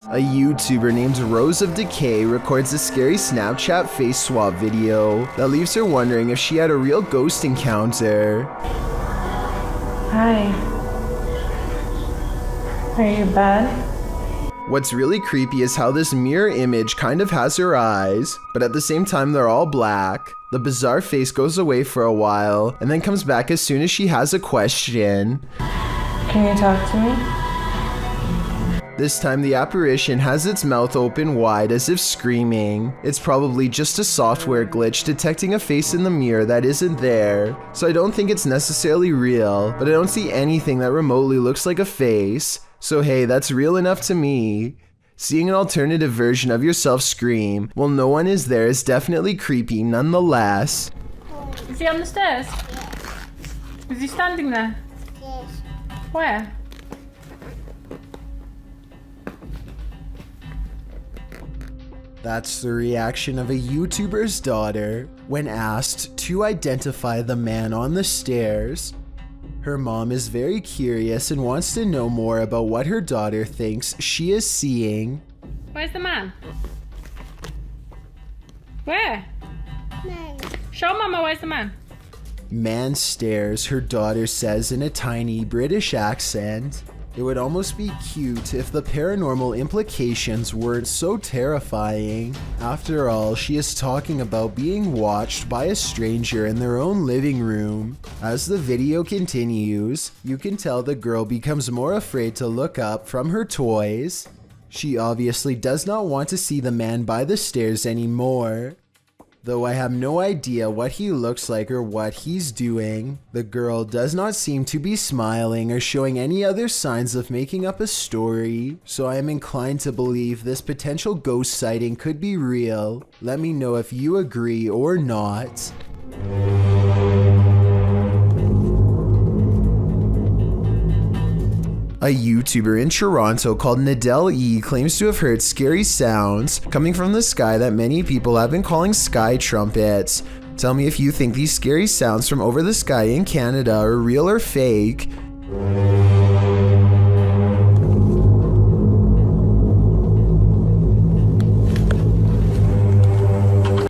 A YouTuber named Rose of Decay records a scary Snapchat face swap video that leaves her wondering if she had a real ghost encounter. Hi. Are you bad? What's really creepy is how this mirror image kind of has her eyes, but at the same time they're all black. The bizarre face goes away for a while and then comes back as soon as she has a question. Can you talk to me? This time the apparition has its mouth open wide as if screaming. It's probably just a software glitch detecting a face in the mirror that isn't there, so I don't think it's necessarily real, but I don't see anything that remotely looks like a face, so hey, that's real enough to me. Seeing an alternative version of yourself scream while no one is there is definitely creepy nonetheless. Is he on the stairs? Is he standing there? Yes. Where? That's the reaction of a YouTuber's daughter when asked to identify the man on the stairs. Her mom is very curious and wants to know more about what her daughter thinks she is seeing. Where's the man? Where? Man. Show Mama where's the man. Man stares, her daughter says in a tiny British accent. It would almost be cute if the paranormal implications weren't so terrifying. After all, she is talking about being watched by a stranger in their own living room. As the video continues, you can tell the girl becomes more afraid to look up from her toys. She obviously does not want to see the man by the stairs anymore. Though I have no idea what he looks like or what he's doing, the girl does not seem to be smiling or showing any other signs of making up a story, so I am inclined to believe this potential ghost sighting could be real. Let me know if you agree or not. A YouTuber in Toronto called Nadell E claims to have heard scary sounds coming from the sky that many people have been calling sky trumpets. Tell me if you think these scary sounds from over the sky in Canada are real or fake.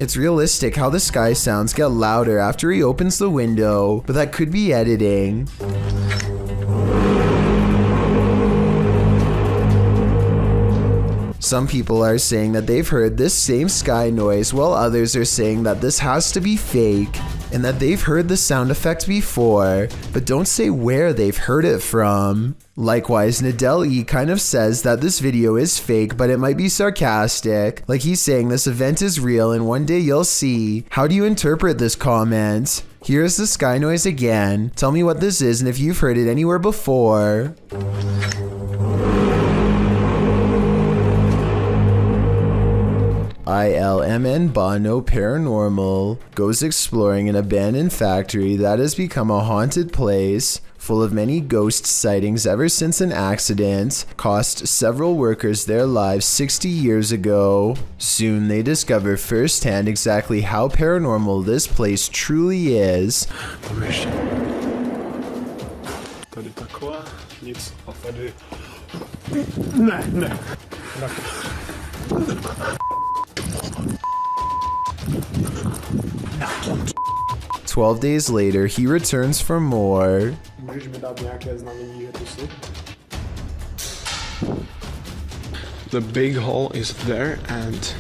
It's realistic how the sky sounds get louder after he opens the window, but that could be editing. Some people are saying that they've heard this same sky noise, while others are saying that this has to be fake and that they've heard the sound effect before, but don't say where they've heard it from. Likewise, Nadell E kind of says that this video is fake, but it might be sarcastic, like he's saying this event is real and one day you'll see. How do you interpret this comment? Here's the sky noise again. Tell me what this is and if you've heard it anywhere before. ILMN Bono Paranormal goes exploring an abandoned factory that has become a haunted place, full of many ghost sightings ever since an accident cost several workers their lives 60 years ago. Soon they discover firsthand exactly how paranormal this place truly is. Tady taková, nic, a tady... Ne. 12 days later, he returns for more. Můžeš mi dát nějaké znamení, že tu jsi? The big hole is there and...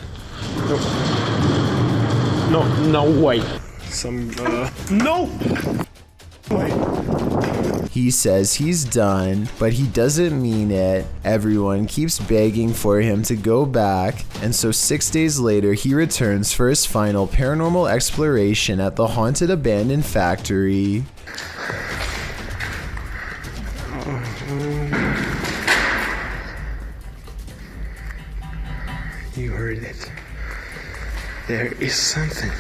No way. Some, no! Wait. He says he's done, but he doesn't mean it. Everyone keeps begging for him to go back, and so 6 days later he returns for his final paranormal exploration at the haunted abandoned factory. You heard it. There is something.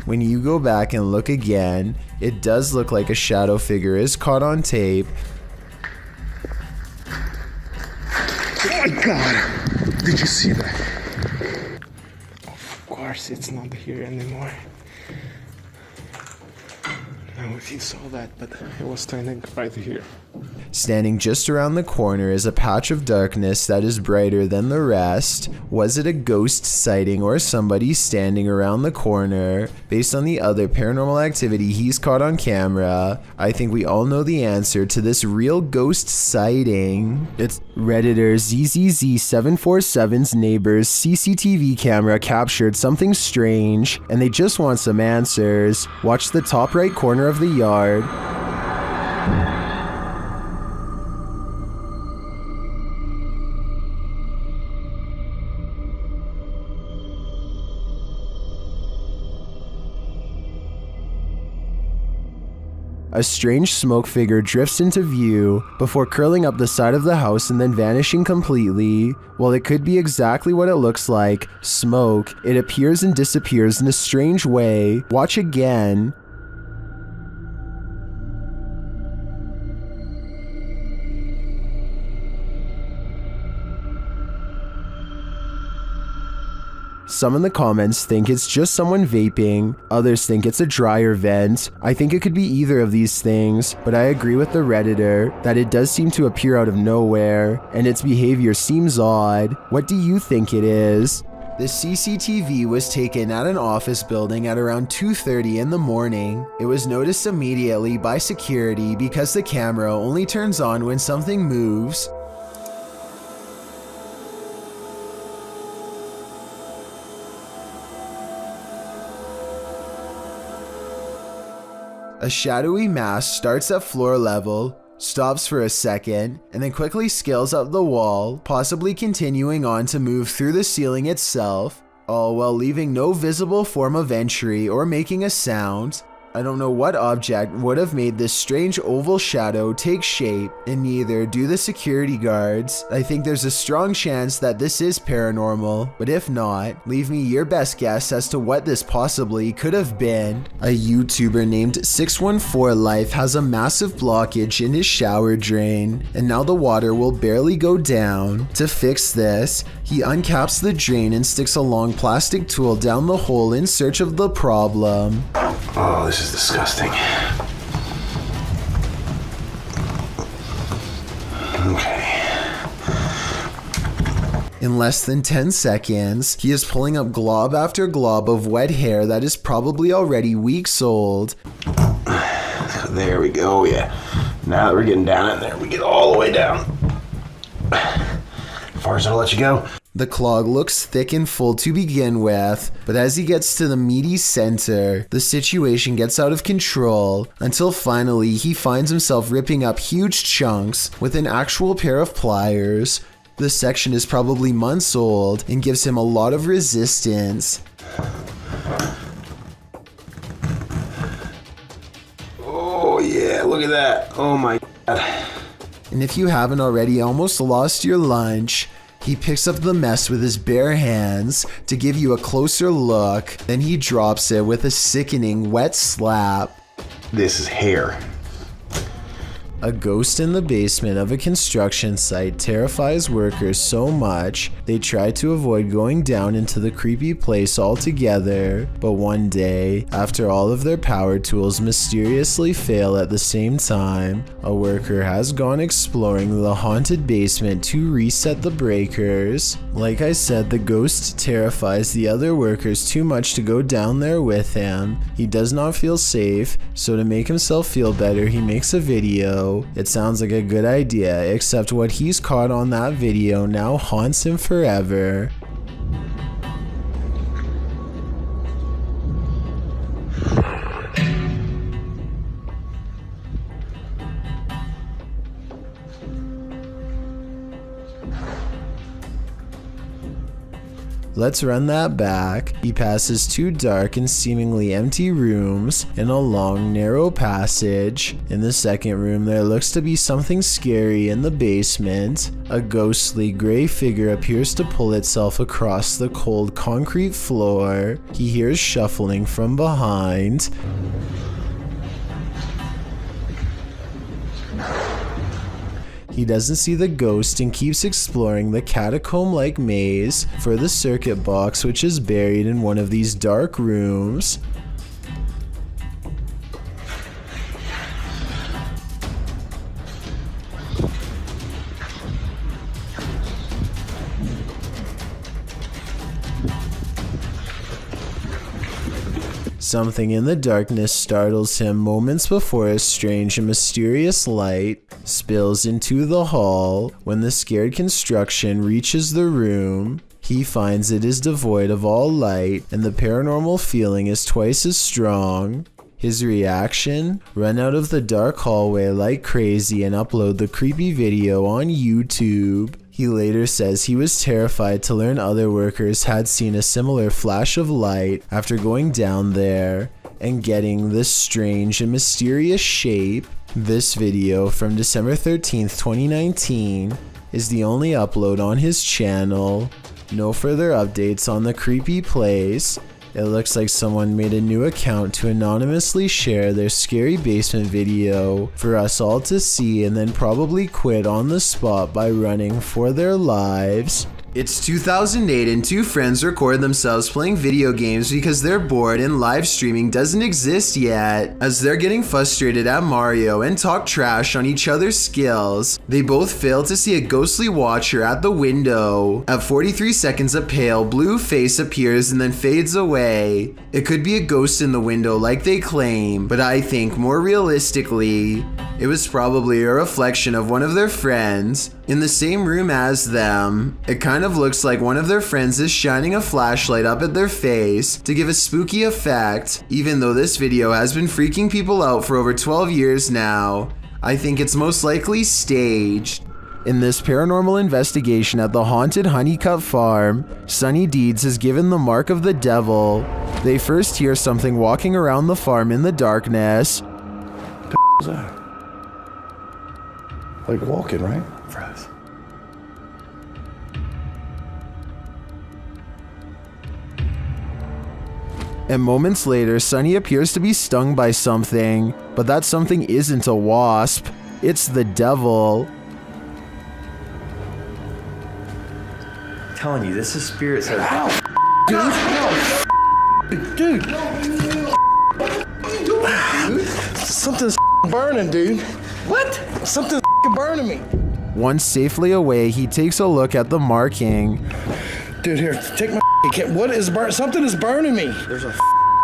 When you go back and look again, it does look like a shadow figure is caught on tape. Oh my god! Did you see that? Of course it's not here anymore. No, if you saw that, but it was standing right here. Standing just around the corner is a patch of darkness that is brighter than the rest. Was it a ghost sighting or somebody standing around the corner? Based on the other paranormal activity he's caught on camera, I think we all know the answer to this real ghost sighting. It's Redditor ZZZ747's neighbor's CCTV camera captured something strange, and they just want some answers. Watch the top right corner of the yard. A strange smoke figure drifts into view before curling up the side of the house and then vanishing completely. While it could be exactly what it looks like, smoke, it appears and disappears in a strange way. Watch again. Some in the comments think it's just someone vaping, others think it's a dryer vent. I think it could be either of these things, but I agree with the Redditor that it does seem to appear out of nowhere, and its behavior seems odd. What do you think it is? The CCTV was taken at an office building at around 2:30 in the morning. It was noticed immediately by security because the camera only turns on when something moves. A shadowy mass starts at floor level, stops for a second, and then quickly scales up the wall, possibly continuing on to move through the ceiling itself, all while leaving no visible form of entry or making a sound. I don't know what object would have made this strange oval shadow take shape, and neither do the security guards. I think there's a strong chance that this is paranormal, but if not, leave me your best guess as to what this possibly could have been. A YouTuber named 614life has a massive blockage in his shower drain, and now the water will barely go down. To fix this, he uncaps the drain and sticks a long plastic tool down the hole in search of the problem. Oh, this is disgusting. Okay. In less than 10 seconds, he is pulling up glob after glob of wet hair that is probably already weeks old. There we go, yeah. Now that we're getting down in there, we get all the way down. As far as I'll let you go. The clog looks thick and full to begin with, but as he gets to the meaty center, the situation gets out of control until finally he finds himself ripping up huge chunks with an actual pair of pliers. The section is probably months old and gives him a lot of resistance. Oh yeah, look at that. Oh my God. And if you haven't already almost lost your lunch, he picks up the mess with his bare hands to give you a closer look, then he drops it with a sickening wet slap. This is hair. A ghost in the basement of a construction site terrifies workers so much they try to avoid going down into the creepy place altogether. But one day, after all of their power tools mysteriously fail at the same time, a worker has gone exploring the haunted basement to reset the breakers. Like I said, the ghost terrifies the other workers too much to go down there with him. He does not feel safe, so to make himself feel better, he makes a video. It sounds like a good idea, except what he's caught on that video now haunts him forever. Let's run that back. He passes two dark and seemingly empty rooms and a long, narrow passage. In the second room, there looks to be something scary in the basement. A ghostly gray figure appears to pull itself across the cold concrete floor. He hears shuffling from behind. He doesn't see the ghost and keeps exploring the catacomb-like maze for the circuit box, which is buried in one of these dark rooms. Something in the darkness startles him moments before a strange and mysterious light spills into the hall. When the scared construction reaches the room, he finds it is devoid of all light and the paranormal feeling is twice as strong. His reaction? Run out of the dark hallway like crazy and upload the creepy video on YouTube. He later says he was terrified to learn other workers had seen a similar flash of light after going down there and getting this strange and mysterious shape. This video from December 13th, 2019 is the only upload on his channel. No further updates on the creepy place. It looks like someone made a new account to anonymously share their scary basement video for us all to see and then probably quit on the spot by running for their lives. It's 2008 and two friends record themselves playing video games because they're bored and live streaming doesn't exist yet. As they're getting frustrated at Mario and talk trash on each other's skills, they both fail to see a ghostly watcher at the window. At 43 seconds, a pale blue face appears and then fades away. It could be a ghost in the window like they claim, but I think more realistically, it was probably a reflection of one of their friends in the same room as them. It kind of looks like one of their friends is shining a flashlight up at their face to give a spooky effect. Even though this video has been freaking people out for over 12 years now, I think it's most likely staged. In this paranormal investigation at the haunted Honeycutt farm, Sunny Deeds is given the mark of the devil. They first hear something walking around the farm in the darkness. What was that? Like walking, right? Froze. And moments later, Sunny appears to be stung by something, but that something isn't a wasp. It's the devil. I'm telling you, this is spirit says. Ow! Dude! Something's burning, dude. What? Something's burning me. Once safely away, he takes a look at the marking. Dude, here, take my what is burn? Something is burning me. There's a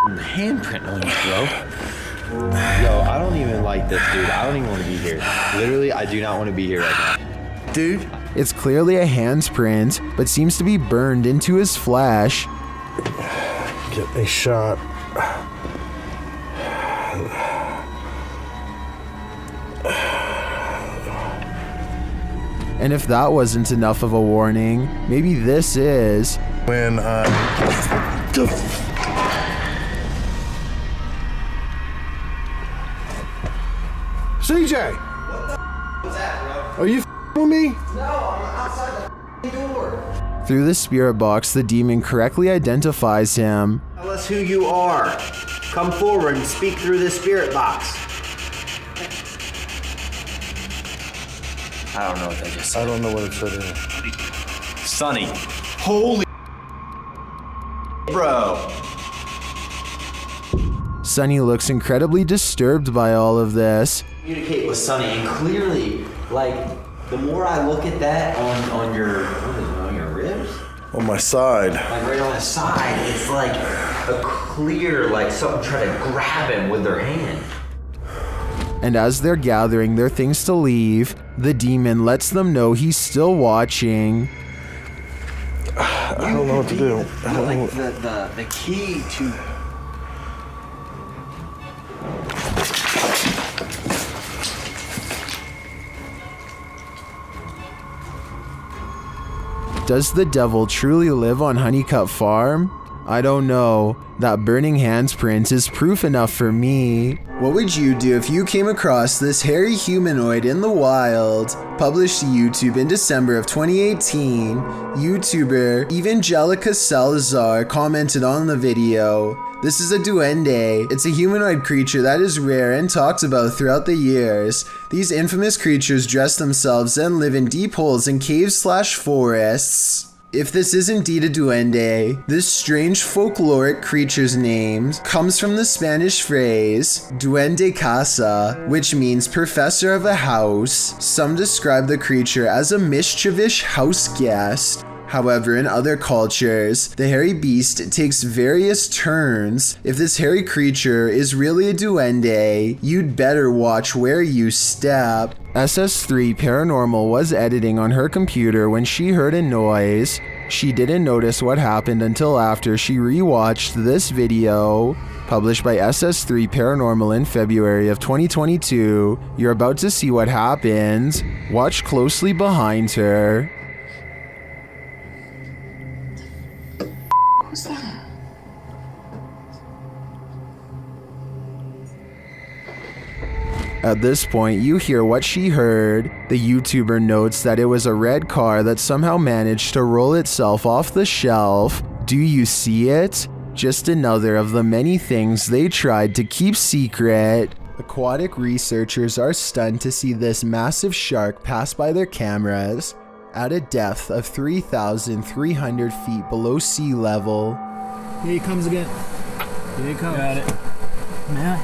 handprint on you, bro. Yo, I don't even like this, dude. I don't even want to be here. Literally, I do not want to be here right now. Dude. It's clearly a handprint, but seems to be burned into his flesh. Get a shot. And if that wasn't enough of a warning, maybe this is. When CJ! What was that, bro? Are you with me? No, I'm outside the door. Through the spirit box, the demon correctly identifies him. Tell us who you are. Come forward and speak through the spirit box. I don't know what they just said. I don't know what it said either. Sunny. Holy bro. Sunny looks incredibly disturbed by all of this. Communicate with Sunny, and clearly, like, the more I look at that on your, what is it, on your ribs? On my side. Like right on the side, it's like a clear, like something trying to grab him with their hand. And as they're gathering their things to leave, the demon lets them know he's still watching. I don't know what to do. I don't know Like the key to. Does the devil truly live on Honeycutt Farm? I don't know. That burning handprint is proof enough for me. What would you do if you came across this hairy humanoid in the wild? Published to YouTube in December of 2018, YouTuber Evangelica Salazar commented on the video. This is a duende. It's a humanoid creature that is rare and talked about throughout the years. These infamous creatures dress themselves and live in deep holes in caves/forests. If this is indeed a duende, this strange folkloric creature's name comes from the Spanish phrase duende casa, which means professor of a house. Some describe the creature as a mischievous house guest. However, in other cultures, the hairy beast takes various turns. If this hairy creature is really a duende, you'd better watch where you step. SS3 Paranormal was editing on her computer when she heard a noise. She didn't notice what happened until after she rewatched this video. Published by SS3 Paranormal in February of 2022. You're about to see what happens. Watch closely behind her. Who's that? At this point, you hear what she heard. The YouTuber notes that it was a red car that somehow managed to roll itself off the shelf. Do you see it? Just another of the many things they tried to keep secret. Aquatic researchers are stunned to see this massive shark pass by their cameras at a depth of 3,300 feet below sea level. Here he comes again. Here he comes. Got it. Man.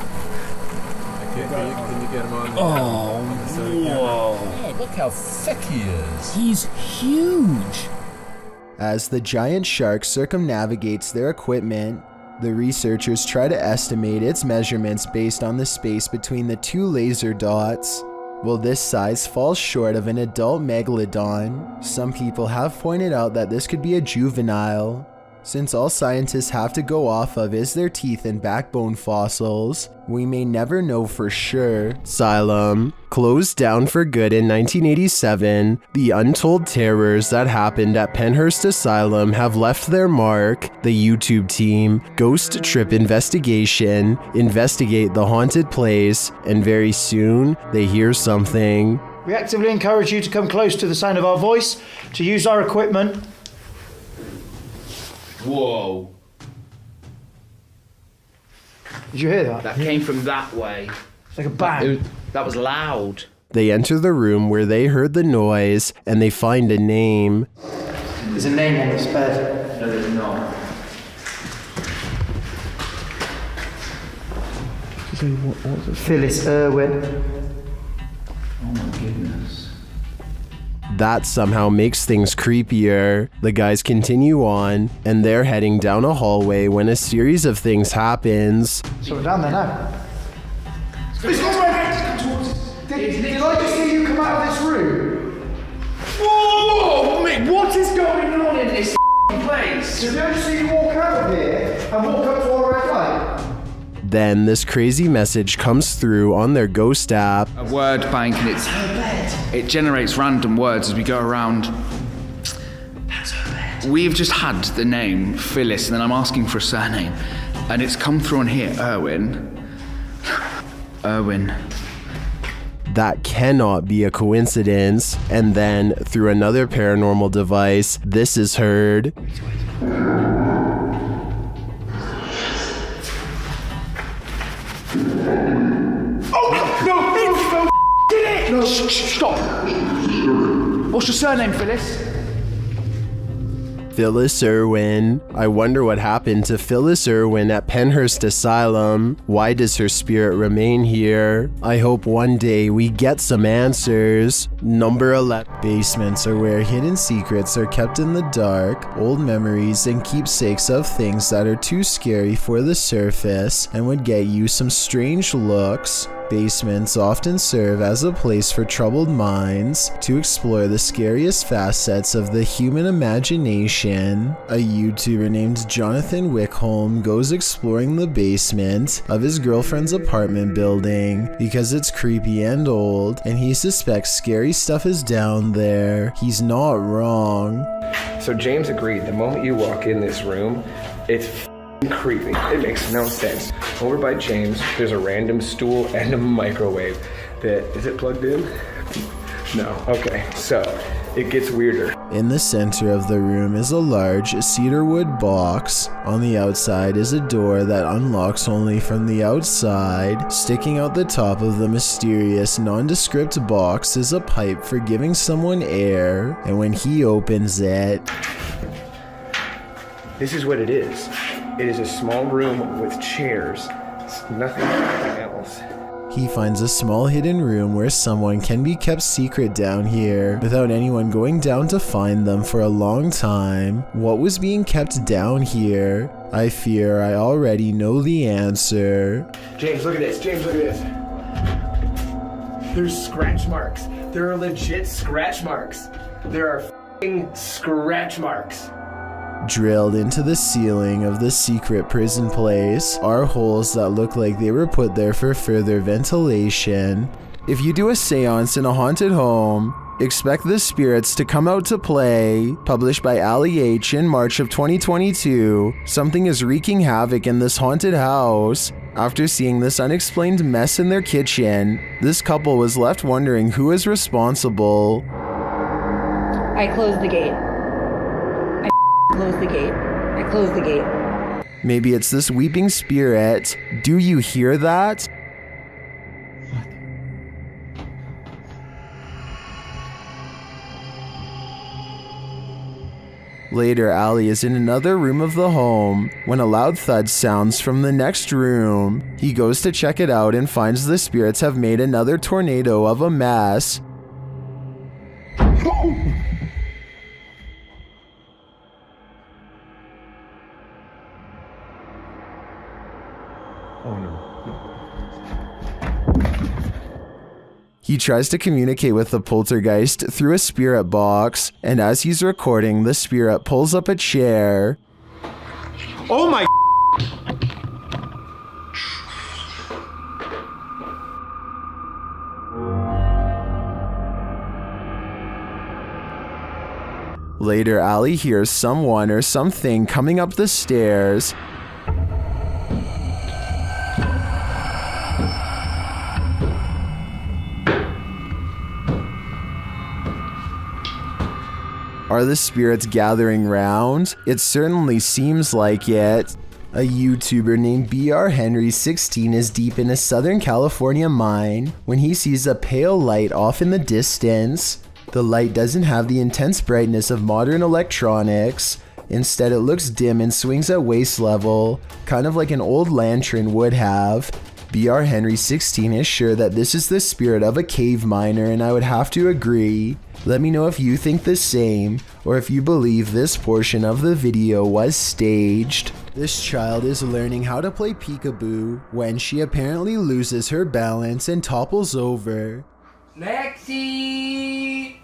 Can you get him on? Oh, whoa. God, look how thick he is. He's huge. As the giant shark circumnavigates their equipment, the researchers try to estimate its measurements based on the space between the two laser dots. Well, this size falls short of an adult megalodon. Some people have pointed out that this could be a juvenile, since all scientists have to go off of is their teeth and backbone fossils. We may never know for sure. Asylum. Closed down for good in 1987, the untold terrors that happened at Penhurst Asylum have left their mark. The YouTube team, Ghost Trip Investigation, investigate the haunted place, and very soon, they hear something. We actively encourage you to come close to the sound of our voice, to use our equipment. Whoa. Did you hear that? That came from that way. It's like a bang. That was loud. They enter the room where they heard the noise, and they find a name. There's a name on this bed. No, there's not. What was it? Phyllis Irwin. Oh my goodness. That somehow makes things creepier. The guys continue on, and they're heading down a hallway when a series of things happens. So we're down there now. It's not my head. Did I just hear you come out of this room? Whoa! Mate, what is going on in this place? Did I just see you walk out of here and walk up to our red light? Then this crazy message comes through on their Ghost app. A word bank, and it generates random words as we go around. That's her bed. We've just had the name Phyllis, and then I'm asking for a surname, and it's come through on here, Irwin. Irwin. That cannot be a coincidence. And then, through another paranormal device, this is heard. No, stop! What's your surname, Phyllis? Phyllis Irwin. I wonder what happened to Phyllis Irwin at Penhurst Asylum. Why does her spirit remain here? I hope one day we get some answers. Number 11. Basements are where hidden secrets are kept in the dark, old memories and keepsakes of things that are too scary for the surface and would get you some strange looks. Basements often serve as a place for troubled minds to explore the scariest facets of the human imagination. A YouTuber named Jonathan Wickholm goes exploring the basement of his girlfriend's apartment building because it's creepy and old, and he suspects scary stuff is down there. He's not wrong. So James agreed. The moment you walk in this room, it's creepy. It makes no sense. Over by James, there's a random stool and a microwave. Is it plugged in? No. Okay. So it gets weirder. In the center of the room is a large cedarwood box. On the outside is a door that unlocks only from the outside. Sticking out the top of the mysterious nondescript box is a pipe for giving someone air, and when he opens it, This is what it is. It is a small room with chairs. It's nothing else. He finds a small hidden room where someone can be kept secret down here without anyone going down to find them for a long time. What was being kept down here? I fear I already know the answer. James, look at this. James, look at this. There's scratch marks. There are legit scratch marks. There are f***ing scratch marks. Drilled into the ceiling of the secret prison place are holes that look like they were put there for further ventilation. If you do a seance in a haunted home, expect the spirits to come out to play. Published by Ali H in March of 2022, something is wreaking havoc in this haunted house. After seeing this unexplained mess in their kitchen, this couple was left wondering who is responsible. I closed the gate. Closed the gate. I closed the gate. Maybe it's this weeping spirit. Do you hear that? Later, Ali is in another room of the home when a loud thud sounds from the next room. He goes to check it out and finds the spirits have made another tornado of a mess. Oh no. He tries to communicate with the poltergeist through a spirit box, and as he's recording, the spirit pulls up a chair. Oh my. Later, Ali hears someone or something coming up the stairs. Are the spirits gathering round? It certainly seems like it. A YouTuber named BrHenry16 is deep in a Southern California mine when he sees a pale light off in the distance. The light doesn't have the intense brightness of modern electronics. Instead, it looks dim and swings at waist level, kind of like an old lantern would have. BrHenry16 is sure that this is the spirit of a cave miner, and I would have to agree. Let me know if you think the same, or if you believe this portion of the video was staged. This child is learning how to play peekaboo when she apparently loses her balance and topples over. Lexi!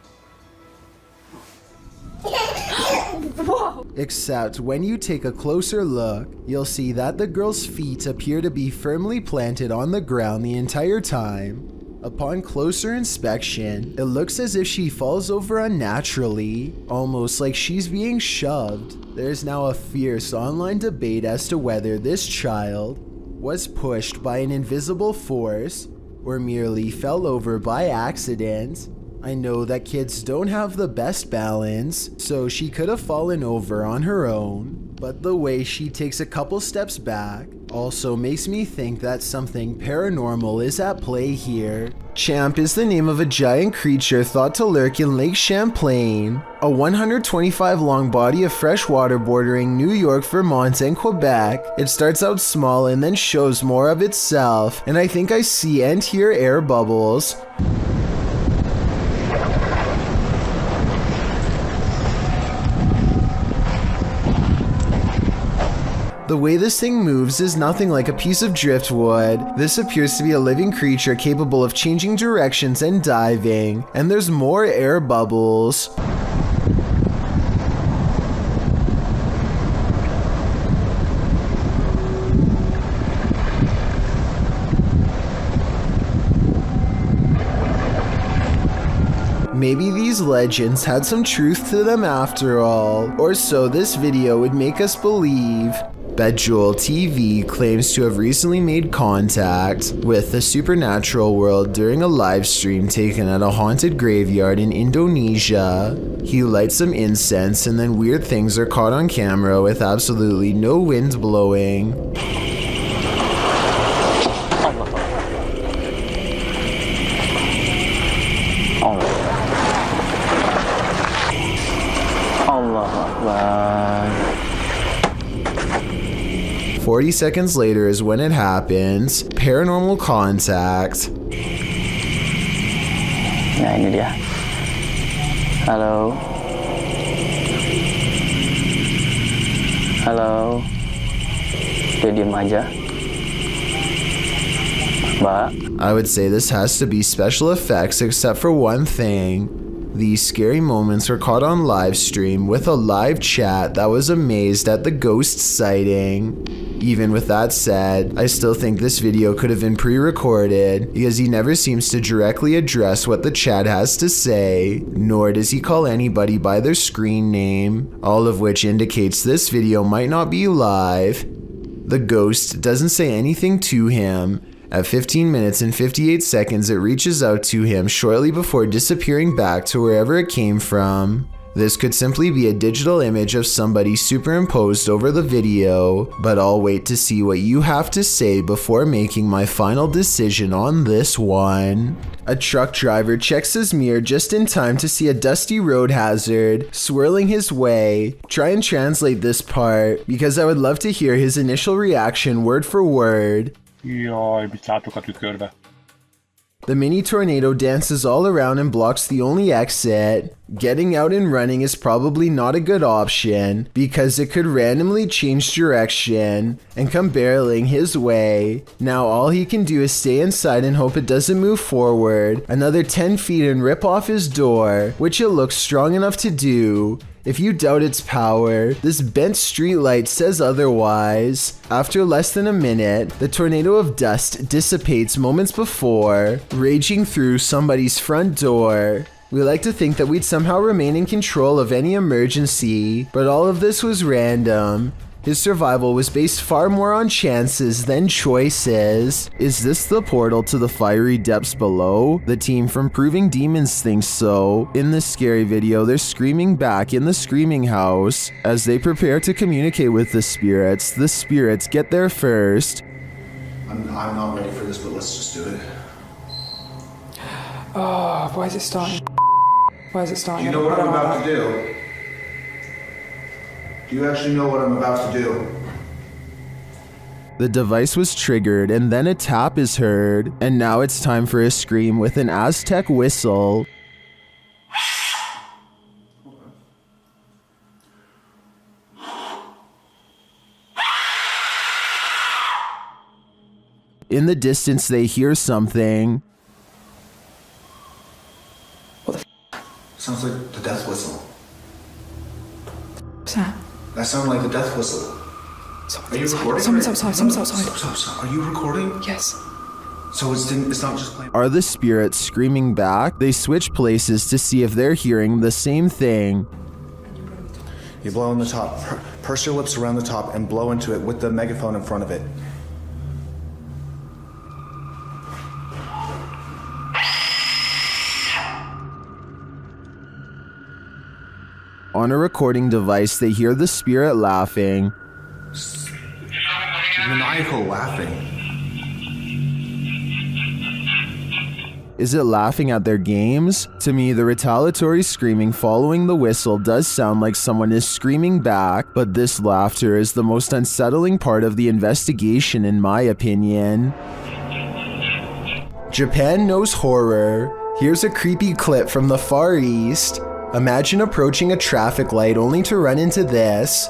Except when you take a closer look, you'll see that the girl's feet appear to be firmly planted on the ground the entire time. Upon closer inspection, it looks as if she falls over unnaturally, almost like she's being shoved. There's now a fierce online debate as to whether this child was pushed by an invisible force or merely fell over by accident. I know that kids don't have the best balance, so she could have fallen over on her own, but the way she takes a couple steps back also makes me think that something paranormal is at play here. Champ is the name of a giant creature thought to lurk in Lake Champlain, a 125 long body of fresh water bordering New York, Vermont, and Quebec. It starts out small and then shows more of itself, and I think I see and hear air bubbles. The way this thing moves is nothing like a piece of driftwood. This appears to be a living creature capable of changing directions and diving, and there's more air bubbles. Maybe these legends had some truth to them after all, or so this video would make us believe. Bejewel TV claims to have recently made contact with the supernatural world during a live stream taken at a haunted graveyard in Indonesia. He lights some incense and then weird things are caught on camera with absolutely no wind blowing. 40 seconds later is when it happens. Paranormal contact. Nah, ini dia. Halo. Halo. Dia diem aja. Mbak. I would say this has to be special effects except for one thing. These scary moments were caught on live stream with a live chat that was amazed at the ghost sighting. Even with that said, I still think this video could have been pre-recorded because he never seems to directly address what the chat has to say, nor does he call anybody by their screen name, all of which indicates this video might not be live. The ghost doesn't say anything to him. At 15 minutes and 58 seconds, it reaches out to him shortly before disappearing back to wherever it came from. This could simply be a digital image of somebody superimposed over the video, but I'll wait to see what you have to say before making my final decision on this one. A truck driver checks his mirror just in time to see a dusty road hazard swirling his way. Try and translate this part, because I would love to hear his initial reaction word for word. Jaj, mit látogat üt körbe. The mini tornado dances all around and blocks the only exit. Getting out and running is probably not a good option because it could randomly change direction and come barreling his way. Now all he can do is stay inside and hope it doesn't move forward another 10 feet and rip off his door, which it looks strong enough to do. If you doubt its power, this bent streetlight says otherwise. After less than a minute, the tornado of dust dissipates moments before, raging through somebody's front door. We like to think that we'd somehow remain in control of any emergency, but all of this was random. His survival was based far more on chances than choices. Is this the portal to the fiery depths below? The team from Proving Demons thinks so. In this scary video, they're screaming back in the screaming house. As they prepare to communicate with the spirits get there first. I'm not ready for this, but let's just do it. Oh, why is it starting? Why is it starting? Do you know what I'm about to do? Do you actually know what I'm about to do? The device was triggered and then a tap is heard, and now it's time for a scream with an Aztec whistle. In the distance they hear something. What the Sounds like the death whistle. What's that? That sounded like the death whistle. Are you recording? Someone's outside. Stop. Are you recording? Yes. So it's not just playing. Are the spirits screaming back? They switch places to see if they're hearing the same thing. You blow on the top. Purse your lips around the top and blow into it with the megaphone in front of it. On a recording device, they hear the spirit laughing. Maniacal laughing. Is it laughing at their games? To me, the retaliatory screaming following the whistle does sound like someone is screaming back, but this laughter is the most unsettling part of the investigation in my opinion. Japan knows horror. Here's a creepy clip from the Far East. Imagine approaching a traffic light only to run into this.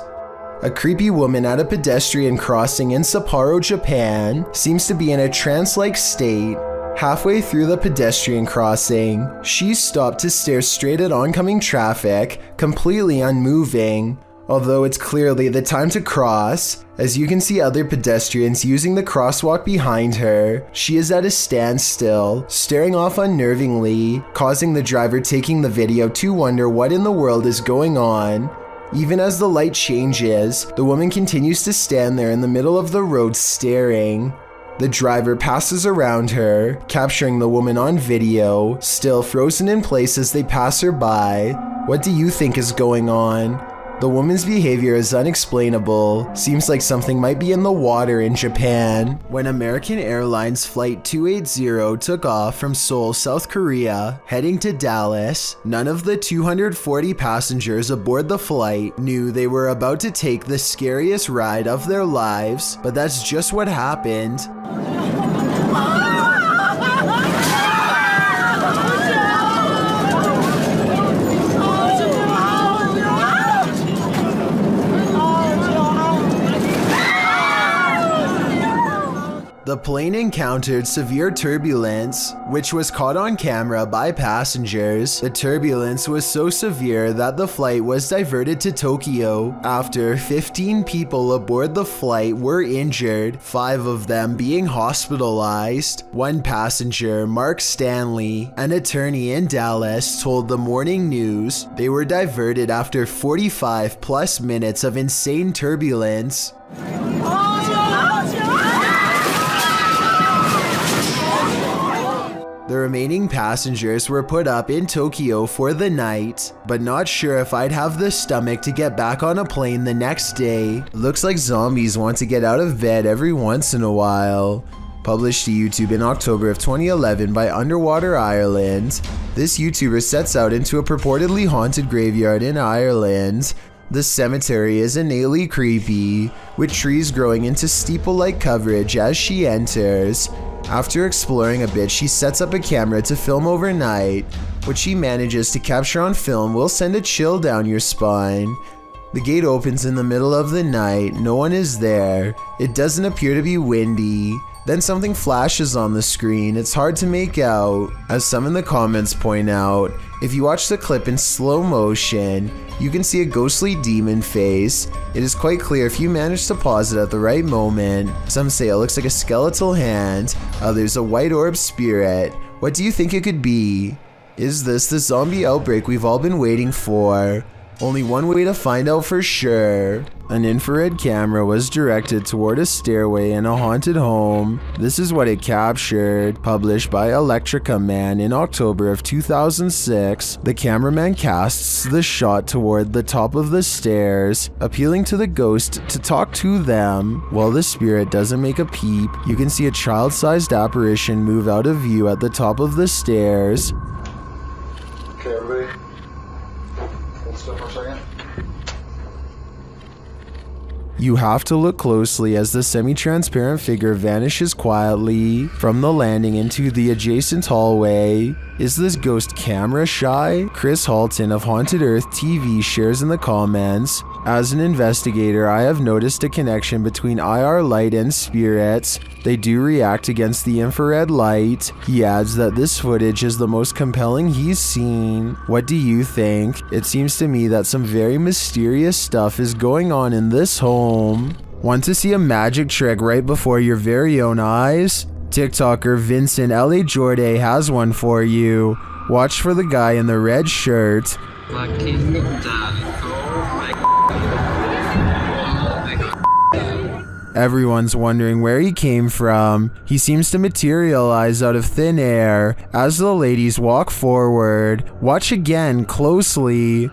A creepy woman at a pedestrian crossing in Sapporo, Japan, seems to be in a trance-like state. Halfway through the pedestrian crossing, she stopped to stare straight at oncoming traffic, completely unmoving. Although it's clearly the time to cross, as you can see other pedestrians using the crosswalk behind her, she is at a standstill, staring off unnervingly, causing the driver taking the video to wonder what in the world is going on. Even as the light changes, the woman continues to stand there in the middle of the road staring. The driver passes around her, capturing the woman on video, still frozen in place as they pass her by. What do you think is going on? The woman's behavior is unexplainable. Seems like something might be in the water in Japan. When American Airlines Flight 280 took off from Seoul, South Korea, heading to Dallas, none of the 240 passengers aboard the flight knew they were about to take the scariest ride of their lives, but that's just what happened. The plane encountered severe turbulence, which was caught on camera by passengers. The turbulence was so severe that the flight was diverted to Tokyo. After 15 people aboard the flight were injured, 5 of them being hospitalized. One passenger, Mark Stanley, an attorney in Dallas, told the Morning News they were diverted after 45 plus minutes of insane turbulence. The remaining passengers were put up in Tokyo for the night, but not sure if I'd have the stomach to get back on a plane the next day. Looks like zombies want to get out of bed every once in a while. Published to YouTube in October of 2011 by Underwater Ireland. This YouTuber sets out into a purportedly haunted graveyard in Ireland. The cemetery is innately creepy, with trees growing into steeple-like coverage as she enters. After exploring a bit, she sets up a camera to film overnight. What she manages to capture on film will send a chill down your spine. The gate opens in the middle of the night, no one is there. It doesn't appear to be windy. Then something flashes on the screen, it's hard to make out. As some in the comments point out, if you watch the clip in slow motion, you can see a ghostly demon face. It is quite clear if you manage to pause it at the right moment. Some say it looks like a skeletal hand, others a white orb spirit. What do you think it could be? Is this the zombie outbreak we've all been waiting for? Only one way to find out for sure. An infrared camera was directed toward a stairway in a haunted home. This is what it captured. Published by Electrica Man in October of 2006. The cameraman casts the shot toward the top of the stairs, appealing to the ghost to talk to them. While the spirit doesn't make a peep, you can see a child-sized apparition move out of view at the top of the stairs. Okay, everybody. Hold still for a second. You have to look closely as the semi-transparent figure vanishes quietly from the landing into the adjacent hallway. Is this ghost camera shy? Chris Halton of Haunted Earth TV shares in the comments, as an investigator, I have noticed a connection between IR light and spirits. They do react against the infrared light. He adds that this footage is the most compelling he's seen. What do you think? It seems to me that some very mysterious stuff is going on in this home. Want to see a magic trick right before your very own eyes? TikToker Vincent L.A. Jordan has one for you. Watch for the guy in the red shirt. Everyone's wondering where he came from. He seems to materialize out of thin air as the ladies walk forward. Watch again closely.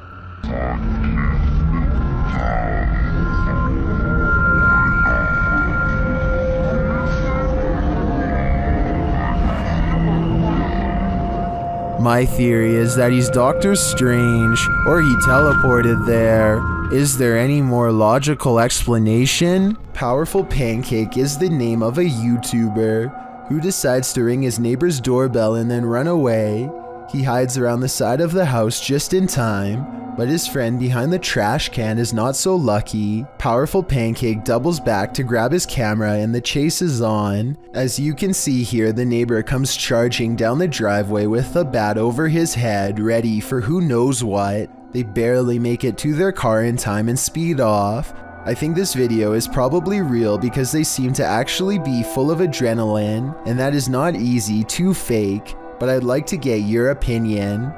My theory is that he's Doctor Strange, or he teleported there. Is there any more logical explanation? Powerful Pancake is the name of a YouTuber who decides to ring his neighbor's doorbell and then run away. He hides around the side of the house just in time, but his friend behind the trash can is not so lucky. Powerful Pancake doubles back to grab his camera and the chase is on. As you can see here, the neighbor comes charging down the driveway with the bat over his head, ready for who knows what. They barely make it to their car in time and speed off. I think this video is probably real because they seem to actually be full of adrenaline, and that is not easy to fake, but I'd like to get your opinion.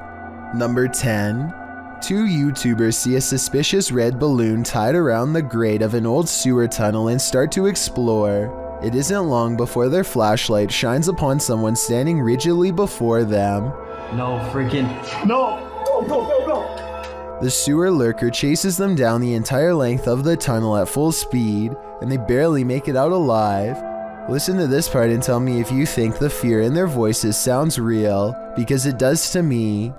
Number 10. 2 YouTubers see a suspicious red balloon tied around the grate of an old sewer tunnel and start to explore. It isn't long before their flashlight shines upon someone standing rigidly before them. No freaking... No! Go, go, go, go! The sewer lurker chases them down the entire length of the tunnel at full speed, and they barely make it out alive. Listen to this part and tell me if you think the fear in their voices sounds real, because it does to me.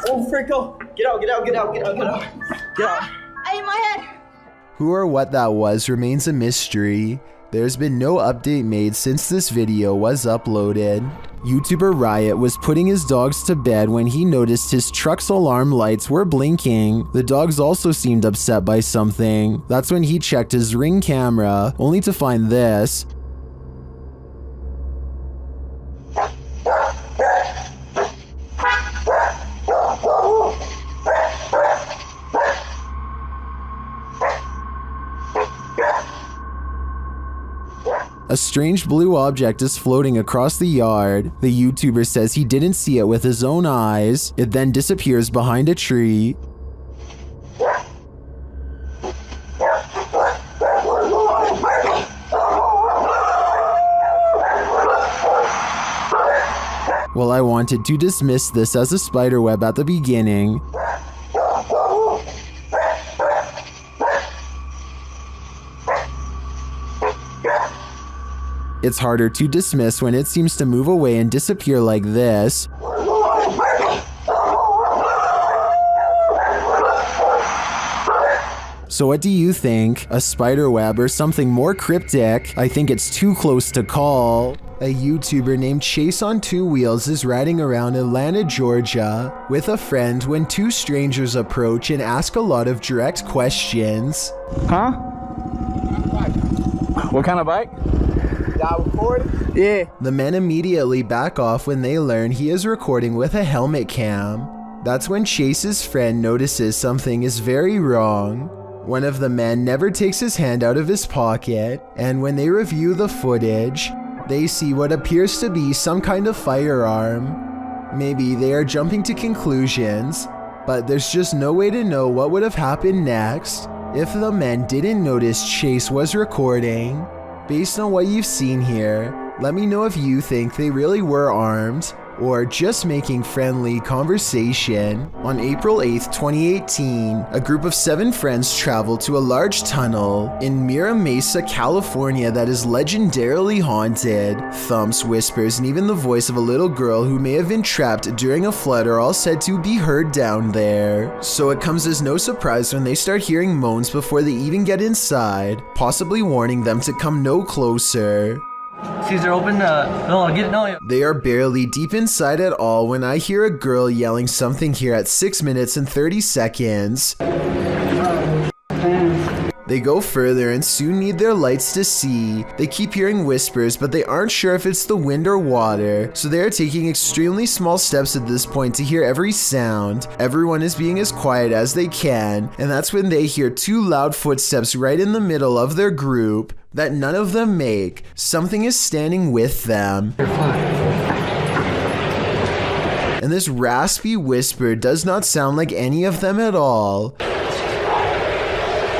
Oh, frick, go! Get out, get out, get out, get out, get out. Get out. I hit my head. Who or what that was remains a mystery. There's been no update made since this video was uploaded. YouTuber Riot was putting his dogs to bed when he noticed his truck's alarm lights were blinking. The dogs also seemed upset by something. That's when he checked his Ring camera, only to find this. A strange blue object is floating across the yard. The YouTuber says he didn't see it with his own eyes. It then disappears behind a tree. Well, I wanted to dismiss this as a spiderweb at the beginning. It's harder to dismiss when it seems to move away and disappear like this. So what do you think? A spider web or something more cryptic? I think it's too close to call. A YouTuber named Chase on Two Wheels is riding around Atlanta, Georgia with a friend when two strangers approach and ask a lot of direct questions. Huh? What kind of bike? Yeah. The men immediately back off when they learn he is recording with a helmet cam. That's when Chase's friend notices something is very wrong. One of the men never takes his hand out of his pocket, and when they review the footage, they see what appears to be some kind of firearm. Maybe they are jumping to conclusions, but there's just no way to know what would have happened next if the men didn't notice Chase was recording. Based on what you've seen here, let me know if you think they really were armed or just making friendly conversation. On April 8th, 2018, a group of 7 friends traveled to a large tunnel in Mira Mesa, California that is legendarily haunted. Thumps, whispers, and even the voice of a little girl who may have been trapped during a flood are all said to be heard down there. So it comes as no surprise when they start hearing moans before they even get inside, possibly warning them to come no closer. Caesar, open no. They are barely deep inside at all when I hear a girl yelling something here at 6 minutes and 30 seconds. They go further and soon need their lights to see. They keep hearing whispers, but they aren't sure if it's the wind or water, so they are taking extremely small steps at this point to hear every sound. Everyone is being as quiet as they can, and that's when they hear 2 loud footsteps right in the middle of their group that none of them make. Something is standing with them. And this raspy whisper does not sound like any of them at all.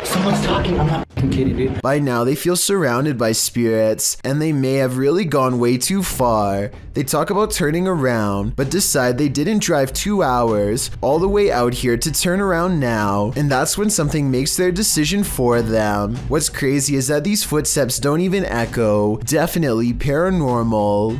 Someone's talking, I'm not kidding, dude. By now, they feel surrounded by spirits, and they may have really gone way too far. They talk about turning around, but decide they didn't drive 2 hours all the way out here to turn around now, and that's when something makes their decision for them. What's crazy is that these footsteps don't even echo. Definitely paranormal.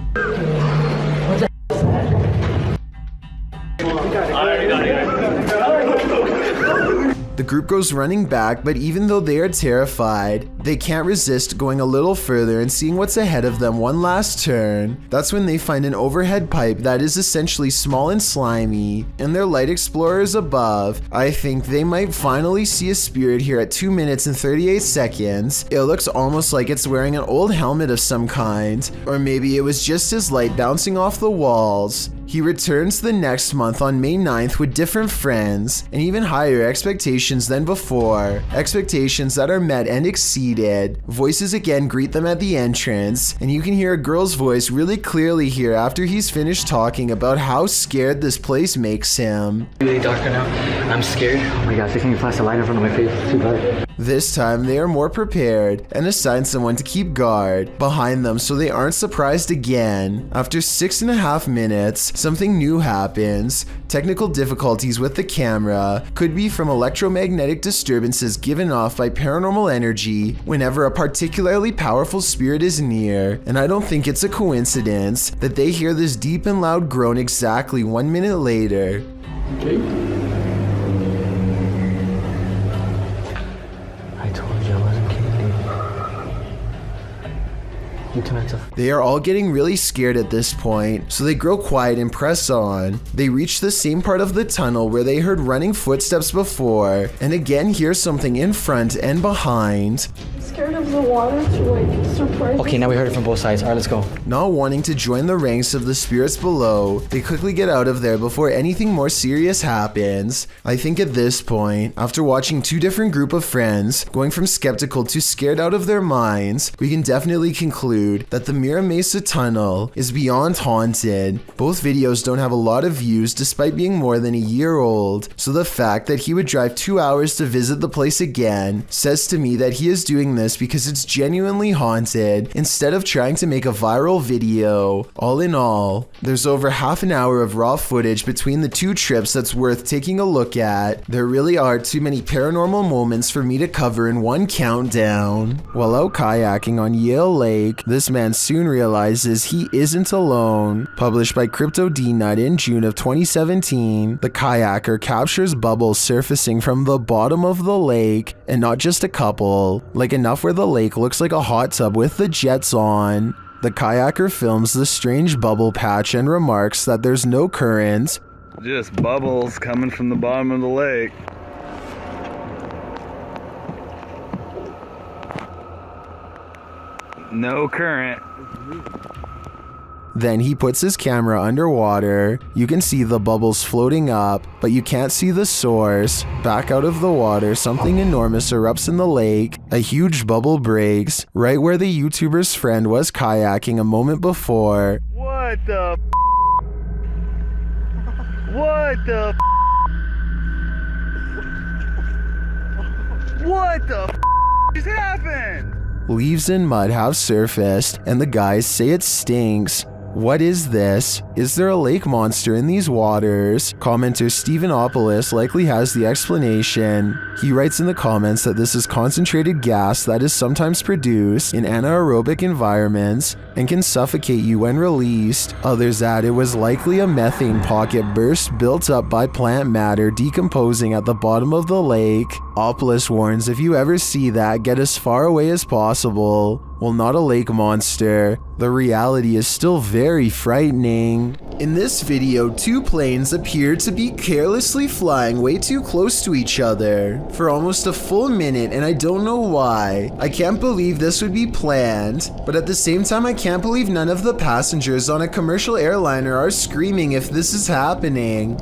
The group goes running back, but even though they are terrified, they can't resist going a little further and seeing what's ahead of them one last turn. That's when they find an overhead pipe that is essentially small and slimy, and their light explorer is above. I think they might finally see a spirit here at 2 minutes and 38 seconds. It looks almost like it's wearing an old helmet of some kind, or maybe it was just his light bouncing off the walls. He returns the next month on May 9th with different friends and even higher expectations than before. Expectations that are met and exceeded. Voices again greet them at the entrance, and you can hear a girl's voice really clearly here after he's finished talking about how scared this place makes him. Really dark right now. I'm scared. Oh my gosh, I can't flash a light in front of my face. It's too dark. This time they are more prepared and assign someone to keep guard behind them so they aren't surprised again. After 6.5 minutes, something new happens. Technical difficulties with the camera could be from electromagnetic disturbances given off by paranormal energy whenever a particularly powerful spirit is near, and I don't think it's a coincidence that they hear this deep and loud groan exactly 1 minute later. Okay. I told you I wasn't kidding. They are all getting really scared at this point, so they grow quiet and press on. They reach the same part of the tunnel where they heard running footsteps before, and again hear something in front and behind. Scared of the water to like surprise. Okay, now we heard it from both sides. All right, let's go. Not wanting to join the ranks of the spirits below, they quickly get out of there before anything more serious happens. I think at this point, after watching two different group of friends going from skeptical to scared out of their minds, we can definitely conclude that the Mira Mesa tunnel is beyond haunted. Both videos don't have a lot of views despite being more than a year old, so the fact that he would drive 2 hours to visit the place again says to me that he is doing this because it's genuinely haunted instead of trying to make a viral video. All in all, there's over half an hour of raw footage between the two trips that's worth taking a look at. There really are too many paranormal moments for me to cover in one countdown. While out kayaking on Yale Lake, this man soon realizes he isn't alone. Published by Crypto D-Nut in June of 2017, the kayaker captures bubbles surfacing from the bottom of the lake, and not just a couple, like enough where the lake looks like a hot tub with the jets on. The kayaker films the strange bubble patch and remarks that there's no current. Just bubbles coming from the bottom of the lake. No current. Then he puts his camera underwater. You can see the bubbles floating up, but you can't see the source. Back out of the water, something enormous erupts in the lake. A huge bubble breaks, right where the YouTuber's friend was kayaking a moment before. What the What the What the just happened? Leaves and mud have surfaced, and the guys say it stinks. What is this? Is there a lake monster in these waters? Commenter Stephenopolis likely has the explanation. He writes in the comments that this is concentrated gas that is sometimes produced in anaerobic environments and can suffocate you when released. Others add it was likely a methane pocket burst built up by plant matter decomposing at the bottom of the lake. Opolis warns if you ever see that, get as far away as possible. Well, not a lake monster. The reality is still very frightening. In this video, two planes appear to be carelessly flying way too close to each other for almost a full minute, and I don't know why. I can't believe this would be planned, but at the same time I can't believe none of the passengers on a commercial airliner are screaming if this is happening.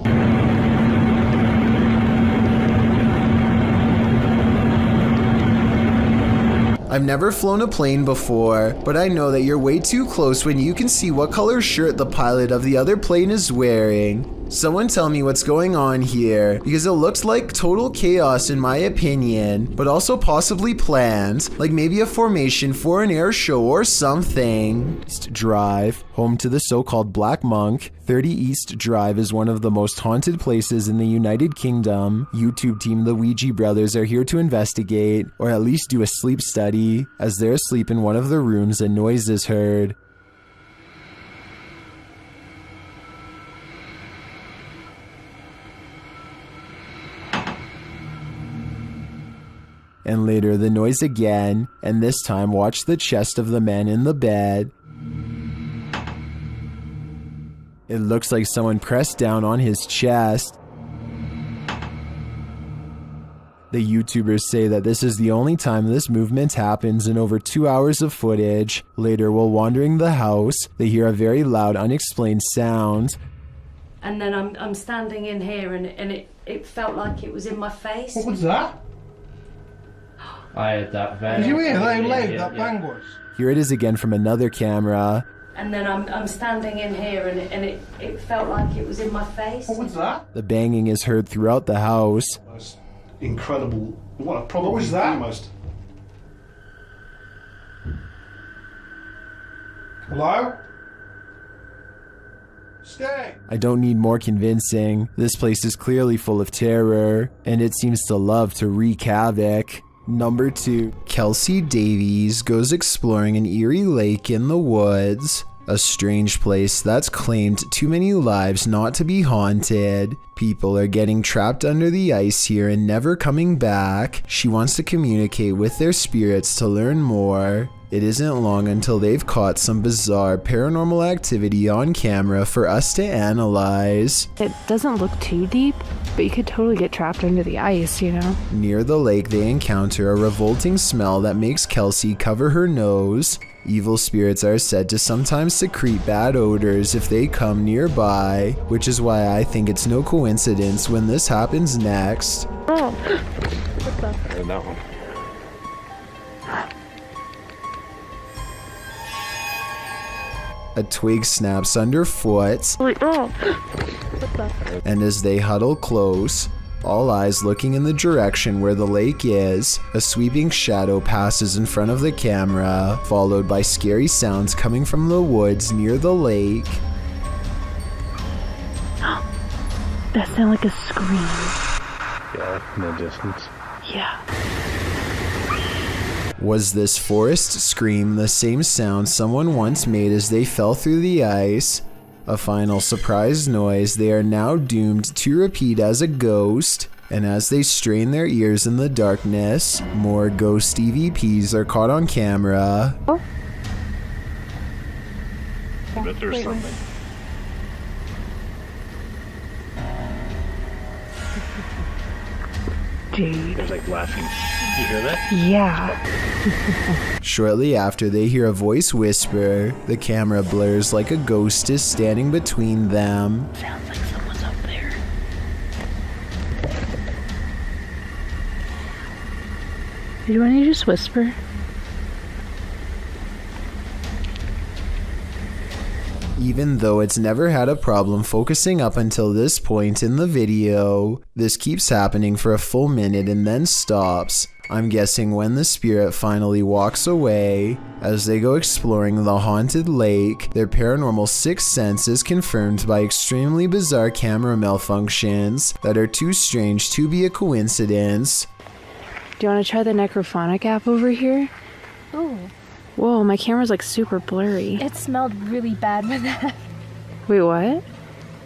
I've never flown a plane before, but I know that you're way too close when you can see what color shirt the pilot of the other plane is wearing. Someone tell me what's going on here, because it looks like total chaos in my opinion, but also possibly planned, like maybe a formation for an air show or something. East Drive, home to the so-called Black Monk. 30 East Drive is one of the most haunted places in the United Kingdom. YouTube team The Ouija Brothers are here to investigate, or at least do a sleep study. As they're asleep in one of the rooms, a noise is heard. And later the noise again, and this time watch the chest of the man in the bed. It looks like someone pressed down on his chest. The YouTubers say that this is the only time this movement happens in over 2 hours of footage. Later, while wandering the house, they hear a very loud, unexplained sound. And then I'm standing in here and it felt like it was in my face. What was that? I had that very. Did you hear that leg, that bang was? Here it is again from another camera. And then I'm standing in here and it felt like it was in my face. What was that? The banging is heard throughout the house. incredible. What was that? Almost. Hello? Stay! I don't need more convincing. This place is clearly full of terror, and it seems to love to wreak havoc. Number 2. Kelsey Davies goes exploring an eerie lake in the woods. A strange place that's claimed too many lives not to be haunted. People are getting trapped under the ice here and never coming back. She wants to communicate with their spirits to learn more. It isn't long until they've caught some bizarre paranormal activity on camera for us to analyze. It doesn't look too deep, but you could totally get trapped under the ice, you know? Near the lake, they encounter a revolting smell that makes Kelsey cover her nose. Evil spirits are said to sometimes secrete bad odors if they come nearby, which is why I think it's no coincidence when this happens next. Oh, what the? And that one. A twig snaps underfoot, Wait, oh. What the? and as they huddle close, all eyes looking in the direction where the lake is, a sweeping shadow passes in front of the camera, followed by scary sounds coming from the woods near the lake. That sounded like a scream. Yeah, in the distance. Yeah. Was this forest scream the same sound someone once made as they fell through the ice? A final surprise noise they are now doomed to repeat as a ghost, and as they strain their ears in the darkness, more ghost EVPs are caught on camera. Oh. I bet there's something. Dude. There's like laughing. You hear that? Yeah. Shortly after, they hear a voice whisper. The camera blurs like a ghost is standing between them. Sounds like someone's up there. Do you want to just whisper? Even though it's never had a problem focusing up until this point in the video, this keeps happening for a full minute and then stops. I'm guessing when the spirit finally walks away. As they go exploring the haunted lake, their paranormal sixth sense is confirmed by extremely bizarre camera malfunctions that are too strange to be a coincidence. Do you want to try the necrophonic app over here? Ooh. Whoa, my camera's like super blurry. It smelled really bad with that. Wait, what?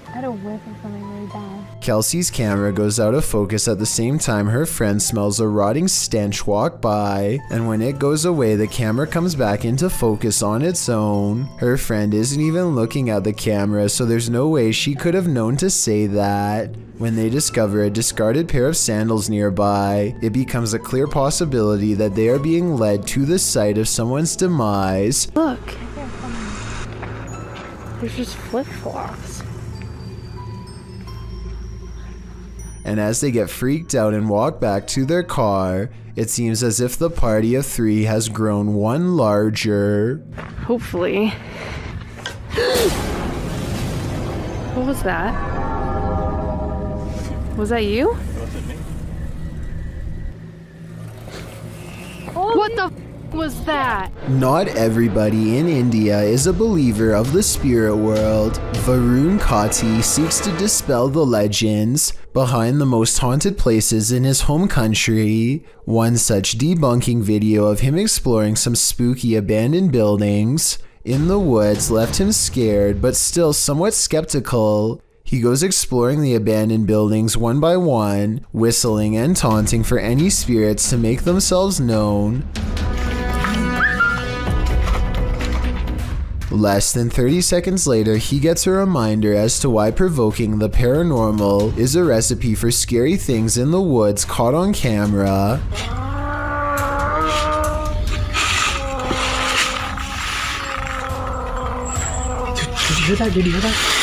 I had a whiff of something really bad. Kelsey's camera goes out of focus at the same time her friend smells a rotting stench walk by, and when it goes away, the camera comes back into focus on its own. Her friend isn't even looking at the camera, so there's no way she could have known to say that. When they discover a discarded pair of sandals nearby, it becomes a clear possibility that they are being led to the site of someone's demise. Look. There's just flip-flops. And as they get freaked out and walk back to their car, it seems as if the party of three has grown one larger. Hopefully. What was that? Was that you? What the f was that? Not everybody in India is a believer of the spirit world. Varun Kati seeks to dispel the legends behind the most haunted places in his home country. One such debunking video of him exploring some spooky abandoned buildings in the woods left him scared but still somewhat skeptical. He goes exploring the abandoned buildings one by one, whistling and taunting for any spirits to make themselves known. Less than 30 seconds later, he gets a reminder as to why provoking the paranormal is a recipe for scary things in the woods caught on camera. Did you hear that? Did you hear that?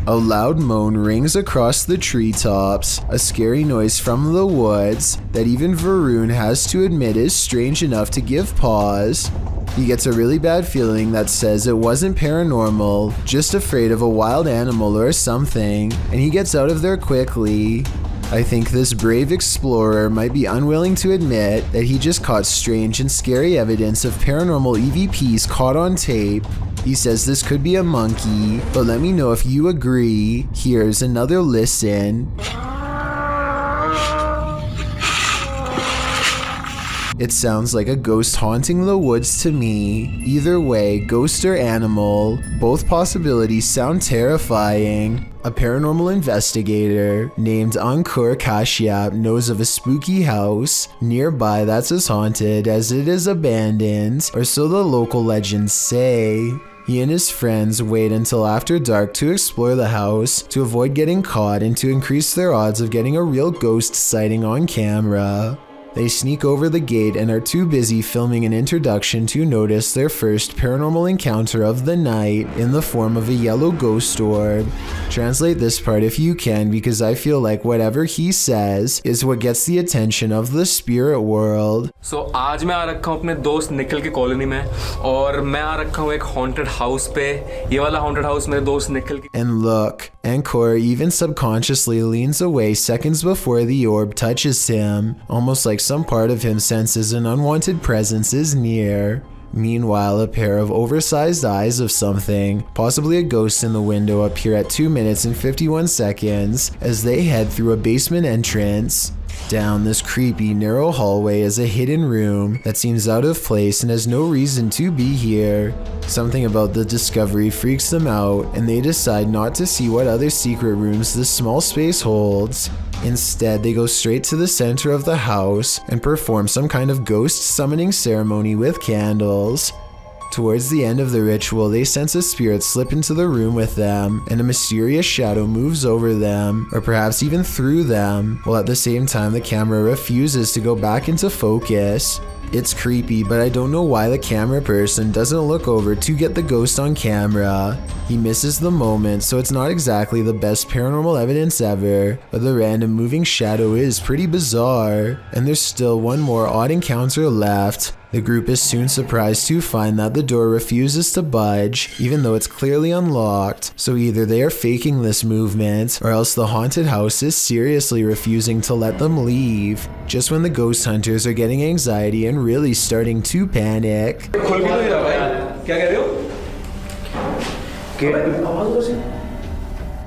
A loud moan rings across the treetops, a scary noise from the woods that even Varun has to admit is strange enough to give pause. He gets a really bad feeling that says it wasn't paranormal, just afraid of a wild animal or something, and he gets out of there quickly. I think this brave explorer might be unwilling to admit that he just caught strange and scary evidence of paranormal EVPs caught on tape. He says this could be a monkey, but let me know if you agree. Here's another listen. It sounds like a ghost haunting the woods to me. Either way, ghost or animal, both possibilities sound terrifying. A paranormal investigator named Ankur Kashyap knows of a spooky house nearby that's as haunted as it is abandoned, or so the local legends say. He and his friends wait until after dark to explore the house to avoid getting caught and to increase their odds of getting a real ghost sighting on camera. They sneak over the gate and are too busy filming an introduction to notice their first paranormal encounter of the night in the form of a yellow ghost orb. Translate this part if you can, because I feel like whatever he says is what gets the attention of the spirit world. So आज मैं आ रखा हूँ अपने दोस्त निखिल की colony में और मैं आ रखा हूँ एक haunted house पे. ये वाला haunted house मेरे दोस्त निखिल की. And look, Ankur even subconsciously leans away seconds before the orb touches him, almost like some part of him senses an unwanted presence is near. Meanwhile, a pair of oversized eyes of something, possibly a ghost in the window, appear at 2 minutes and 51 seconds as they head through a basement entrance. Down this creepy, narrow hallway is a hidden room that seems out of place and has no reason to be here. Something about the discovery freaks them out, and they decide not to see what other secret rooms this small space holds. Instead, they go straight to the center of the house and perform some kind of ghost summoning ceremony with candles. Towards the end of the ritual, they sense a spirit slip into the room with them, and a mysterious shadow moves over them, or perhaps even through them, while at the same time the camera refuses to go back into focus. It's creepy, but I don't know why the camera person doesn't look over to get the ghost on camera. He misses the moment, so it's not exactly the best paranormal evidence ever, but the random moving shadow is pretty bizarre. And there's still one more odd encounter left. The group is soon surprised to find that the door refuses to budge, even though it's clearly unlocked. So either they are faking this movement, or else the haunted house is seriously refusing to let them leave, just when the ghost hunters are getting anxiety and really starting to panic.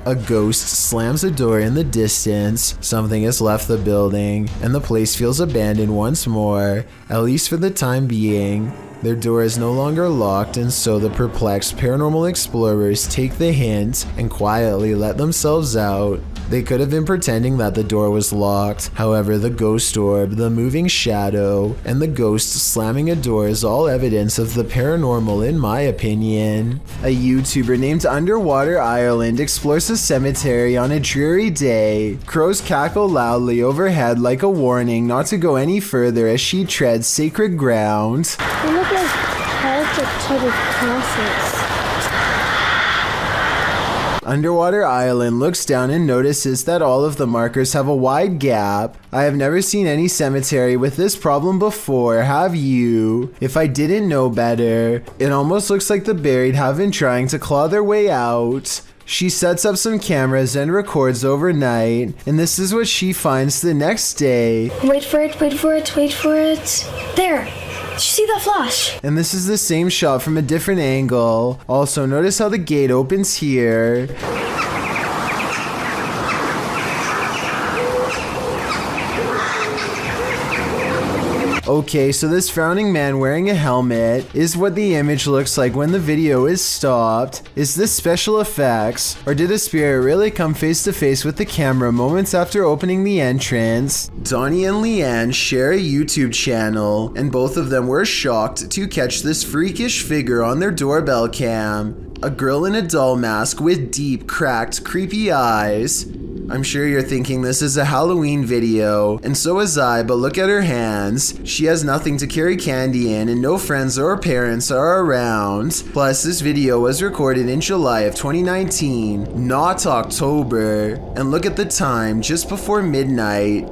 A ghost slams a door in the distance, something has left the building, and the place feels abandoned once more, at least for the time being. Their door is no longer locked, and so the perplexed paranormal explorers take the hint and quietly let themselves out. They could have been pretending that the door was locked. However, the ghost orb, the moving shadow, and the ghost slamming a door is all evidence of the paranormal in my opinion. A YouTuber named Underwater Ireland explores a cemetery on a dreary day. Crows cackle loudly overhead like a warning not to go any further as she treads sacred ground. They look like Celtic type of crosses. Underwater Island looks down and notices that all of the markers have a wide gap. I have never seen any cemetery with this problem before, have you? If I didn't know better, it almost looks like the buried have been trying to claw their way out. She sets up some cameras and records overnight, and this is what she finds the next day. Wait for it, wait for it, wait for it. There! Did you see that flash? And this is the same shot from a different angle. Also, notice how the gate opens here. Okay, so this frowning man wearing a helmet is what the image looks like when the video is stopped. Is this special effects, or did a spirit really come face to face with the camera moments after opening the entrance? Donnie and Leanne share a YouTube channel, and both of them were shocked to catch this freakish figure on their doorbell cam. A girl in a doll mask with deep, cracked, creepy eyes. I'm sure you're thinking this is a Halloween video, and so is I, but look at her hands. She has nothing to carry candy in, and no friends or parents are around. Plus, this video was recorded in July of 2019, not October. And look at the time, just before midnight.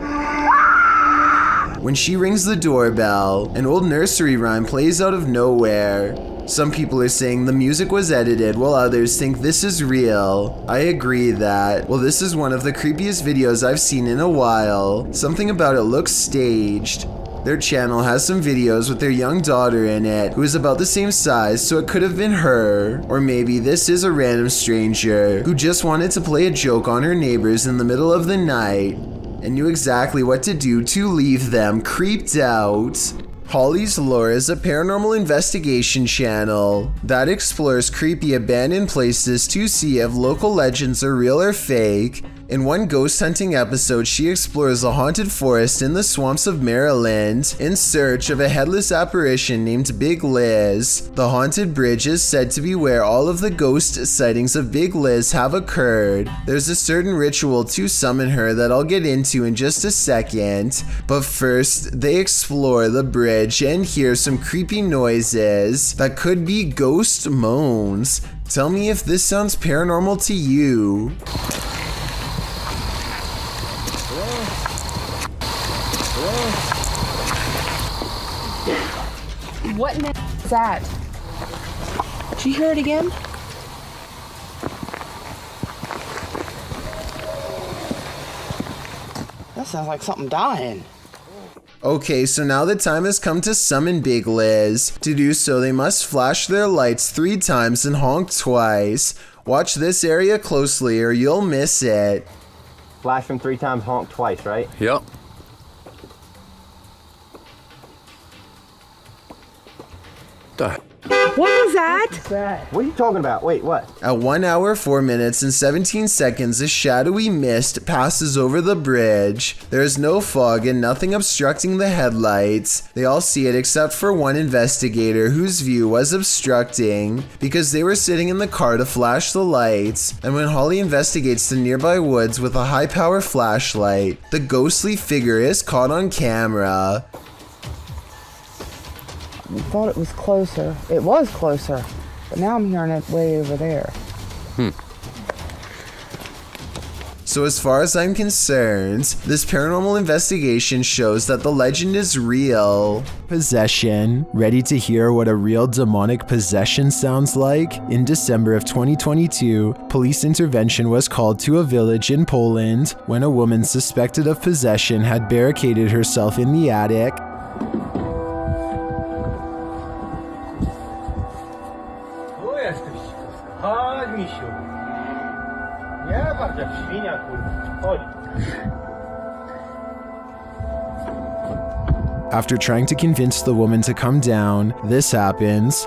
When she rings the doorbell, an old nursery rhyme plays out of nowhere. Some people are saying the music was edited, while others think this is real. I agree that, well, this is one of the creepiest videos I've seen in a while. Something about it looks staged. Their channel has some videos with their young daughter in it, who is about the same size, so it could have been her. Or maybe this is a random stranger who just wanted to play a joke on her neighbors in the middle of the night and knew exactly what to do to leave them creeped out. Holly's Lore is a paranormal investigation channel that explores creepy abandoned places to see if local legends are real or fake. In one ghost hunting episode, she explores a haunted forest in the swamps of Maryland in search of a headless apparition named Big Liz. The haunted bridge is said to be where all of the ghost sightings of Big Liz have occurred. There's a certain ritual to summon her that I'll get into in just a second, but first they explore the bridge and hear some creepy noises that could be ghost moans. Tell me if this sounds paranormal to you. What in the is that? Did you hear it again? That sounds like something dying. Okay, so now the time has come to summon Big Liz. To do so, they must flash their lights 3 times and honk twice. Watch this area closely or you'll miss it. Flash them 3 times, honk twice, right? Yep. What was that? What are you talking about? Wait, what? At 1 hour, 4 minutes, and 17 seconds, a shadowy mist passes over the bridge. There is no fog and nothing obstructing the headlights. They all see it except for one investigator whose view was obstructing because they were sitting in the car to flash the lights. And when Holly investigates the nearby woods with a high-power flashlight, the ghostly figure is caught on camera. I thought it was closer. It was closer, but now I'm hearing it way over there. So as far as I'm concerned, this paranormal investigation shows that the legend is real. Possession. Ready to hear what a real demonic possession sounds like? In December of 2022, police intervention was called to a village in Poland when a woman suspected of possession had barricaded herself in the attic. After trying to convince the woman to come down, this happens.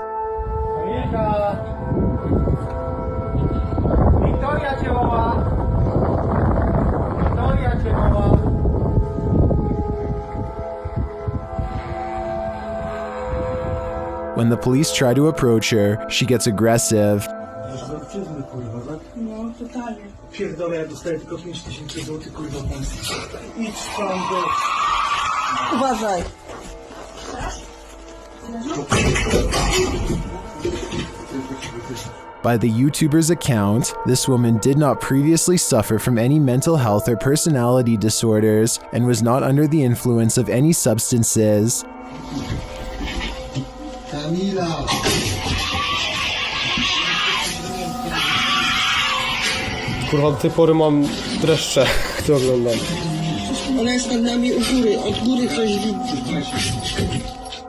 When the police try to approach her, she gets aggressive. No, totalnie. Pierdolę, ja dostaję tylko 5000 zł, kurwa, pensji. Idź tam, go. Uważaj. By the YouTuber's account, this woman did not previously suffer from any mental health or personality disorders and was not under the influence of any substances. Kamila. Kurwa, do tej pory mam dreszcze, gdy oglądam. Ona jest nad nami u góry, od góry coś widzi.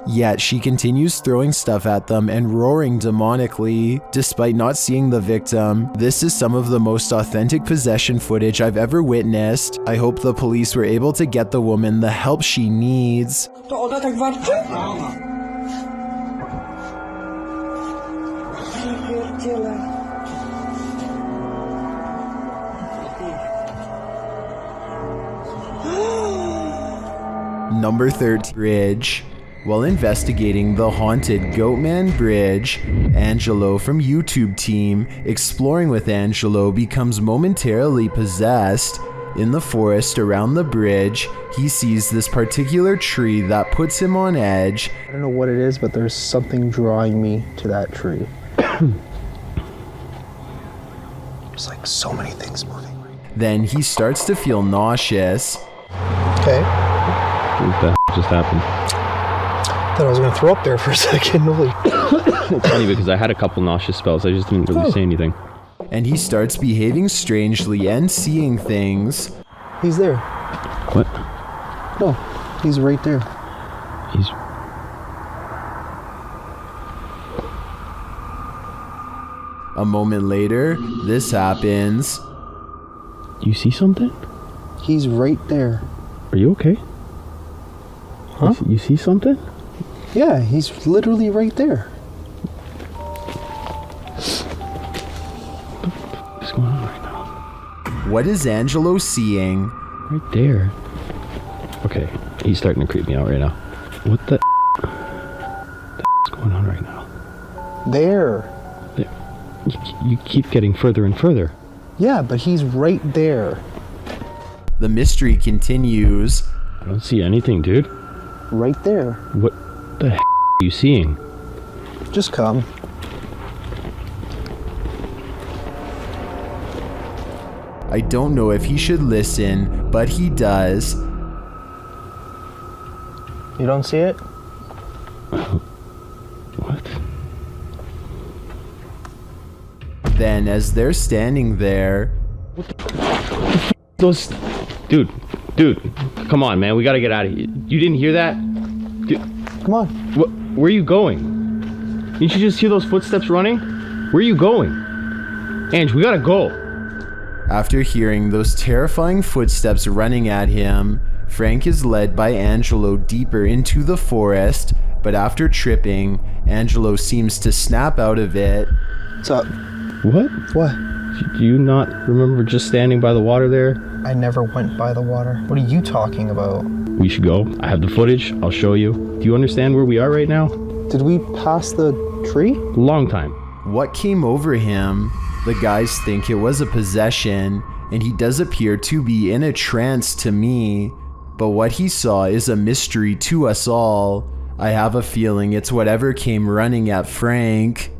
Yet she continues throwing stuff at them and roaring demonically, despite not seeing the victim. This is some of the most authentic possession footage I've ever witnessed. I hope the police were able to get the woman the help she needs. To ona tak warczy? Number 13 Bridge. While investigating the haunted Goatman Bridge, Angelo from YouTube team Exploring with Angelo becomes momentarily possessed. In the forest around the bridge, he sees this particular tree that puts him on edge. I don't know what it is, but there's something drawing me to that tree. There's like so many things moving. Then he starts to feel nauseous. Okay. What the just happened? Thought I was gonna throw up there for a second. Holy. It's funny because I had a couple nauseous spells. I just didn't really say anything. And he starts behaving strangely and seeing things. He's there. What? No, he's right there. He's... A moment later, this happens. You see something? He's right there. Are you okay? Huh? You see something? Yeah, he's literally right there. What's going on right now? What is Angelo seeing? Right there. Okay, he's starting to creep me out right now. What the what's going on right now? There. You keep getting further and further. Yeah, but he's right there. The mystery continues. I don't see anything, dude. Right there. What the heck are you seeing? Just come. I don't know if he should listen, but he does. You don't see it? What? Then, as they're standing there... Those... Dude, come on, man. We gotta get out of here. You didn't hear that? Dude, come on. Where are you going? Didn't you just hear those footsteps running? Where are you going? Ange, we gotta go. After hearing those terrifying footsteps running at him, Frank is led by Angelo deeper into the forest, but after tripping, Angelo seems to snap out of it. What's up? What? What? Do you not remember just standing by the water there? I never went by the water. What are you talking about? We should go. I have the footage. I'll show you. Do you understand where we are right now? Did we pass the tree? Long time. What came over him? The guys think it was a possession, and he does appear to be in a trance to me. But what he saw is a mystery to us all. I have a feeling it's whatever came running at Frank.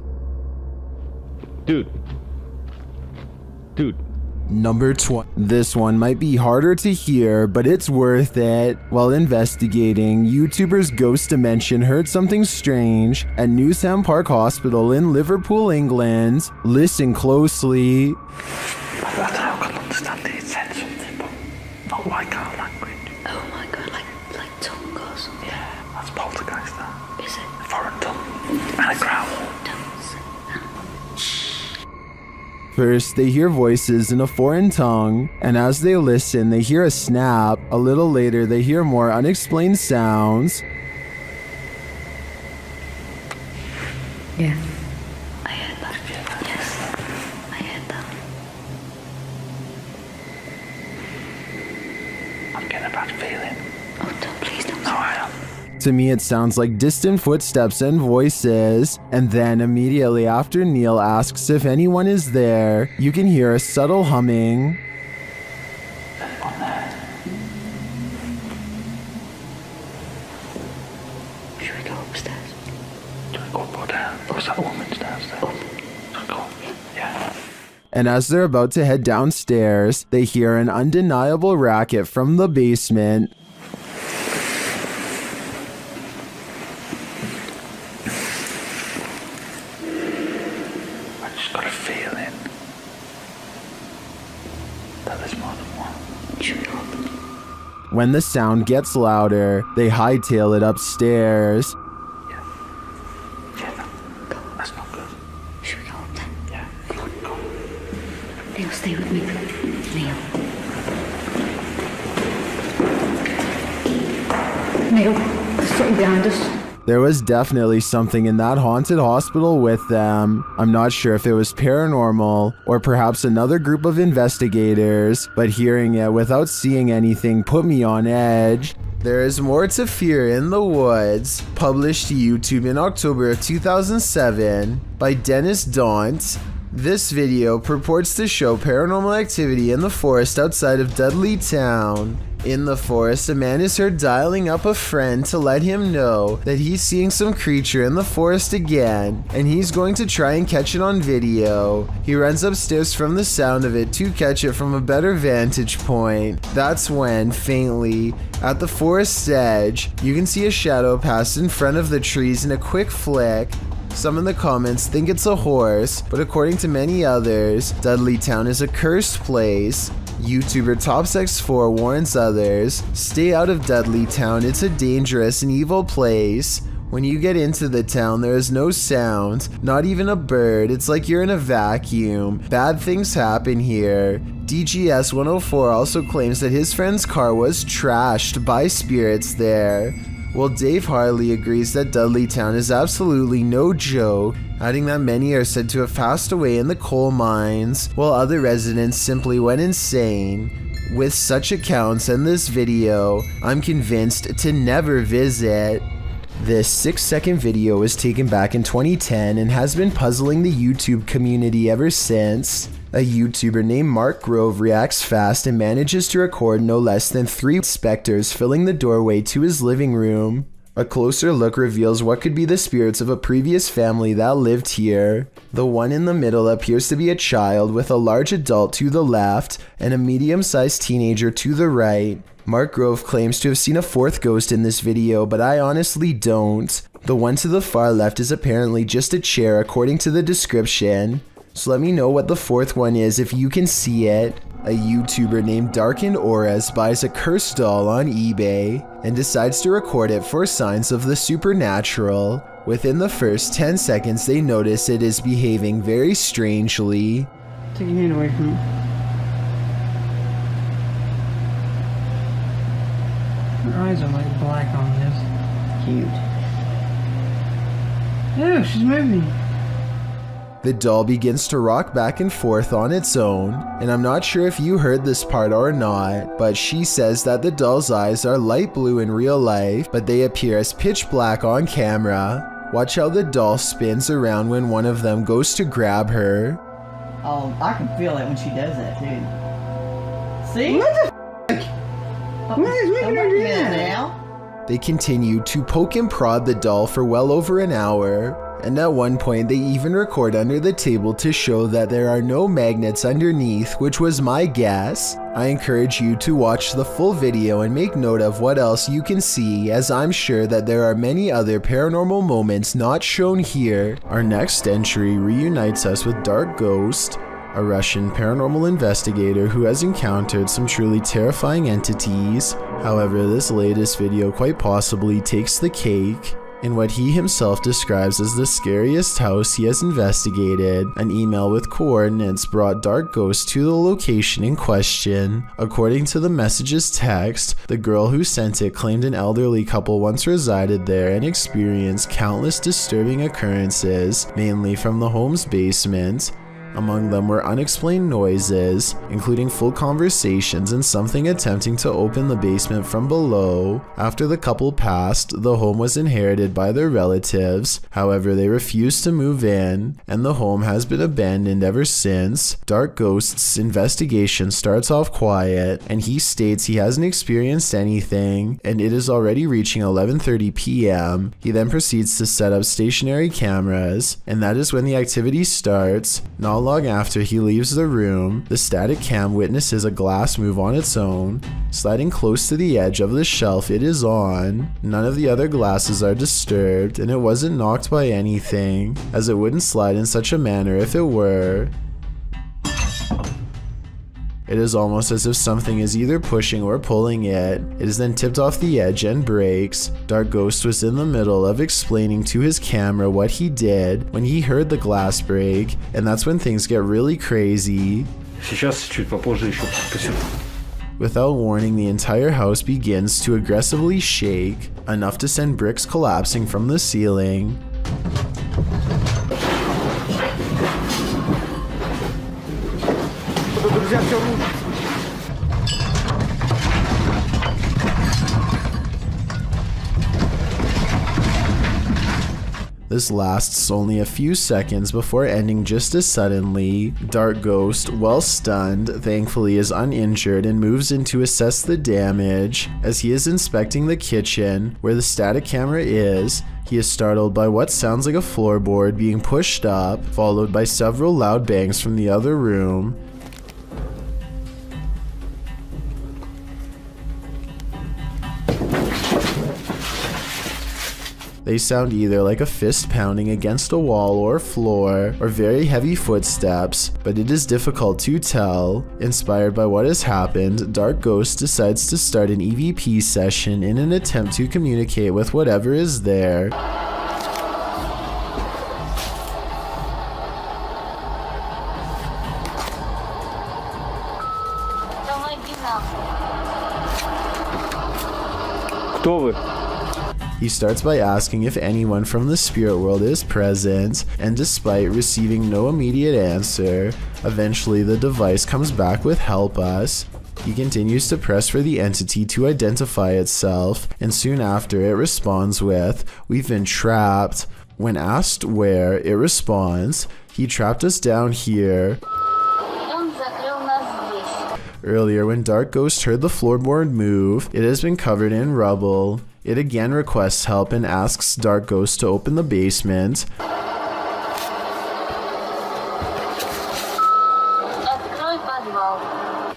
Dude. Number 20. This one might be harder to hear, but it's worth it. While investigating, YouTubers Ghost Dimension heard something strange at Newsham Park Hospital in Liverpool, England. Listen closely. I don't know, I can understand it, said something, but not like our language. Oh my god, like tongue or something? Yeah, that's poltergeist, that. Is it? A foreign tongue. And a growl. First, they hear voices in a foreign tongue, and as they listen, they hear a snap. A little later, they hear more unexplained sounds. Yeah. I heard that. Yes. I heard that. I'm getting a bad feeling. Oh, please don't. No, I am. To me, it sounds like distant footsteps and voices. And then immediately after Neil asks if anyone is there, you can hear a subtle humming. On there. Should we go upstairs? Do we go up or down? Or is that the woman's downstairs? Up. Go on. Yeah. And as they're about to head downstairs, they hear an undeniable racket from the basement. Got a feeling that there's more than one. When the sound gets louder, they hightail it upstairs. Yeah, that's not good. Should we go up then? Yeah, go. Neil, stay with me. Neil, there's something behind us. There was definitely something in that haunted hospital with them. I'm not sure if it was paranormal or perhaps another group of investigators, but hearing it without seeing anything put me on edge. There is More to Fear in the Woods, published to YouTube in October of 2007 by Dennis Daunt. This video purports to show paranormal activity in the forest outside of Dudley Town. In the forest, a man is heard dialing up a friend to let him know that he's seeing some creature in the forest again, and he's going to try and catch it on video. He runs upstairs from the sound of it to catch it from a better vantage point. That's when, faintly, at the forest's edge, you can see a shadow pass in front of the trees in a quick flick. Some in the comments think it's a horse, but according to many others, Dudley Town is a cursed place. YouTuber TopsX4 warns others, stay out of Dudley Town, it's a dangerous and evil place. When you get into the town, there is no sound, not even a bird, it's like you're in a vacuum. Bad things happen here. DGS 104 also claims that his friend's car was trashed by spirits there. Well, Dave Harley agrees that Dudley Town is absolutely no joke, adding that many are said to have passed away in the coal mines, while other residents simply went insane. With such accounts and this video, I'm convinced to never visit. This 6-second video was taken back in 2010 and has been puzzling the YouTube community ever since. A YouTuber named Mark Grove reacts fast and manages to record no less than 3 specters filling the doorway to his living room. A closer look reveals what could be the spirits of a previous family that lived here. The one in the middle appears to be a child with a large adult to the left and a medium-sized teenager to the right. Mark Grove claims to have seen a 4th ghost in this video, but I honestly don't. The one to the far left is apparently just a chair according to the description. So let me know what the 4th one is if you can see it. A YouTuber named Darkened Auras buys a cursed doll on eBay and decides to record it for signs of the supernatural. Within the first 10 seconds, they notice it is behaving very strangely. Take your hand away from me. Her eyes are like black on this. Cute. Ew, she's moving. The doll begins to rock back and forth on its own, and I'm not sure if you heard this part or not, but she says that the doll's eyes are light blue in real life, but they appear as pitch black on camera. Watch how the doll spins around when one of them goes to grab her. Oh, I can feel it when she does that too. See? What the f***? What is making her do that? Now? They continue to poke and prod the doll for well over an hour. And at one point they even record under the table to show that there are no magnets underneath, which was my guess. I encourage you to watch the full video and make note of what else you can see, as I'm sure that there are many other paranormal moments not shown here. Our next entry reunites us with Dark Ghost, a Russian paranormal investigator who has encountered some truly terrifying entities. However, this latest video quite possibly takes the cake. In what he himself describes as the scariest house he has investigated, an email with coordinates brought Dark Ghost to the location in question. According to the message's text, the girl who sent it claimed an elderly couple once resided there and experienced countless disturbing occurrences, mainly from the home's basement. Among them were unexplained noises, including full conversations and something attempting to open the basement from below. After the couple passed, the home was inherited by their relatives. However, they refused to move in, and the home has been abandoned ever since. Dark Ghost's investigation starts off quiet, and he states he hasn't experienced anything, and it is already reaching 11:30 p.m. He then proceeds to set up stationary cameras, and that is when the activity starts. Not long after he leaves the room, the static cam witnesses a glass move on its own, sliding close to the edge of the shelf it is on. None of the other glasses are disturbed, and it wasn't knocked by anything, as it wouldn't slide in such a manner if it were. It is almost as if something is either pushing or pulling it. It is then tipped off the edge and breaks. Dark Ghost was in the middle of explaining to his camera what he did when he heard the glass break, and that's when things get really crazy. Without warning, the entire house begins to aggressively shake, enough to send bricks collapsing from the ceiling. This lasts only a few seconds before ending just as suddenly. Dark Ghost, while stunned, thankfully is uninjured and moves in to assess the damage. As he is inspecting the kitchen, where the static camera is, he is startled by what sounds like a floorboard being pushed up, followed by several loud bangs from the other room. They sound either like a fist pounding against a wall or floor, or very heavy footsteps, but it is difficult to tell. Inspired by what has happened, Dark Ghost decides to start an EVP session in an attempt to communicate with whatever is there. Кто вы? He starts by asking if anyone from the spirit world is present, and despite receiving no immediate answer, eventually the device comes back with "help us." He continues to press for the entity to identify itself, and soon after it responds with, "We've been trapped." When asked where, it responds, "He trapped us down here." Earlier, when Dark Ghost heard the floorboard move, it has been covered in rubble. It again requests help and asks Dark Ghost to open the basement.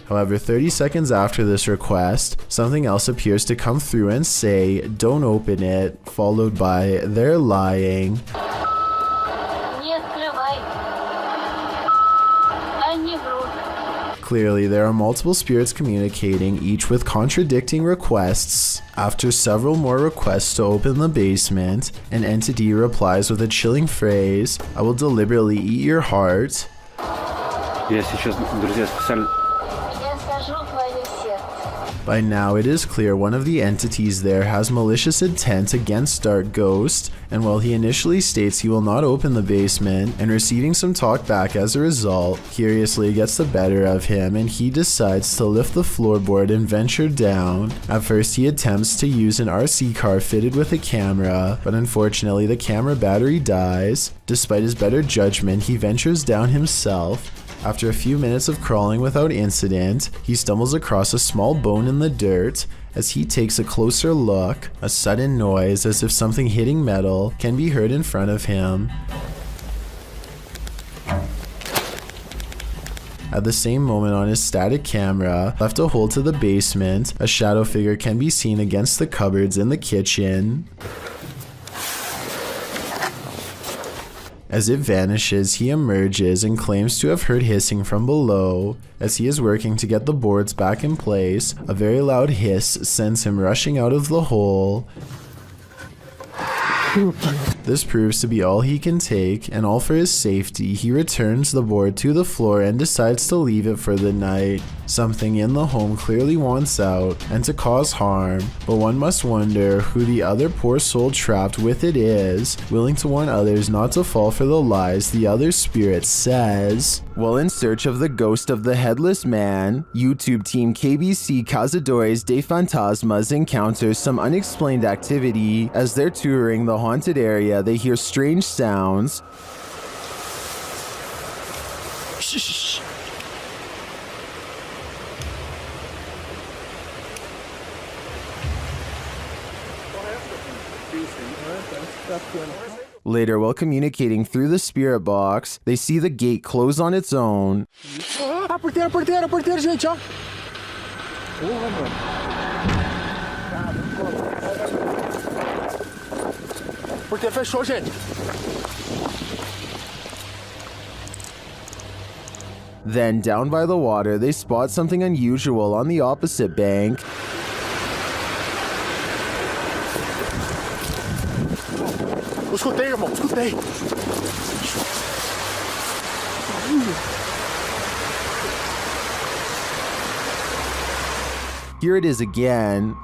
However, 30 seconds after this request, something else appears to come through and say, "Don't open it," followed by, "They're lying." Clearly, there are multiple spirits communicating, each with contradicting requests. After several more requests to open the basement, an entity replies with a chilling phrase, "I will deliberately eat your heart." Я сейчас, друзья, специально... By now, it is clear one of the entities there has malicious intent against Dark Ghost, and while he initially states he will not open the basement, and receiving some talk back as a result, curiously gets the better of him and he decides to lift the floorboard and venture down. At first, he attempts to use an RC car fitted with a camera, but unfortunately the camera battery dies. Despite his better judgment, he ventures down himself. After a few minutes of crawling without incident, he stumbles across a small bone in the dirt. As he takes a closer look, a sudden noise as if something hitting metal can be heard in front of him. At the same moment on his static camera, left a hole to the basement, a shadow figure can be seen against the cupboards in the kitchen. As it vanishes, he emerges and claims to have heard hissing from below. As he is working to get the boards back in place, a very loud hiss sends him rushing out of the hole. This proves to be all he can take, and all for his safety, he returns the board to the floor and decides to leave it for the night. Something in the home clearly wants out, and to cause harm, but one must wonder who the other poor soul trapped with it is, willing to warn others not to fall for the lies the other spirit says. While in search of the ghost of the headless man, YouTube team KBC Cazadores de Fantasmas encounters some unexplained activity. As they're touring the haunted area, they hear strange sounds. Shh. Later, while communicating through the spirit box, they see the gate close on its own. Porteiro, gente, ó. Porra, mano. Porteiro fechou, gente. Then, down by the water, they spot something unusual on the opposite bank. Escutei, irmão, escutei. Here it is again.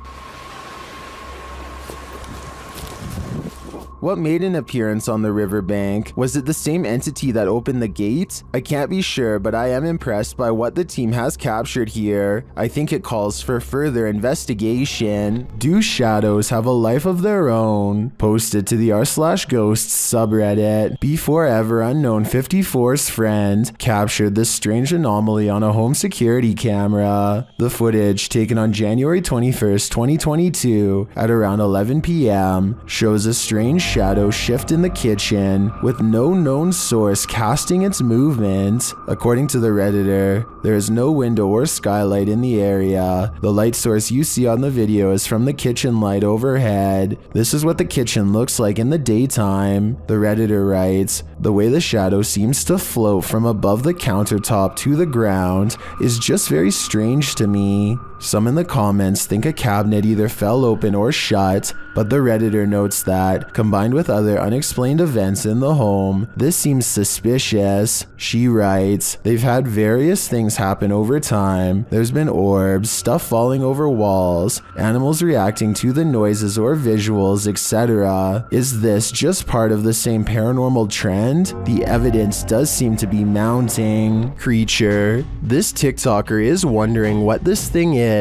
What made an appearance on the riverbank? Was it the same entity that opened the gate? I can't be sure, but I am impressed by what the team has captured here. I think it calls for further investigation. Do shadows have a life of their own? Posted to the r/ghosts subreddit. Before ever unknown 54's friend captured this strange anomaly on a home security camera. The footage, taken on January 21st, 2022 at around 11 p.m. shows a strange shadow shift in the kitchen with no known source casting its movement. According to the Redditor, there is no window or skylight in the area. The light source you see on the video is from the kitchen light overhead. This is what the kitchen looks like in the daytime. The Redditor writes, "The way the shadow seems to float from above the countertop to the ground is just very strange to me." Some in the comments think a cabinet either fell open or shut, but the Redditor notes that, combined with other unexplained events in the home, this seems suspicious. She writes, "They've had various things happen over time. There's been orbs, stuff falling over walls, animals reacting to the noises or visuals, etc. Is this just part of the same paranormal trend? The evidence does seem to be mounting." Creature. This TikToker is wondering what this thing is.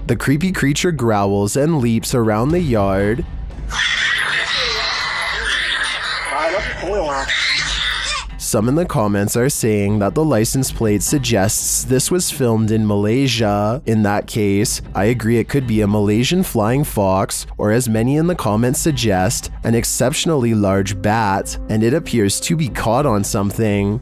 The creepy creature growls and leaps around the yard. Some in the comments are saying that the license plate suggests this was filmed in Malaysia. In that case, I agree it could be a Malaysian flying fox, or as many in the comments suggest, an exceptionally large bat, and it appears to be caught on something.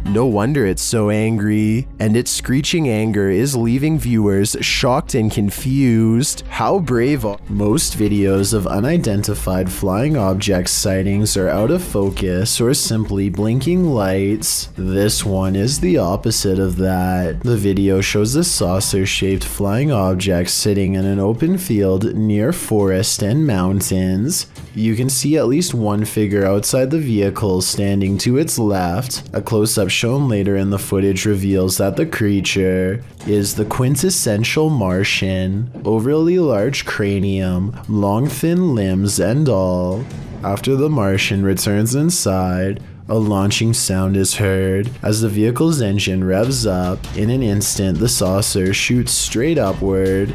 No wonder it's so angry, and its screeching anger is leaving viewers shocked and confused. How brave are most videos of unidentified flying object sightings are out of focus or simply blinking lights. This one is the opposite of that. The video shows a saucer-shaped flying object sitting in an open field near forest and mountains. You can see at least one figure outside the vehicle standing to its left. A close-up shown later in the footage reveals that the creature is the quintessential Martian. Overly large cranium, long thin limbs and all. After the Martian returns inside, a launching sound is heard. As the vehicle's engine revs up, in an instant the saucer shoots straight upward.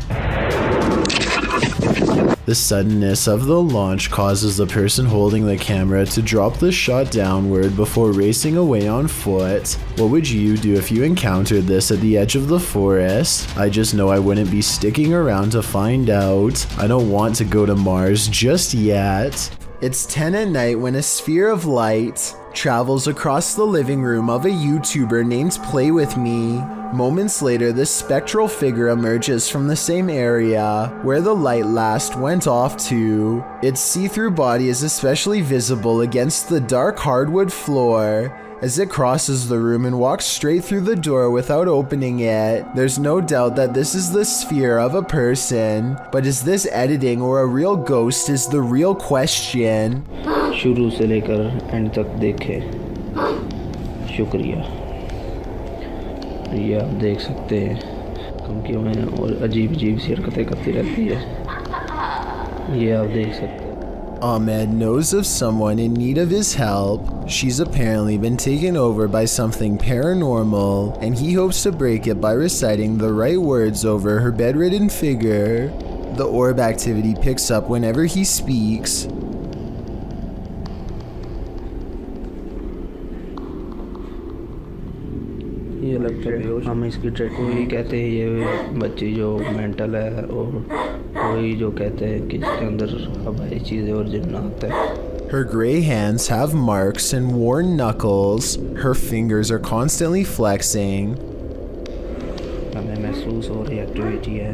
The suddenness of the launch causes the person holding the camera to drop the shot downward before racing away on foot. What would you do if you encountered this at the edge of the forest? I just know I wouldn't be sticking around to find out. I don't want to go to Mars just yet. It's 10 at night when a sphere of light travels across the living room of a YouTuber named Play With Me. Moments later, this spectral figure emerges from the same area where the light last went off to. Its see-through body is especially visible against the dark hardwood floor. As it crosses the room and walks straight through the door without opening it. There's no doubt that this is the sphere of a person, but is this editing or a real ghost is the real question. शुरू से लेकर and तक देखे, शुक्रिया। ये आप देख सकते हैं धमकियों में और अजीब अजीब सी हरकतें करती रहती है, ये आप देख सकते हैं। Ahmed knows of someone in need of his help. She's apparently been taken over by something paranormal, and he hopes to break it by reciting the right words over her bedridden figure. The orb activity picks up whenever he speaks. ये लगता है हम इसकी track वही कहते हैं, ये बच्ची जो मेंटल है और वही जो कहते हैं कि इसके अंदर हवाई चीज़ें और जिन्नात है। Her gray hands have marks and worn knuckles. Her fingers are constantly flexing. हमें महसूस हो रही एक्टिविटी है।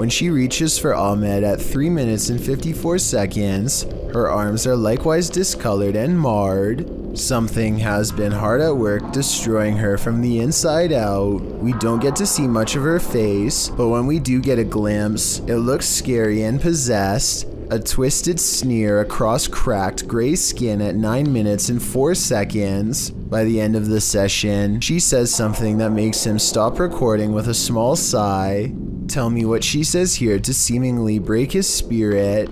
when she reaches for Ahmed at 3 minutes and 54 seconds, her arms are likewise discolored and marred. Something has been hard at work destroying her from the inside out. We don't get to see much of her face, but when we do get a glimpse, it looks scary and possessed. A twisted sneer across cracked gray skin at 9 minutes and 4 seconds. By the end of the session, she says something that makes him stop recording with a small sigh. Tell me what she says here to seemingly break his spirit.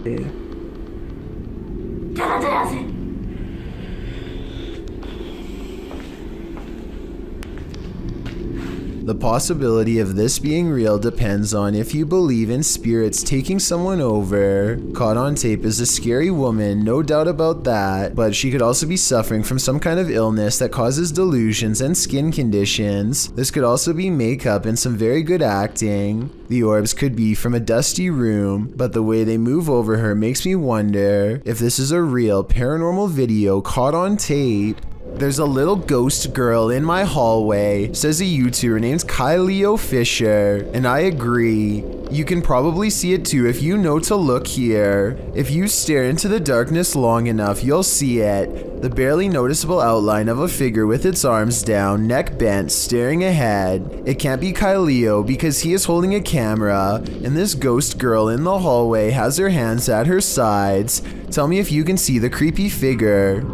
The possibility of this being real depends on if you believe in spirits taking someone over. Caught on tape is a scary woman, no doubt about that, but she could also be suffering from some kind of illness that causes delusions and skin conditions. This could also be makeup and some very good acting. The orbs could be from a dusty room, but the way they move over her makes me wonder if this is a real paranormal video caught on tape. There's a little ghost girl in my hallway, says a YouTuber named Kyleo Fisher, and I agree. You can probably see it too if you know to look here. If you stare into the darkness long enough, you'll see it. The barely noticeable outline of a figure with its arms down, neck bent, staring ahead. It can't be Kyleo because he is holding a camera, and this ghost girl in the hallway has her hands at her sides. Tell me if you can see the creepy figure.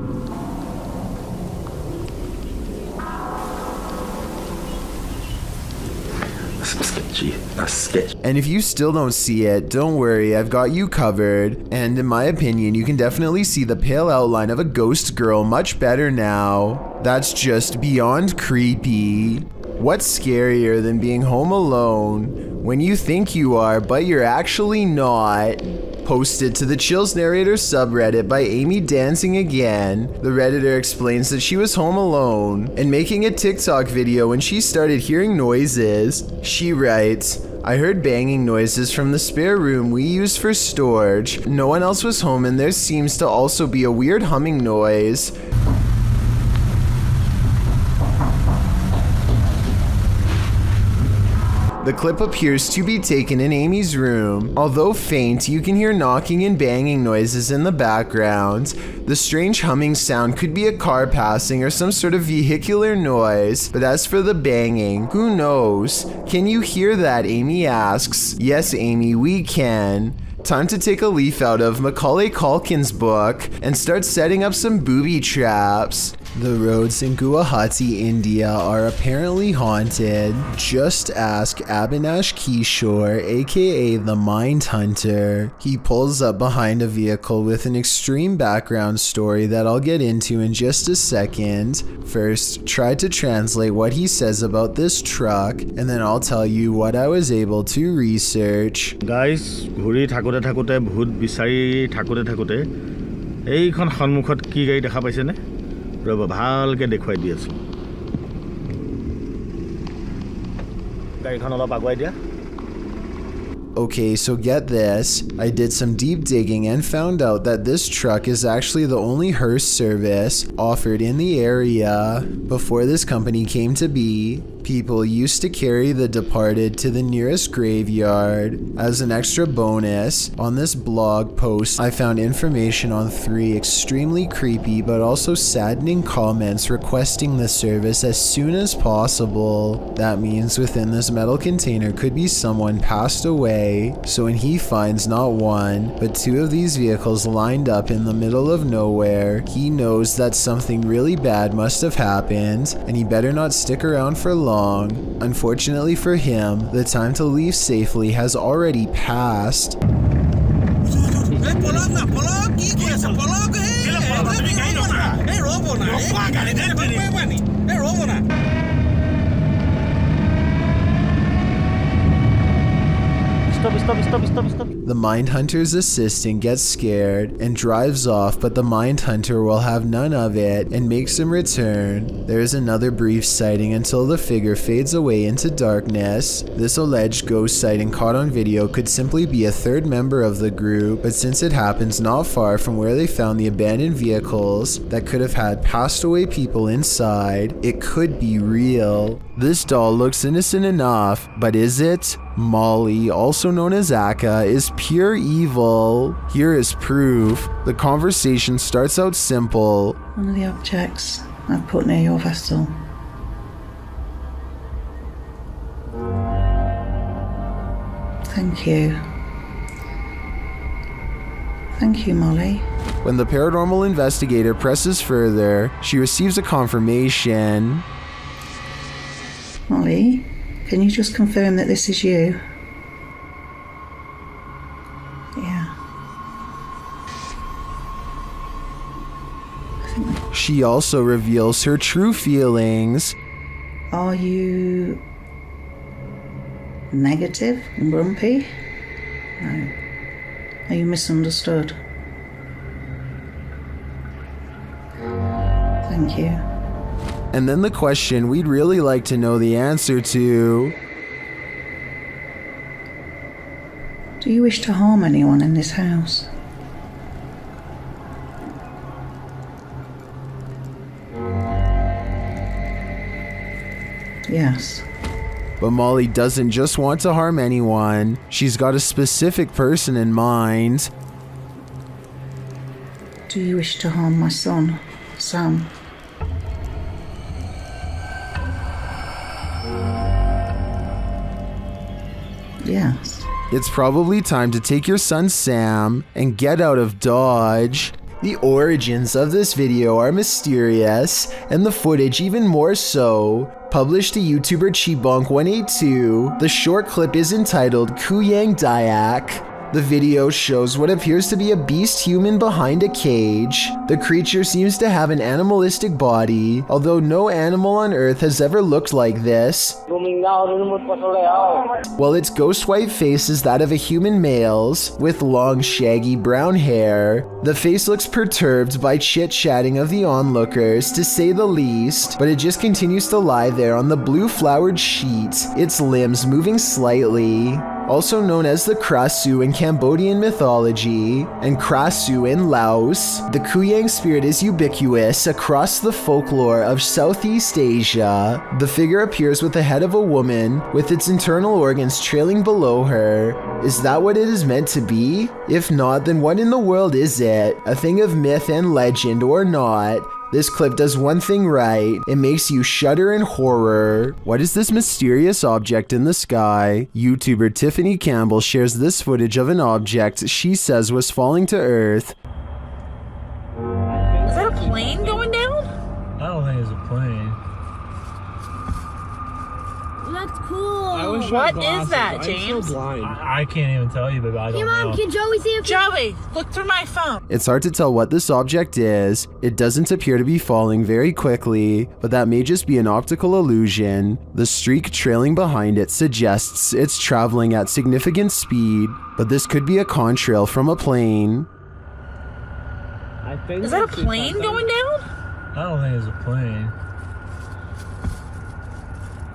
And if you still don't see it, don't worry, I've got you covered. And in my opinion, you can definitely see the pale outline of a ghost girl much better now. That's just beyond creepy. What's scarier than being home alone when you think you are, but you're actually not? Posted to the Chills Narrator subreddit by Amy Dancing Again. The Redditor explains that she was home alone and making a TikTok video when she started hearing noises. She writes, I heard banging noises from the spare room we use for storage. No one else was home and there seems to also be a weird humming noise. The clip appears to be taken in Amy's room. Although faint, you can hear knocking and banging noises in the background. The strange humming sound could be a car passing or some sort of vehicular noise. But as for the banging, who knows? Can you hear that? Amy asks. Yes, Amy, we can. Time to take a leaf out of Macaulay Culkin's book and start setting up some booby traps. The roads in Guwahati, India are apparently haunted. Just ask Abhinash Kishore, aka the Mind Hunter. He pulls up behind a vehicle with an extreme background story that I'll get into in just a second. First, try to translate what he says about this truck, and then I'll tell you what I was able to research. Guys, ঘুৰি থাকোতে থাকোতে ভূত বিচাৰি থাকোতে থাকোতে এইখন সন্মুখত কি গাড়ী দেখা পাইছে নে ৰব ভালকে দেখুৱাই দি আছো গাড়ীখন অলপ আগুৱাই দিয়া Okay, so get this. I did some deep digging and found out that this truck is actually the only hearse service offered in the area. Before this company came to be, people used to carry the departed to the nearest graveyard. As an extra bonus, on this blog post, I found information on 3 extremely creepy but also saddening comments requesting the service as soon as possible. That means within this metal container could be someone passed away. So when he finds not 1, but 2 of these vehicles lined up in the middle of nowhere, he knows that something really bad must have happened, and he better not stick around for long. Unfortunately for him, the time to leave safely has already passed. Stop. The Mindhunter's assistant gets scared and drives off, but the Mindhunter will have none of it and makes him return. There is another brief sighting until the figure fades away into darkness. This alleged ghost sighting caught on video could simply be a 3rd member of the group, but since it happens not far from where they found the abandoned vehicles that could have had passed away people inside, it could be real. This doll looks innocent enough, but is it? Molly, also known as Akka, is pure evil. Here is proof. The conversation starts out simple. One of the objects I've put near your vessel. Thank you. Thank you, Molly. When the paranormal investigator presses further, she receives a confirmation. Molly, can you just confirm that this is you? Yeah. She also reveals her true feelings. Are you negative and grumpy? No. Are you misunderstood? Thank you. And then the question we'd really like to know the answer to. Do you wish to harm anyone in this house? Yes. But Molly doesn't just want to harm anyone. She's got a specific person in mind. Do you wish to harm my son, Sam? Yes. It's probably time to take your son Sam and get out of Dodge. The origins of this video are mysterious, and the footage even more so. Published to YouTuber Chibonk182, the short clip is entitled Kuyang Dayak. The video shows what appears to be a beast human behind a cage. The creature seems to have an animalistic body, although no animal on Earth has ever looked like this. While its ghost white face is that of a human male's, with long shaggy brown hair. The face looks perturbed by chit-chatting of the onlookers, to say the least, but it just continues to lie there on the blue flowered sheet, its limbs moving slightly. Also known as the Krasu in Cambodian mythology, and Krasu in Laos, the Kuyang spirit is ubiquitous across the folklore of Southeast Asia. The figure appears with the head of a woman, with its internal organs trailing below her. Is that what it is meant to be? If not, then what in the world is it? A thing of myth and legend or not? This clip does one thing right. It makes you shudder in horror. What is this mysterious object in the sky? YouTuber Tiffany Campbell shares this footage of an object she says was falling to Earth. Is that a plane going down? I don't think it's a plane. That's cool. What is that, James? I'm so blind. I can't even tell you, baby. I don't know. Hey, Mom, can Joey see it? Joey, look through my phone. It's hard to tell what this object is. It doesn't appear to be falling very quickly, but that may just be an optical illusion. The streak trailing behind it suggests it's traveling at significant speed, but this could be a contrail from a plane. Is that a plane going down? I don't think it's a plane.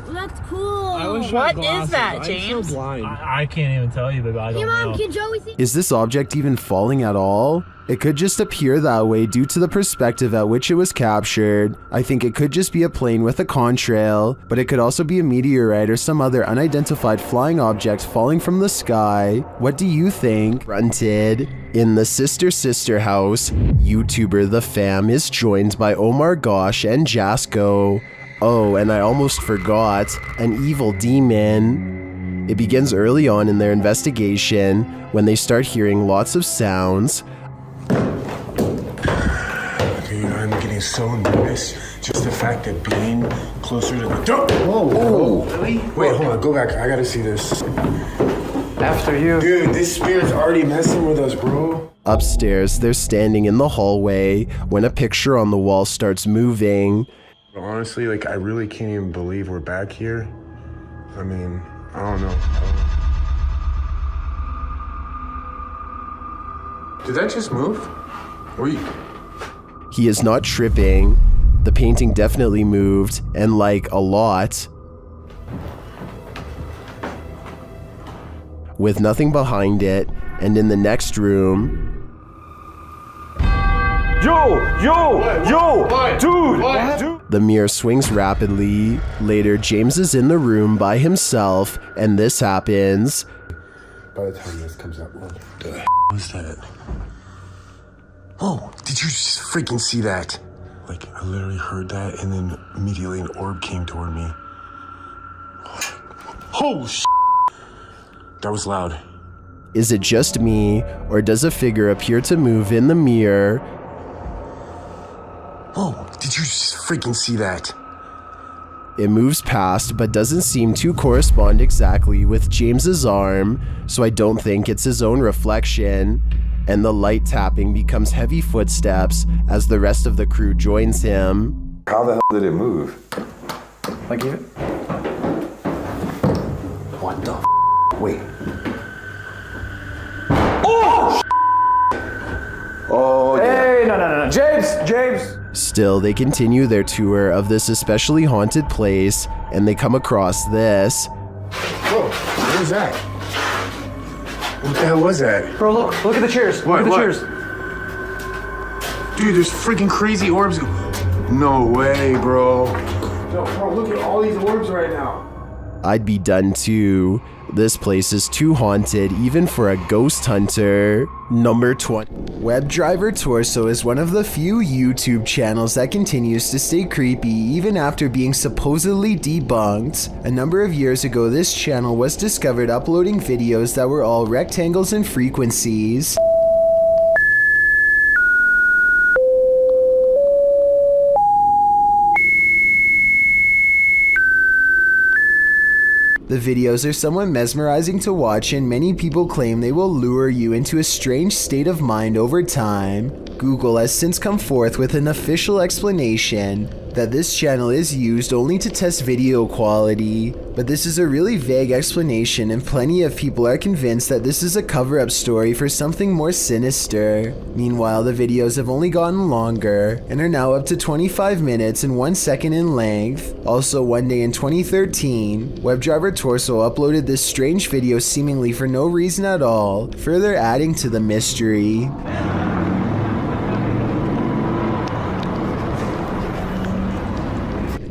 That's cool. What is that, James? I'm so blind. I can't even tell you, baby. I don't Hey, Mom, know. can Joey see? Is this object even falling at all? It could just appear that way due to the perspective at which it was captured. I think it could just be a plane with a contrail, but it could also be a meteorite or some other unidentified flying object falling from the sky. What do you think? Grunted. In the Sister house, YouTuber The Fam is joined by Omar Gosh and Jasko. Oh, and I almost forgot, an evil demon. It begins early on in their investigation when they start hearing lots of sounds. Dude, I'm getting so nervous. Just the fact that being closer to the door. Whoa. Really? Wait, hold on. Go back. I gotta see this. After you. Dude, this spirit's already messing with us, bro. Upstairs, they're standing in the hallway when a picture on the wall starts moving. Honestly, like, I really can't even believe we're back here. I mean, I don't know. Did that just move? He is not tripping. The painting definitely moved, and like a lot. With nothing behind it, and in the next room... Dude! The mirror swings rapidly. Later, James is in the room by himself, and this happens. By the time this comes out, what the was that? Oh, did you just freaking see that? Like, I literally heard that, and then immediately an orb came toward me. Oh, that was loud. Is it just me, or does a figure appear to move in the mirror? Oh, did you just freaking see that? It moves past, but doesn't seem to correspond exactly with James's arm, so I don't think it's his own reflection. And the light tapping becomes heavy footsteps as the rest of the crew joins him. How the hell did it move? Like it? What the Wait. Oh! Oh, hey, no. James! Still, they continue their tour of this especially haunted place, and they come across this. Whoa, what was that? What the hell was that? Bro, look at the chairs. Look at the chairs. Dude, there's freaking crazy orbs. No way, bro. Yo, bro, look at all these orbs right now. I'd be done too. This place is too haunted even for a ghost hunter. Number 20. WebDriver Torso is one of the few YouTube channels that continues to stay creepy even after being supposedly debunked. A number of years ago, this channel was discovered uploading videos that were all rectangles and frequencies. The videos are somewhat mesmerizing to watch, and many people claim they will lure you into a strange state of mind over time. Google has since come forth with an official explanation that this channel is used only to test video quality, but this is a really vague explanation, and plenty of people are convinced that this is a cover-up story for something more sinister. Meanwhile, the videos have only gotten longer and are now up to 25 minutes and 1 second in length. Also, one day in 2013, WebDriver Torso uploaded this strange video seemingly for no reason at all, further adding to the mystery.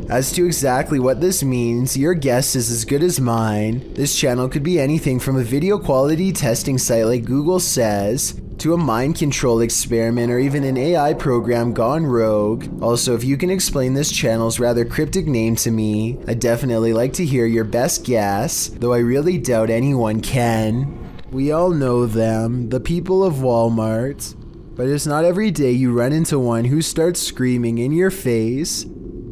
As to exactly what this means, your guess is as good as mine. This channel could be anything from a video quality testing site like Google says, to a mind control experiment, or even an AI program gone rogue. Also, if you can explain this channel's rather cryptic name to me, I'd definitely like to hear your best guess, though I really doubt anyone can. We all know them, the people of Walmart. But it's not every day you run into one who starts screaming in your face.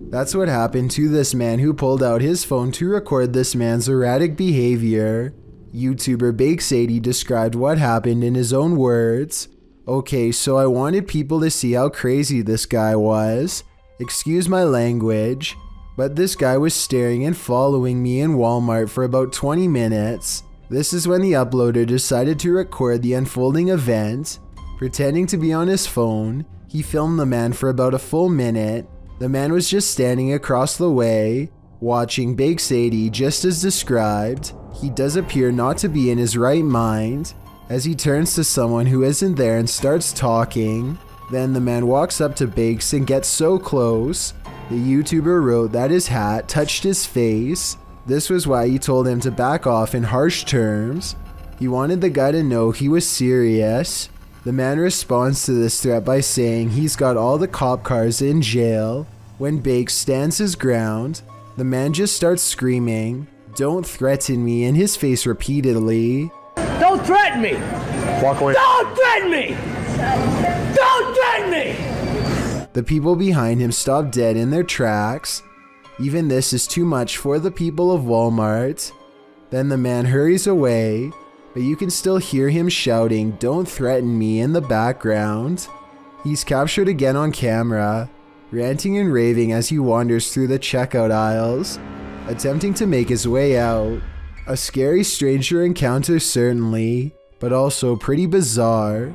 That's what happened to this man who pulled out his phone to record this man's erratic behavior. YouTuber Bake Sadie described what happened in his own words. Okay, so I wanted people to see how crazy this guy was. Excuse my language, but this guy was staring and following me in Walmart for about 20 minutes. This is when the uploader decided to record the unfolding event. Pretending to be on his phone, he filmed the man for about a full minute. The man was just standing across the way, watching Bake Sadie just as described. He does appear not to be in his right mind, as he turns to someone who isn't there and starts talking. Then the man walks up to Bakes and gets so close. The YouTuber wrote that his hat touched his face. This was why he told him to back off in harsh terms. He wanted the guy to know he was serious. The man responds to this threat by saying he's got all the cop cars in jail. When Bakes stands his ground, the man just starts screaming, "Don't threaten me," in his face repeatedly. Don't threaten me! Walk away. Don't threaten me! Don't threaten me! The people behind him stop dead in their tracks. Even this is too much for the people of Walmart. Then the man hurries away, but you can still hear him shouting, "Don't threaten me," in the background. He's captured again on camera, ranting and raving as he wanders through the checkout aisles, attempting to make his way out. A scary stranger encounter certainly, but also pretty bizarre.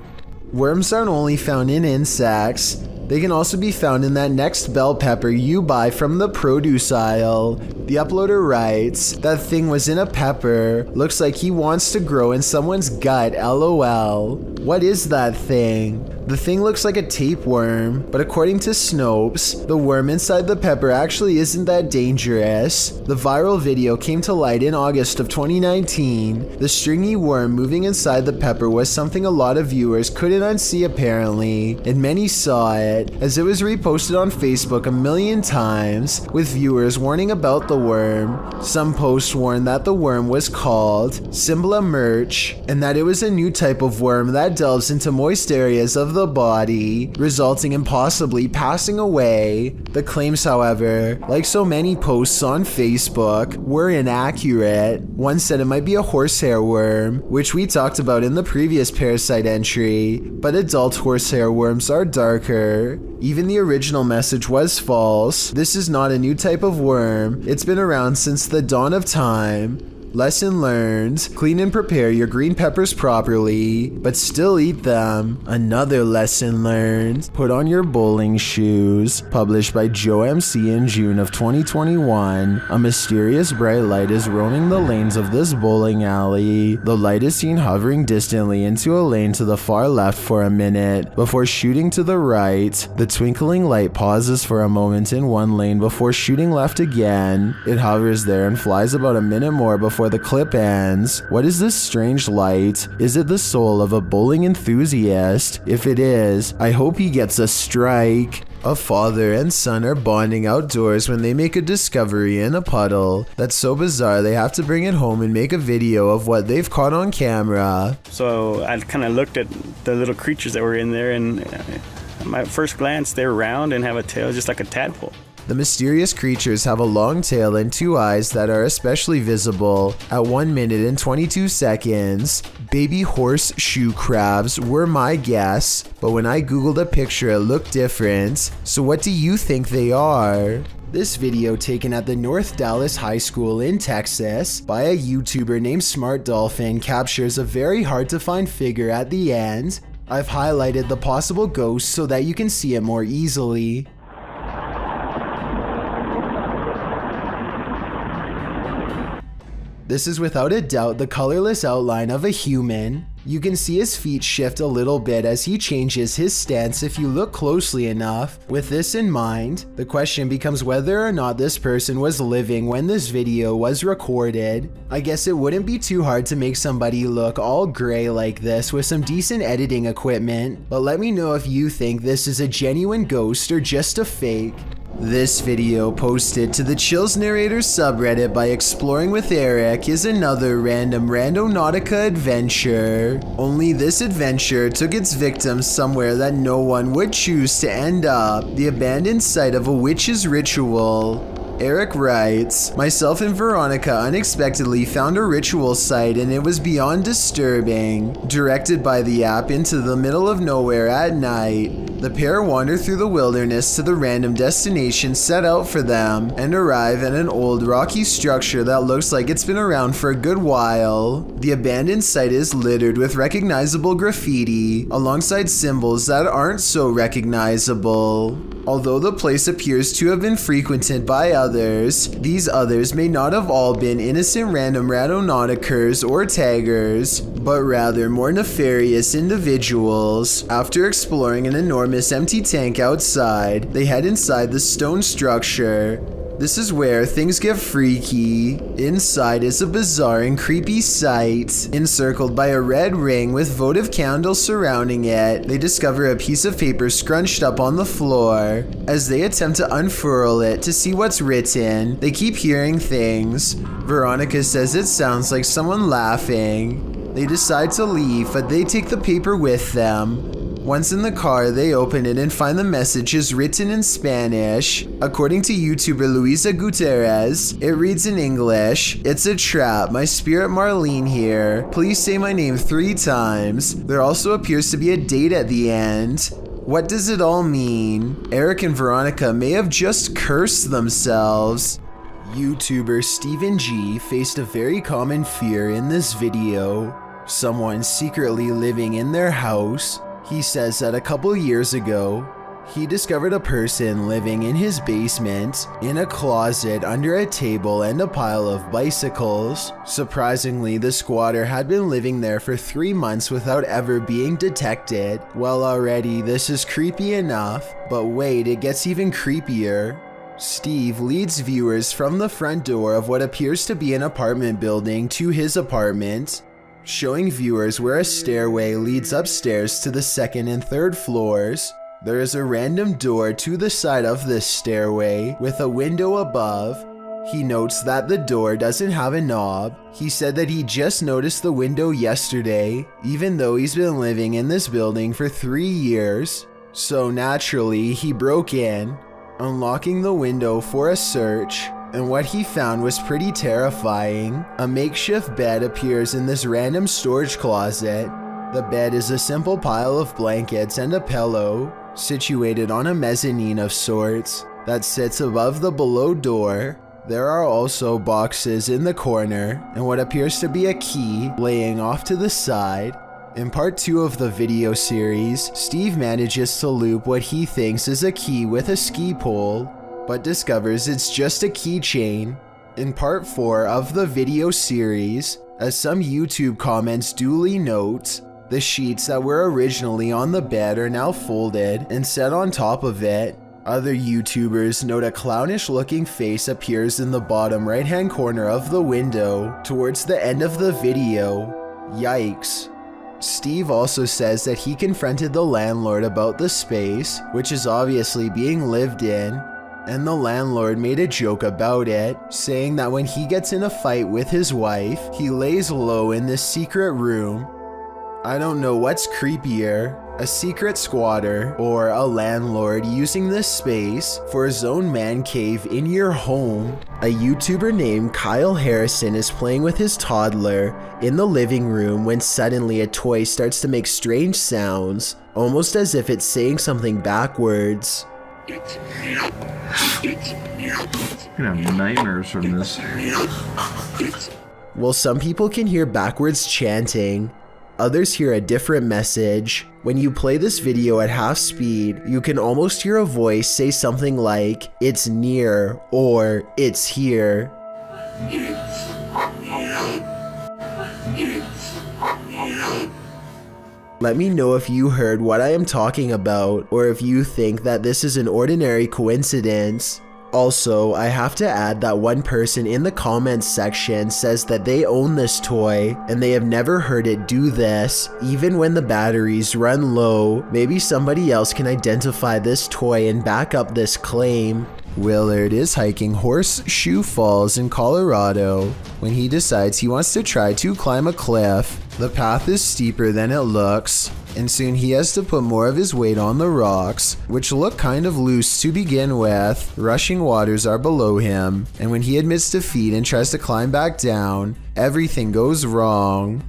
Worms aren't only found in insects, they can also be found in that next bell pepper you buy from the produce aisle. The uploader writes, "That thing was in a pepper. Looks like he wants to grow in someone's gut, lol. What is that thing? The thing looks like a tapeworm, but according to Snopes, the worm inside the pepper actually isn't that dangerous." The viral video came to light in August of 2019. The stringy worm moving inside the pepper was something a lot of viewers couldn't unsee apparently, and many saw it, as it was reposted on Facebook a million times, with viewers warning about the worm. Some posts warned that the worm was called Symbla Merch, and that it was a new type of worm that delves into moist areas of the body, resulting in possibly passing away. The claims, however, like so many posts on Facebook, were inaccurate. One said it might be a horsehair worm, which we talked about in the previous parasite entry, but adult horsehair worms are darker. Even the original message was false. This is not a new type of worm. It's been around since the dawn of time. Lesson learned, clean and prepare your green peppers properly, but still eat them. Another lesson learned, put on your bowling shoes. Published by Joe MC in June of 2021. A mysterious bright light is roaming the lanes of this bowling alley. The light is seen hovering distantly into a lane to the far left for a minute, before shooting to the right. The twinkling light pauses for a moment in one lane before shooting left again. It hovers there and flies about a minute more before the clip ends. What is this strange light? Is it the soul of a bowling enthusiast? If it is, I hope he gets a strike. A father and son are bonding outdoors when they make a discovery in a puddle that's so bizarre they have to bring it home and make a video of what they've caught on camera. So I kind of looked at the little creatures that were in there, and at my first glance, they're round and have a tail just like a tadpole. The mysterious creatures have a long tail and two eyes that are especially visible at 1 minute and 22 seconds. Baby horseshoe crabs were my guess, but when I googled a picture it looked different. So what do you think they are? This video, taken at the North Dallas High School in Texas by a YouTuber named Smart Dolphin, captures a very hard to find figure at the end. I've highlighted the possible ghost so that you can see it more easily. This is without a doubt the colorless outline of a human. You can see his feet shift a little bit as he changes his stance if you look closely enough. With this in mind, the question becomes whether or not this person was living when this video was recorded. I guess it wouldn't be too hard to make somebody look all gray like this with some decent editing equipment, but let me know if you think this is a genuine ghost or just a fake. This video, posted to the Chills Narrator subreddit by Exploring with Eric, is another random Randonautica adventure. Only this adventure took its victims somewhere that no one would choose to end up, the abandoned site of a witch's ritual. Eric writes, "Myself and Veronica unexpectedly found a ritual site and it was beyond disturbing. Directed by the app into the middle of nowhere at night, the pair wander through the wilderness to the random destination set out for them and arrive at an old rocky structure that looks like it's been around for a good while. The abandoned site is littered with recognizable graffiti alongside symbols that aren't so recognizable. Although the place appears to have been frequented by others, these others may not have all been innocent random Randonauticers or taggers, but rather more nefarious individuals. After exploring an enormous empty tank outside, they head inside the stone structure. This is where things get freaky. Inside is a bizarre and creepy sight. Encircled by a red ring with votive candles surrounding it, they discover a piece of paper scrunched up on the floor. As they attempt to unfurl it to see what's written, they keep hearing things. Veronica says it sounds like someone laughing. They decide to leave, but they take the paper with them. Once in the car, they open it and find the messages written in Spanish. According to YouTuber Luisa Gutierrez, it reads in English, "It's a trap, my spirit Marlene here. Please say my name 3 times. There also appears to be a date at the end." What does it all mean? Eric and Veronica may have just cursed themselves. YouTuber Stephen G faced a very common fear in this video. Someone secretly living in their house. He says that a couple years ago, he discovered a person living in his basement, in a closet, under a table, and a pile of bicycles. Surprisingly, the squatter had been living there for 3 months without ever being detected. Well, already this is creepy enough, but wait, it gets even creepier. Steve leads viewers from the front door of what appears to be an apartment building to his apartment, showing viewers where a stairway leads upstairs to the 2nd and 3rd floors. There is a random door to the side of this stairway with a window above. He notes that the door doesn't have a knob. He said that he just noticed the window yesterday, even though he's been living in this building for 3 years. So naturally, he broke in, unlocking the window for a search, and what he found was pretty terrifying. A makeshift bed appears in this random storage closet. The bed is a simple pile of blankets and a pillow, situated on a mezzanine of sorts that sits above the below door. There are also boxes in the corner and what appears to be a key laying off to the side. In part 2 of the video series, Steve manages to loop what he thinks is a key with a ski pole, but discovers it's just a keychain. In part 4 of the video series, as some YouTube comments duly note, the sheets that were originally on the bed are now folded and set on top of it. Other YouTubers note a clownish looking face appears in the bottom right hand corner of the window towards the end of the video. Yikes. Steve also says that he confronted the landlord about the space, which is obviously being lived in, and the landlord made a joke about it, saying that when he gets in a fight with his wife, he lays low in this secret room. I don't know what's creepier, a secret squatter or a landlord using this space for his own man cave in your home. A YouTuber named Kyle Harrison is playing with his toddler in the living room when suddenly a toy starts to make strange sounds, almost as if it's saying something backwards. I'm gonna have nightmares from this. Well, some people can hear backwards chanting. Others hear a different message. When you play this video at half speed, you can almost hear a voice say something like, "It's near," or "It's here." Let me know if you heard what I am talking about, or if you think that this is an ordinary coincidence. Also, I have to add that one person in the comments section says that they own this toy and they have never heard it do this, even when the batteries run low. Maybe somebody else can identify this toy and back up this claim. Willard is hiking Horseshoe Falls in Colorado when he decides he wants to try to climb a cliff. The path is steeper than it looks, and soon he has to put more of his weight on the rocks, which look kind of loose to begin with. Rushing waters are below him, and when he admits defeat and tries to climb back down, everything goes wrong.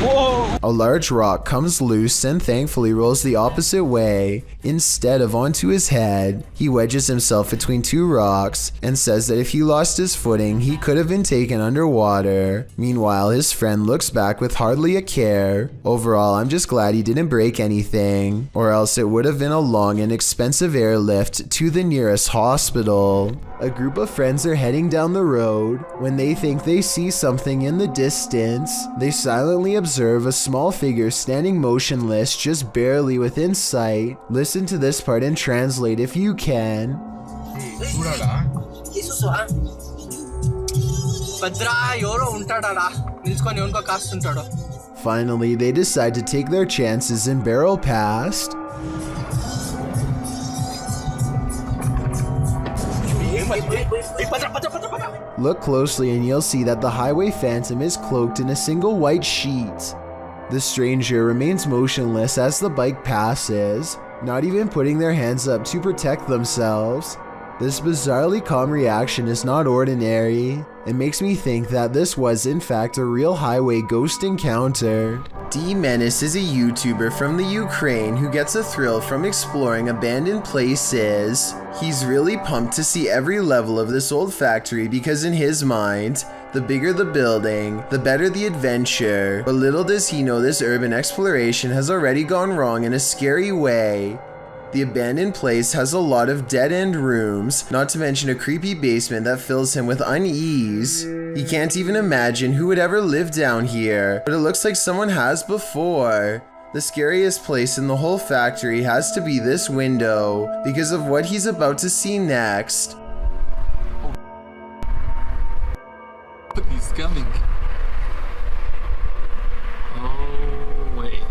Whoa! A large rock comes loose and thankfully rolls the opposite way instead of onto his head. He wedges himself between two rocks and says that if he lost his footing, he could have been taken underwater. Meanwhile, his friend looks back with hardly a care. Overall, I'm just glad he didn't break anything, or else it would have been a long and expensive airlift to the nearest hospital. A group of friends are heading down the road when they think they see something in the distance. They silently observe a small figure standing motionless just barely within sight. Listen to this part and translate if you can. Finally, they decide to take their chances and barrel past. Look closely and you'll see that the highway phantom is cloaked in a single white sheet. The stranger remains motionless as the bike passes, not even putting their hands up to protect themselves. This bizarrely calm reaction is not ordinary. It makes me think that this was in fact a real highway ghost encounter. D-Menace is a YouTuber from the Ukraine who gets a thrill from exploring abandoned places. He's really pumped to see every level of this old factory because in his mind, the bigger the building, the better the adventure. But little does he know this urban exploration has already gone wrong in a scary way. The abandoned place has a lot of dead-end rooms, not to mention a creepy basement that fills him with unease. He can't even imagine who would ever live down here, but it looks like someone has before. The scariest place in the whole factory has to be this window, because of what he's about to see next. He's coming. Oh, wait.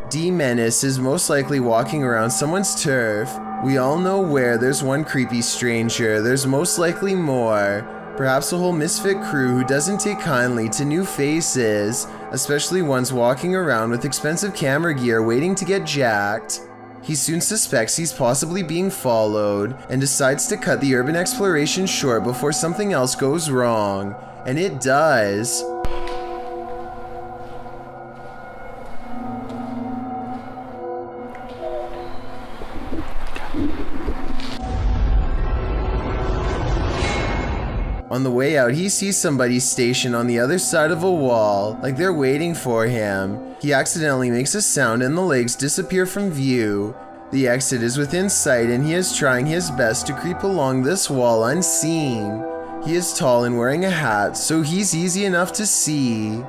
D-Menace is most likely walking around someone's turf. We all know where there's one creepy stranger, there's most likely more. Perhaps a whole misfit crew who doesn't take kindly to new faces, especially ones walking around with expensive camera gear waiting to get jacked. He soon suspects he's possibly being followed and decides to cut the urban exploration short before something else goes wrong. And it does. On the way out, he sees somebody stationed on the other side of a wall, like they're waiting for him. He accidentally makes a sound and the legs disappear from view. The exit is within sight and he is trying his best to creep along this wall unseen. He is tall and wearing a hat, so he's easy enough to see.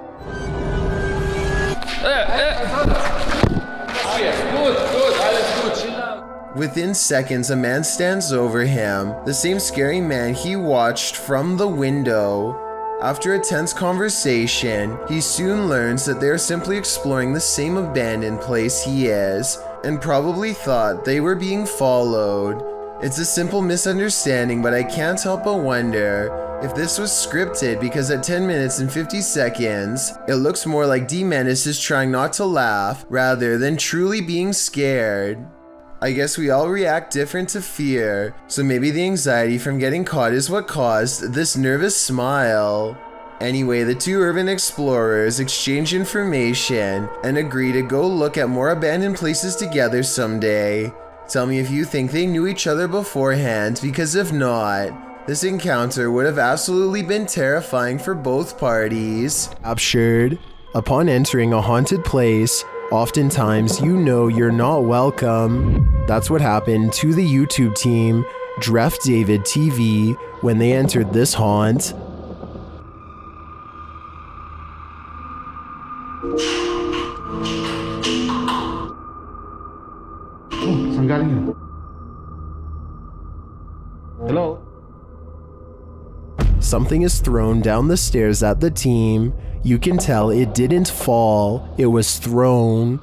Within seconds, a man stands over him, the same scary man he watched from the window. After a tense conversation, he soon learns that they are simply exploring the same abandoned place he is, and probably thought they were being followed. It's a simple misunderstanding, but I can't help but wonder if this was scripted, because at 10 minutes and 50 seconds, it looks more like D-Menace is trying not to laugh rather than truly being scared. I guess we all react different to fear, so maybe the anxiety from getting caught is what caused this nervous smile. Anyway, the two urban explorers exchange information and agree to go look at more abandoned places together someday. Tell me if you think they knew each other beforehand, because if not, this encounter would have absolutely been terrifying for both parties. Captured. Upon entering a haunted place, oftentimes you know you're not welcome. That's what happened to the YouTube team, Dref David TV, when they entered this haunt. Hello? Something is thrown down the stairs at the team. You can tell it didn't fall, it was thrown.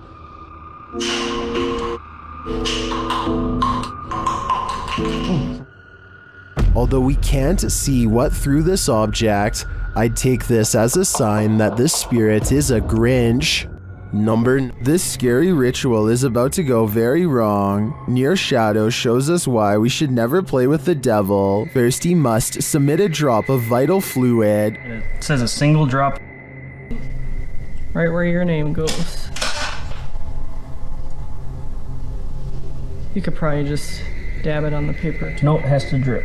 Although we can't see what threw this object, I'd take this as a sign that this spirit is a Grinch. This scary ritual is about to go very wrong. Near Shadow shows us why we should never play with the devil. First, he must submit a drop of vital fluid. It says a single drop. Right where your name goes. You could probably just dab it on the paper. Nope, it has to drip.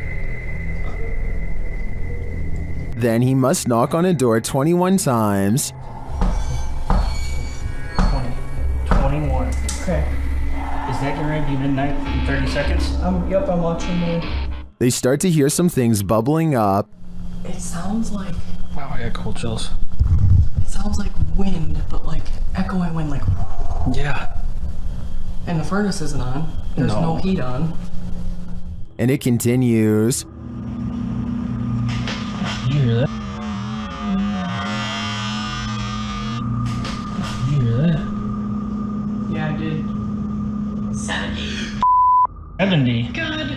Then he must knock on a door 21 times. 21. Okay. Is that getting ready to be midnight in 30 seconds? Yep, I'm watching you. They start to hear some things bubbling up. It sounds like... Wow, I got cold chills. It sounds like wind, but like echoing wind, like... Yeah. And the furnace isn't on. There's no heat on. And it continues. You hear that? You hear that? Yeah, I did. 70. God.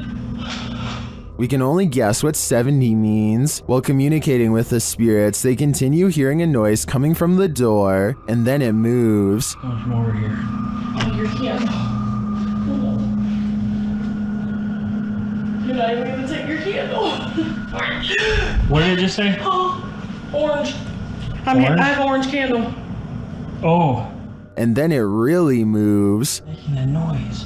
We can only guess what 70 means. While communicating with the spirits, they continue hearing a noise coming from the door, and then it moves. Oh, there's more over here. Oh, your candle. You're not even gonna take your candle. What did it just say? Oh, orange. I have orange candle. Oh. And then it really moves. Making a noise.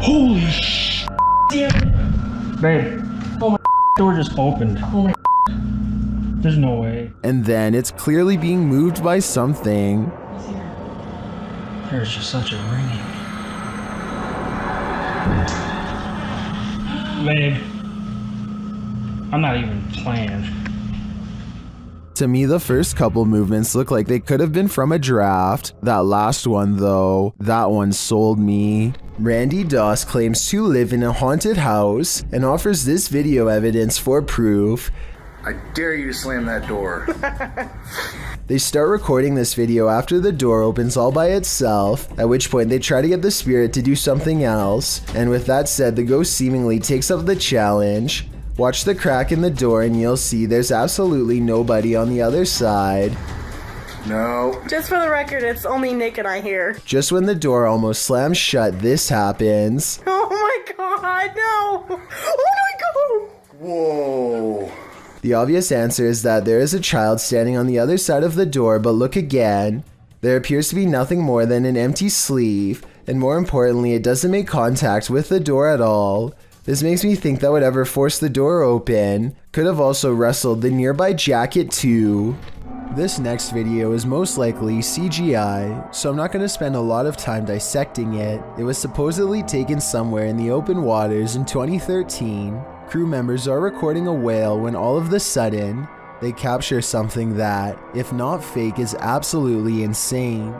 Holy sh! Damn. Babe. Oh my door just opened. Oh my. There's no way. And then it's clearly being moved by something. There's just such a ringing. Babe, I'm not even playing. To me, the first couple movements look like they could have been from a draft. That last one though, that one sold me. Randy Doss claims to live in a haunted house and offers this video evidence for proof. I dare you to slam that door. They start recording this video after the door opens all by itself, at which point they try to get the spirit to do something else, and with that said, the ghost seemingly takes up the challenge. Watch the crack in the door and you'll see there's absolutely nobody on the other side. No. Just for the record, it's only Nick and I here. Just when the door almost slams shut, this happens. Oh my god, no! Oh my god! Whoa. The obvious answer is that there is a child standing on the other side of the door, but look again. There appears to be nothing more than an empty sleeve, and more importantly, it doesn't make contact with the door at all. This makes me think that whatever forced the door open could have also wrestled the nearby jacket too. This next video is most likely CGI, so I'm not going to spend a lot of time dissecting it. It was supposedly taken somewhere in the open waters in 2013. Crew members are recording a whale when all of a sudden, they capture something that, if not fake, is absolutely insane.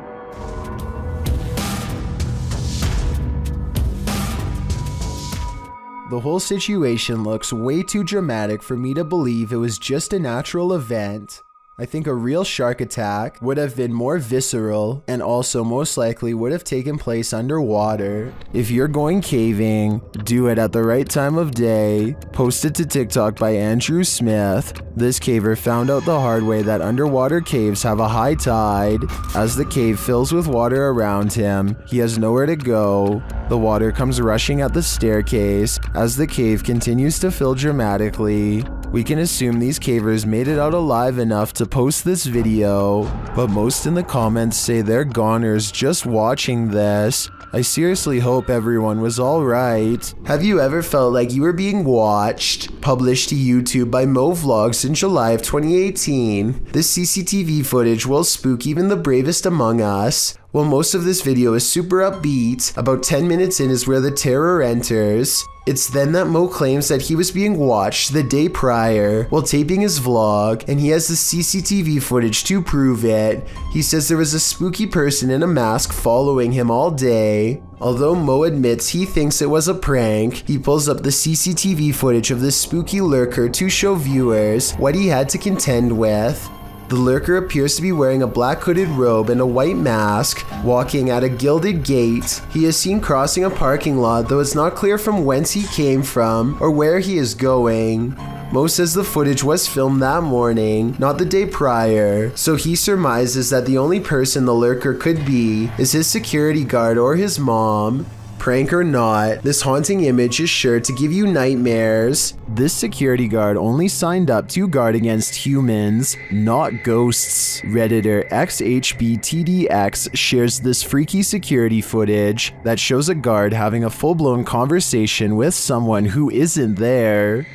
The whole situation looks way too dramatic for me to believe it was just a natural event. I think a real shark attack would have been more visceral and also most likely would have taken place underwater. If you're going caving, do it at the right time of day. Posted to TikTok by Andrew Smith. This caver found out the hard way that underwater caves have a high tide. As the cave fills with water around him, he has nowhere to go. The water comes rushing at the staircase as the cave continues to fill dramatically. We can assume these cavers made it out alive enough to post this video, but most in the comments say they're goners just watching this. I seriously hope everyone was alright. Have you ever felt like you were being watched? Published to YouTube by MoVlogs in July of 2018. This CCTV footage will spook even the bravest among us. While most of this video is super upbeat, about 10 minutes in is where the terror enters. It's then that Mo claims that he was being watched the day prior while taping his vlog, and he has the CCTV footage to prove it. He says there was a spooky person in a mask following him all day. Although Mo admits he thinks it was a prank, he pulls up the CCTV footage of this spooky lurker to show viewers what he had to contend with. The lurker appears to be wearing a black hooded robe and a white mask, walking at a gilded gate. He is seen crossing a parking lot, though it's not clear from whence he came from or where he is going. Mo says the footage was filmed that morning, not the day prior, so he surmises that the only person the lurker could be is his security guard or his mom. Prank or not, this haunting image is sure to give you nightmares. This security guard only signed up to guard against humans, not ghosts. Redditor XHBTDX shares this freaky security footage that shows a guard having a full-blown conversation with someone who isn't there.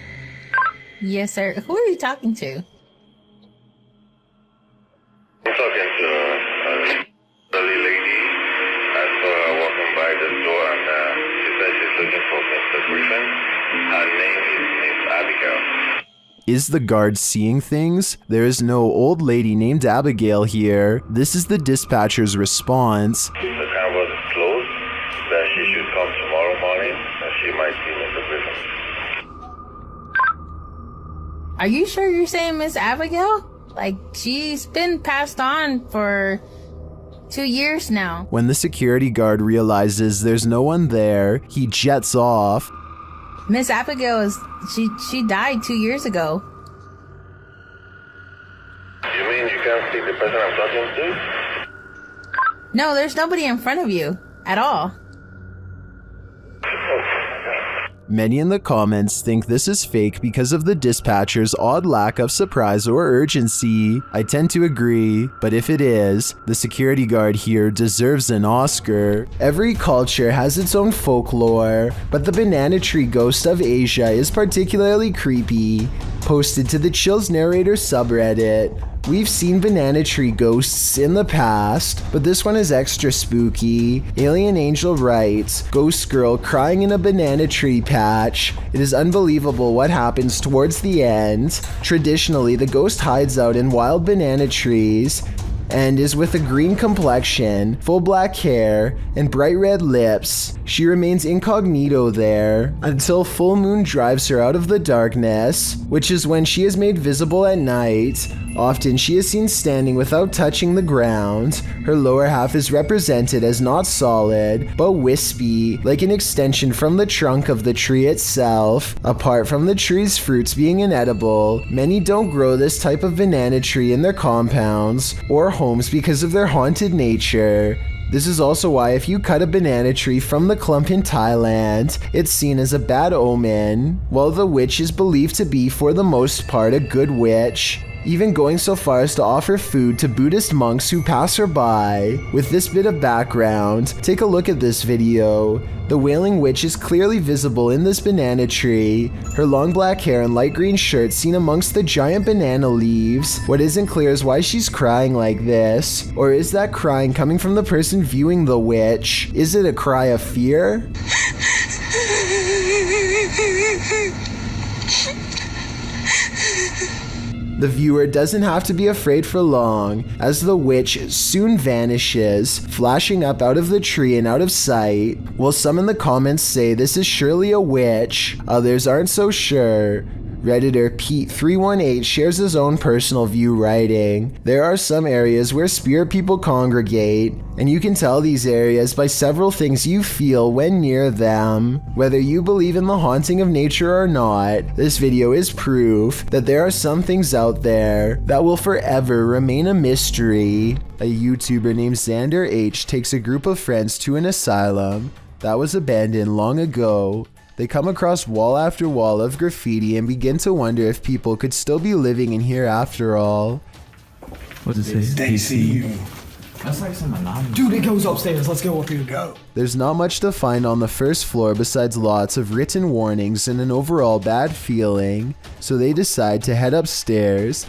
Yes, sir. Who are you talking to? I'm talking to a lovely lady. I saw her walking by the door, and she said she's looking for Mr. Griffin. Her name is Miss Abigail. Is the guard seeing things? There is no old lady named Abigail here. This is the dispatcher's response. The canvas is closed, that she should come tomorrow morning, and she might see Mr. Griffin. Are you sure you're saying Miss Abigail? Like, she's been passed on for 2 years now. When the security guard realizes there's no one there, he jets off. Miss Abigail is, she died 2 years ago. You mean you can't see the person I'm talking to? No, there's nobody in front of you at all. Many in the comments think this is fake because of the dispatcher's odd lack of surprise or urgency. I tend to agree, but if it is, the security guard here deserves an Oscar. Every culture has its own folklore, but the banana tree ghost of Asia is particularly creepy. Posted to the Chills Narrator subreddit. We've seen banana tree ghosts in the past, but this one is extra spooky. Alien Angel writes, "Ghost girl crying in a banana tree patch. It is unbelievable what happens towards the end. Traditionally, the ghost hides out in wild banana trees and is with a green complexion, full black hair, and bright red lips. She remains incognito there until full moon drives her out of the darkness, which is when she is made visible at night. Often she is seen standing without touching the ground. Her lower half is represented as not solid, but wispy, like an extension from the trunk of the tree itself, apart from the tree's fruits being inedible. Many don't grow this type of banana tree in their compounds or homes because of their haunted nature. This is also why if you cut a banana tree from the clump in Thailand, it's seen as a bad omen, while the witch is believed to be for the most part a good witch, even going so far as to offer food to Buddhist monks who pass her by. With this bit of background, take a look at this video. The Wailing Witch is clearly visible in this banana tree. Her long black hair and light green shirt seen amongst the giant banana leaves. What isn't clear is why she's crying like this. Or is that crying coming from the person viewing the witch? Is it a cry of fear? The viewer doesn't have to be afraid for long, as the witch soon vanishes, flashing up out of the tree and out of sight. While some in the comments say this is surely a witch, others aren't so sure. Redditor Pete318 shares his own personal view, writing, "There are some areas where spirit people congregate, and you can tell these areas by several things you feel when near them. Whether you believe in the haunting of nature or not, this video is proof that there are some things out there that will forever remain a mystery." A YouTuber named Xander H takes a group of friends to an asylum that was abandoned long ago. They come across wall after wall of graffiti and begin to wonder if people could still be living in here after all. What does it say? They see you. That's like some anonymous. Dude, it goes upstairs. Let's go up here. Go. There's not much to find on the first floor besides lots of written warnings and an overall bad feeling, so they decide to head upstairs.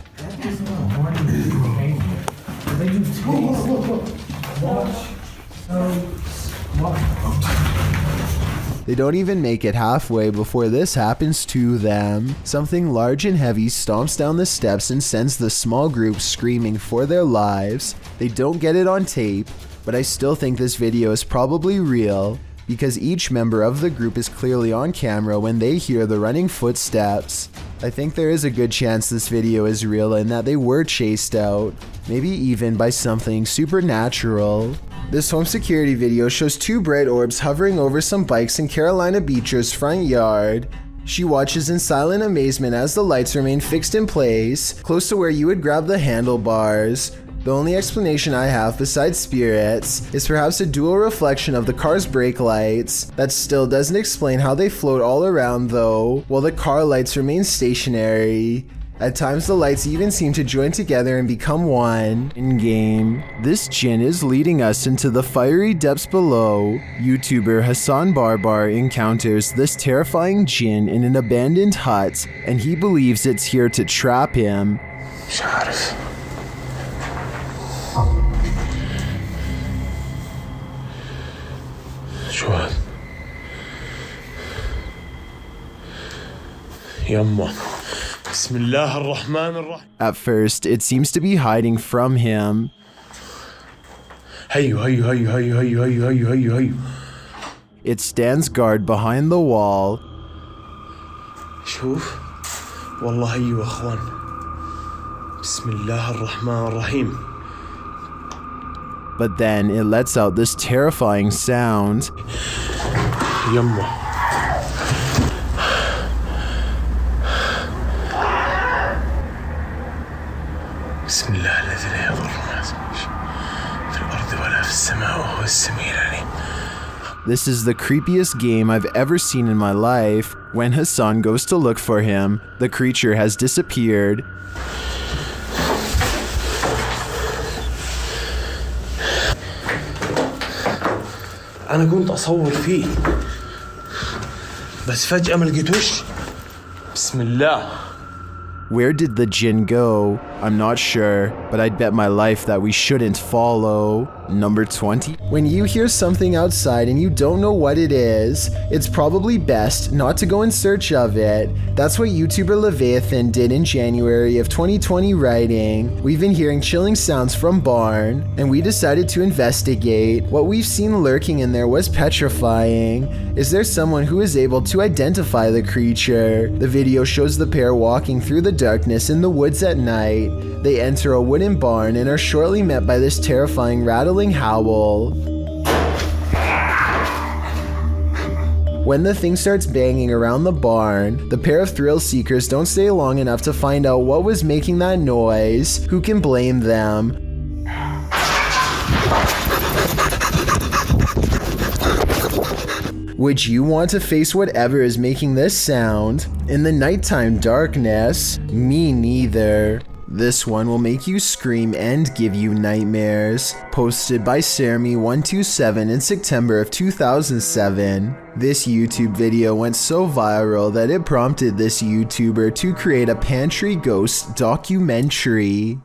They don't even make it halfway before this happens to them. Something large and heavy stomps down the steps and sends the small group screaming for their lives. They don't get it on tape, but I still think this video is probably real, because each member of the group is clearly on camera when they hear the running footsteps. I think there is a good chance this video is real and that they were chased out, maybe even by something supernatural. This home security video shows two bright orbs hovering over some bikes in Carolina Beecher's front yard. She watches in silent amazement as the lights remain fixed in place, close to where you would grab the handlebars. The only explanation I have besides spirits is perhaps a dual reflection of the car's brake lights. That still doesn't explain how they float all around though, while the car lights remain stationary. At times the lights even seem to join together and become one. In-game, this jinn is leading us into the fiery depths below. YouTuber Hassan Barbar encounters this terrifying jinn in an abandoned hut, and he believes it's here to trap him. شو هذا؟ يما بسم الله الرحمن الرحيم. At first, it seems to be hiding from him. هيو. It stands guard behind the wall. شوف والله هيو اخوان. بسم الله الرحمن الرحيم. But then it lets out this terrifying sound. يما بسم الله الذي لا يضر مع اسمه في الأرض ولا في السماء وهو السميع العليم. This is the creepiest game I've ever seen in my life. When Hassan goes to look for him, the creature has disappeared. أنا كنت أصور فيه بس فجأة ما لقيتوش. بسم الله. Where did the jinn go? I'm not sure, but I'd bet my life that we shouldn't follow. Number 20. When you hear something outside and you don't know what it is, it's probably best not to go in search of it. That's what YouTuber Leviathan did in January of 2020, writing, "We've been hearing chilling sounds from barn, and we decided to investigate. What we've seen lurking in there was petrifying. Is there someone who is able to identify the creature?" The video shows the pair walking through the darkness in the woods at night. They enter a wooden barn and are shortly met by this terrifying rattling howl. When the thing starts banging around the barn, the pair of thrill seekers don't stay long enough to find out what was making that noise. Who can blame them? Would you want to face whatever is making this sound? In the nighttime darkness? Me neither. This one will make you scream and give you nightmares. Posted by Sarmy127 in September of 2007. This YouTube video went so viral that it prompted this YouTuber to create a pantry ghost documentary.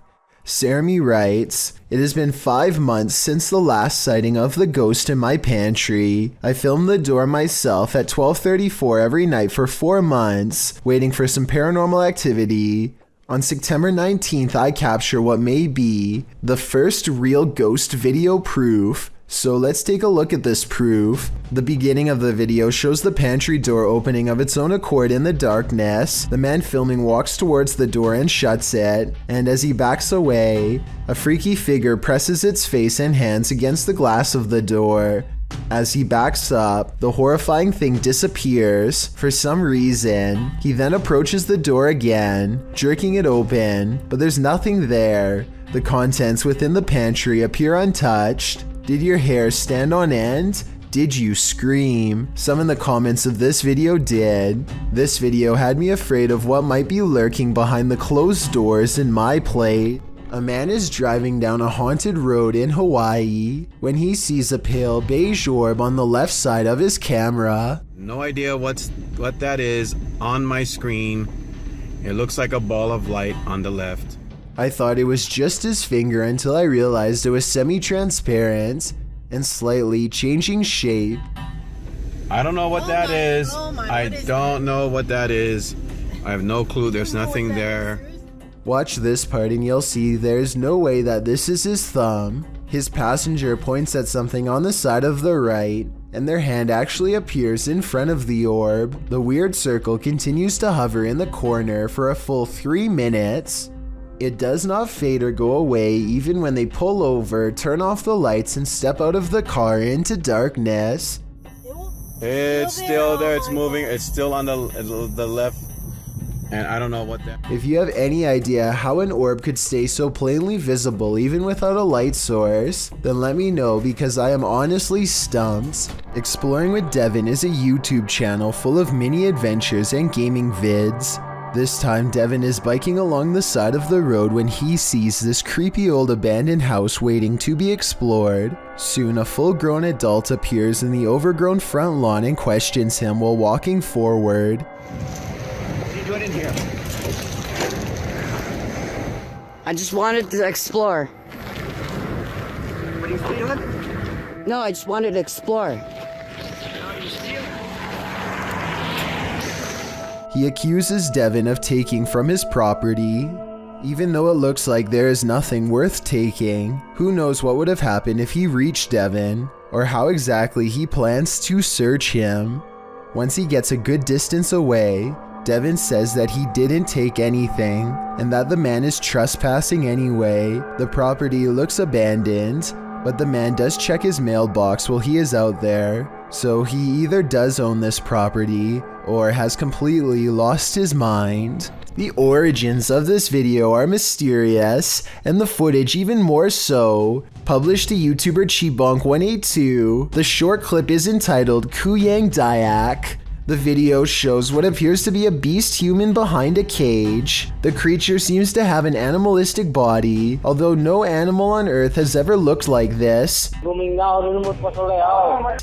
Sarmy writes, "It has been 5 months since the last sighting of the ghost in my pantry. I filmed the door myself at 12:34 every night for 4 months, waiting for some paranormal activity. On September 19th, I capture what may be the first real ghost video proof. So let's take a look at this proof." The beginning of the video shows the pantry door opening of its own accord in the darkness. The man filming walks towards the door and shuts it, and as he backs away, a freaky figure presses its face and hands against the glass of the door. As he backs up, the horrifying thing disappears for some reason. He then approaches the door again, jerking it open, but there's nothing there. The contents within the pantry appear untouched. Did your hair stand on end? Did you scream? Some in the comments of this video did. This video had me afraid of what might be lurking behind the closed doors in my plate. A man is driving down a haunted road in Hawaii when he sees a pale beige orb on the left side of his camera. No idea what that is on my screen. It looks like a ball of light on the left. I thought it was just his finger until I realized it was semi-transparent and slightly changing shape. I don't know what that is. I don't know what that is. I have no clue. There's nothing there. Watch this part and you'll see there's no way that this is his thumb. His passenger points at something on the side of the right, and their hand actually appears in front of the orb. The weird circle continues to hover in the corner for a full 3 minutes. It does not fade or go away even when they pull over, turn off the lights, and step out of the car into darkness. It's still there. It's moving. It's still on the left. And I don't know what that... If you have any idea how an orb could stay so plainly visible even without a light source, then let me know because I am honestly stumped. Exploring with Devin is a YouTube channel full of mini adventures and gaming vids. This time Devin is biking along the side of the road when he sees this creepy old abandoned house waiting to be explored. Soon a full-grown adult appears in the overgrown front lawn and questions him while walking forward. Doing in here? I just wanted to explore. What are you stealing? No, I just wanted to explore. He accuses Devin of taking from his property. Even though it looks like there is nothing worth taking, who knows what would have happened if he reached Devin, or how exactly he plans to search him. Once he gets a good distance away, Devin says that he didn't take anything, and that the man is trespassing anyway. The property looks abandoned, but the man does check his mailbox while he is out there, so he either does own this property, or has completely lost his mind. The origins of this video are mysterious, and the footage even more so. Published to YouTuber Chibonk182, the short clip is entitled Kuyang Dayak. The video shows what appears to be a beast human behind a cage. The creature seems to have an animalistic body, although no animal on Earth has ever looked like this.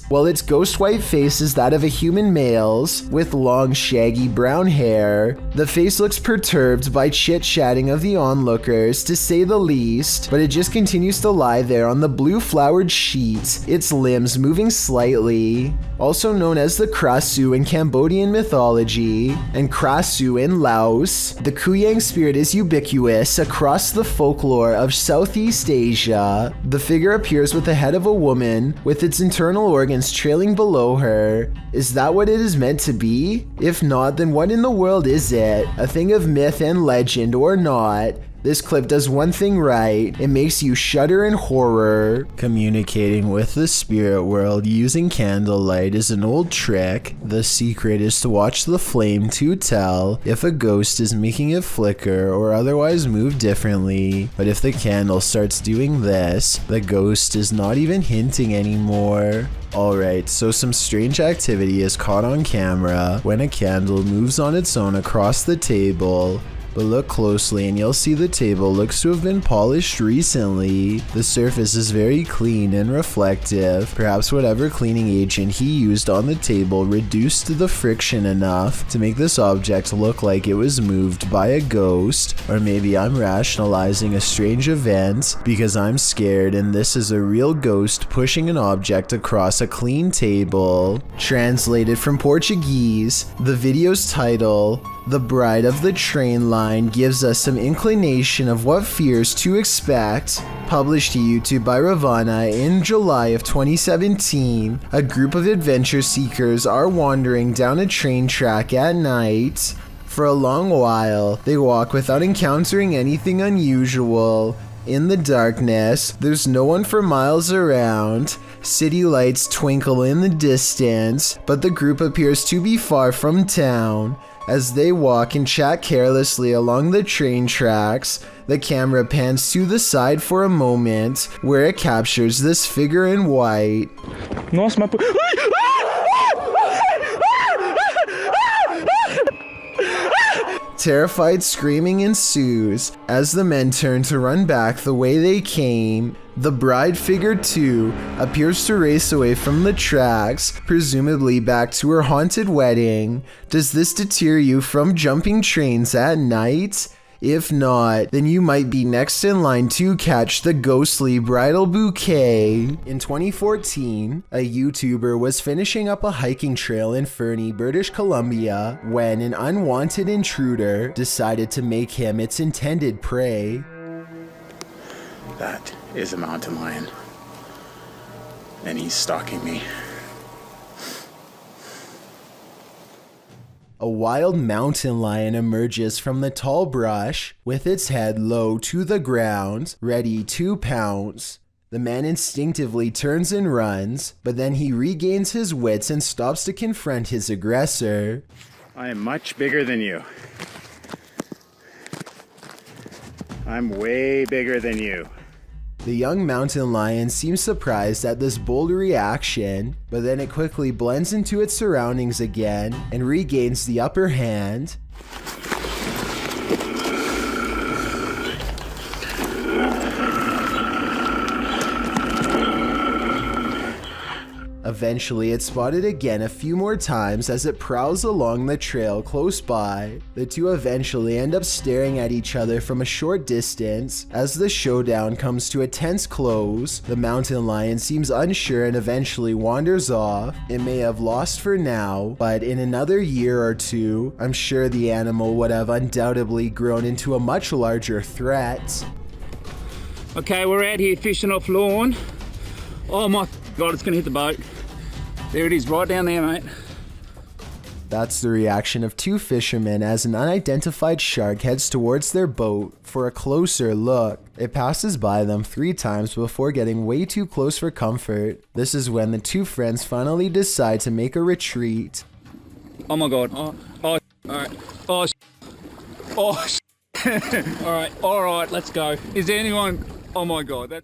While its ghost white face is that of a human male's, with long shaggy brown hair. The face looks perturbed by chit-chatting of the onlookers, to say the least, but it just continues to lie there on the blue flowered sheet, its limbs moving slightly. Also known as the Krasu in Cambodian mythology, and Krasu in Laos, the Kuyang spirit is ubiquitous across the folklore of Southeast Asia. The figure appears with the head of a woman, with its internal organs trailing below her. Is that what it is meant to be? If not, then what in the world is it? A thing of myth and legend or not? This clip does one thing right, it makes you shudder in horror. Communicating with the spirit world using candlelight is an old trick. The secret is to watch the flame to tell if a ghost is making it flicker or otherwise move differently. But if the candle starts doing this, the ghost is not even hinting anymore. Alright, so some strange activity is caught on camera when a candle moves on its own across the table. But look closely and you'll see the table looks to have been polished recently. The surface is very clean and reflective. Perhaps whatever cleaning agent he used on the table reduced the friction enough to make this object look like it was moved by a ghost. Or maybe I'm rationalizing a strange event because I'm scared and this is a real ghost pushing an object across a clean table. Translated from Portuguese, the video's title, The Bride of the Train Line, gives us some inclination of what fears to expect. Published to YouTube by Ravana in July of 2017, a group of adventure seekers are wandering down a train track at night. For a long while, they walk without encountering anything unusual. In the darkness, there's no one for miles around. City lights twinkle in the distance, but the group appears to be far from town. As they walk and chat carelessly along the train tracks, the camera pans to the side for a moment, where it captures this figure in white. Nossa, mas... Terrified screaming ensues as the men turn to run back the way they came. The bride figure too appears to race away from the tracks, presumably back to her haunted wedding. Does this deter you from jumping trains at night? If not, then you might be next in line to catch the ghostly bridal bouquet. In 2014, a YouTuber was finishing up a hiking trail in Fernie, British Columbia, when an unwanted intruder decided to make him its intended prey. That is a mountain lion, and he's stalking me. A wild mountain lion emerges from the tall brush, with its head low to the ground, ready to pounce. The man instinctively turns and runs, but then he regains his wits and stops to confront his aggressor. I am much bigger than you. I'm way bigger than you. The young mountain lion seems surprised at this bold reaction, but then it quickly blends into its surroundings again and regains the upper hand. Eventually, it's spotted again a few more times as it prowls along the trail close by. The two eventually end up staring at each other from a short distance. As the showdown comes to a tense close, the mountain lion seems unsure and eventually wanders off. It may have lost for now, but in another year or two, I'm sure the animal would have undoubtedly grown into a much larger threat. Okay, we're out here fishing off lawn. Oh my God, it's gonna hit the boat. There it is, right down there, mate. That's the reaction of two fishermen as an unidentified shark heads towards their boat for a closer look. It passes by them 3 times before getting way too close for comfort. This is when the two friends finally decide to make a retreat. Oh my God. Alright. Alright, let's go. Is there anyone? Oh my God.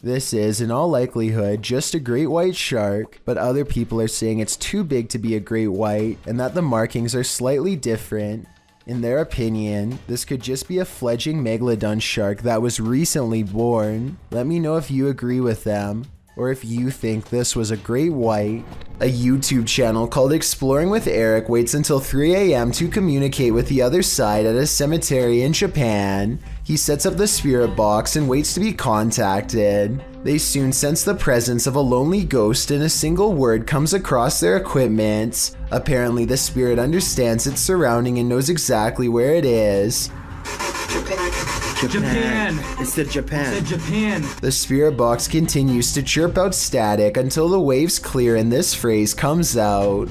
This is, in all likelihood, just a great white shark, but other people are saying it's too big to be a great white and that the markings are slightly different. In their opinion, this could just be a fledgling megalodon shark that was recently born. Let me know if you agree with them, or if you think this was a great white. A YouTube channel called Exploring with Eric waits until 3 a.m. to communicate with the other side at a cemetery in Japan. He sets up the spirit box and waits to be contacted. They soon sense the presence of a lonely ghost and a single word comes across their equipment. Apparently the spirit understands its surrounding and knows exactly where it is. Japan. It's the Japan. It's the Japan. The spirit box continues to chirp out static until the waves clear and this phrase comes out.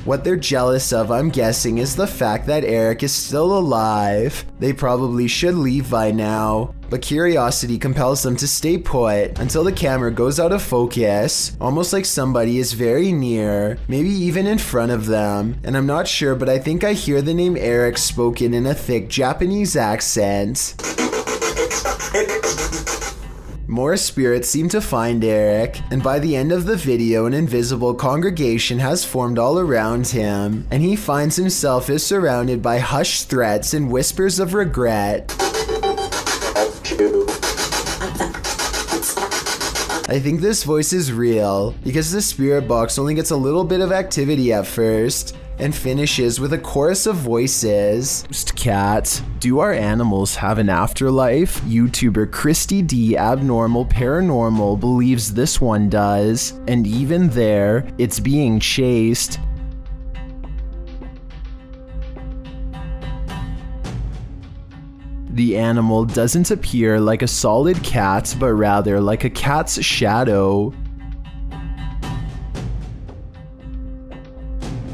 What they're jealous of, I'm guessing, is the fact that Eric is still alive. They probably should leave by now, but curiosity compels them to stay put until the camera goes out of focus, almost like somebody is very near, maybe even in front of them. And I'm not sure, but I think I hear the name Eric spoken in a thick Japanese accent. More spirits seem to find Eric, and by the end of the video, an invisible congregation has formed all around him, and he finds himself is surrounded by hushed threats and whispers of regret. I think this voice is real, because the spirit box only gets a little bit of activity at first, and finishes with a chorus of voices. Cat, do our animals have an afterlife? YouTuber Christy D Abnormal Paranormal believes this one does, and even there, it's being chased. The animal doesn't appear like a solid cat, but rather like a cat's shadow.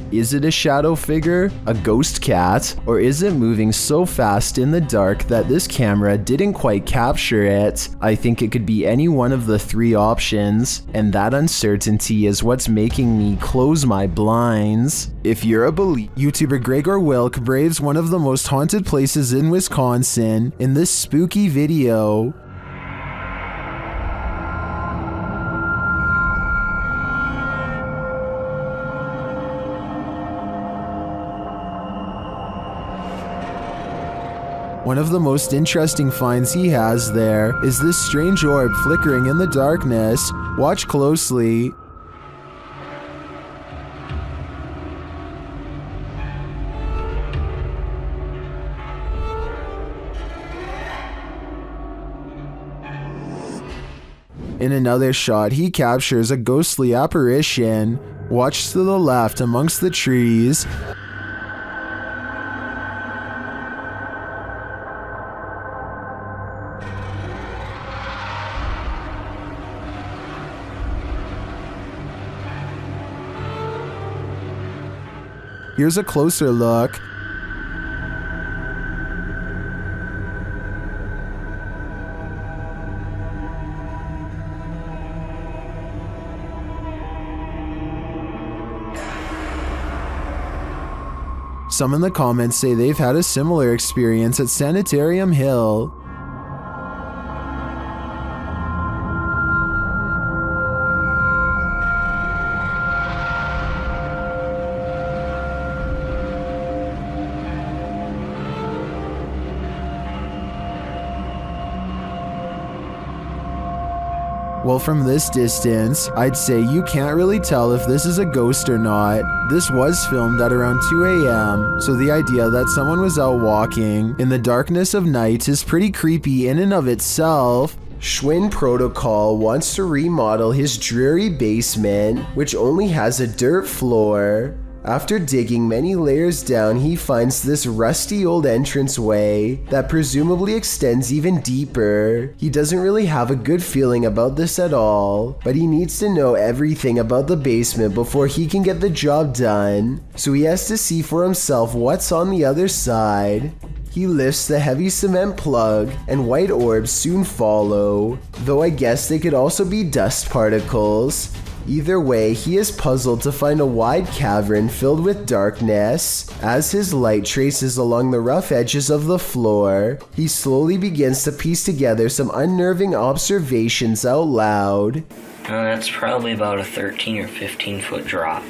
Is it a shadow figure, a ghost cat, or is it moving so fast in the dark that this camera didn't quite capture it? I think it could be any one of the three options, and that uncertainty is what's making me close my blinds. If you're a believer, YouTuber Gregor Wilk braves one of the most haunted places in Wisconsin in this spooky video. One of the most interesting finds he has there is this strange orb flickering in the darkness. Watch closely. In another shot, he captures a ghostly apparition. Watch to the left amongst the trees. Here's a closer look. Some in the comments say they've had a similar experience at Sanitarium Hill. Well, from this distance, I'd say you can't really tell if this is a ghost or not. This was filmed at around 2 a.m., so the idea that someone was out walking in the darkness of night is pretty creepy in and of itself. Schwinn Protocol wants to remodel his dreary basement, which only has a dirt floor. After digging many layers down, he finds this rusty old entranceway that presumably extends even deeper. He doesn't really have a good feeling about this at all, but he needs to know everything about the basement before he can get the job done, so he has to see for himself what's on the other side. He lifts the heavy cement plug, and white orbs soon follow, though I guess they could also be dust particles. Either way, he is puzzled to find a wide cavern filled with darkness. As his light traces along the rough edges of the floor, he slowly begins to piece together some unnerving observations out loud. That's probably about a 13 or 15 foot drop.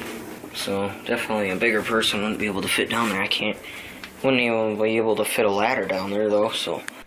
So definitely a bigger person wouldn't be able to fit down there. Wouldn't even be able to fit a ladder down there though,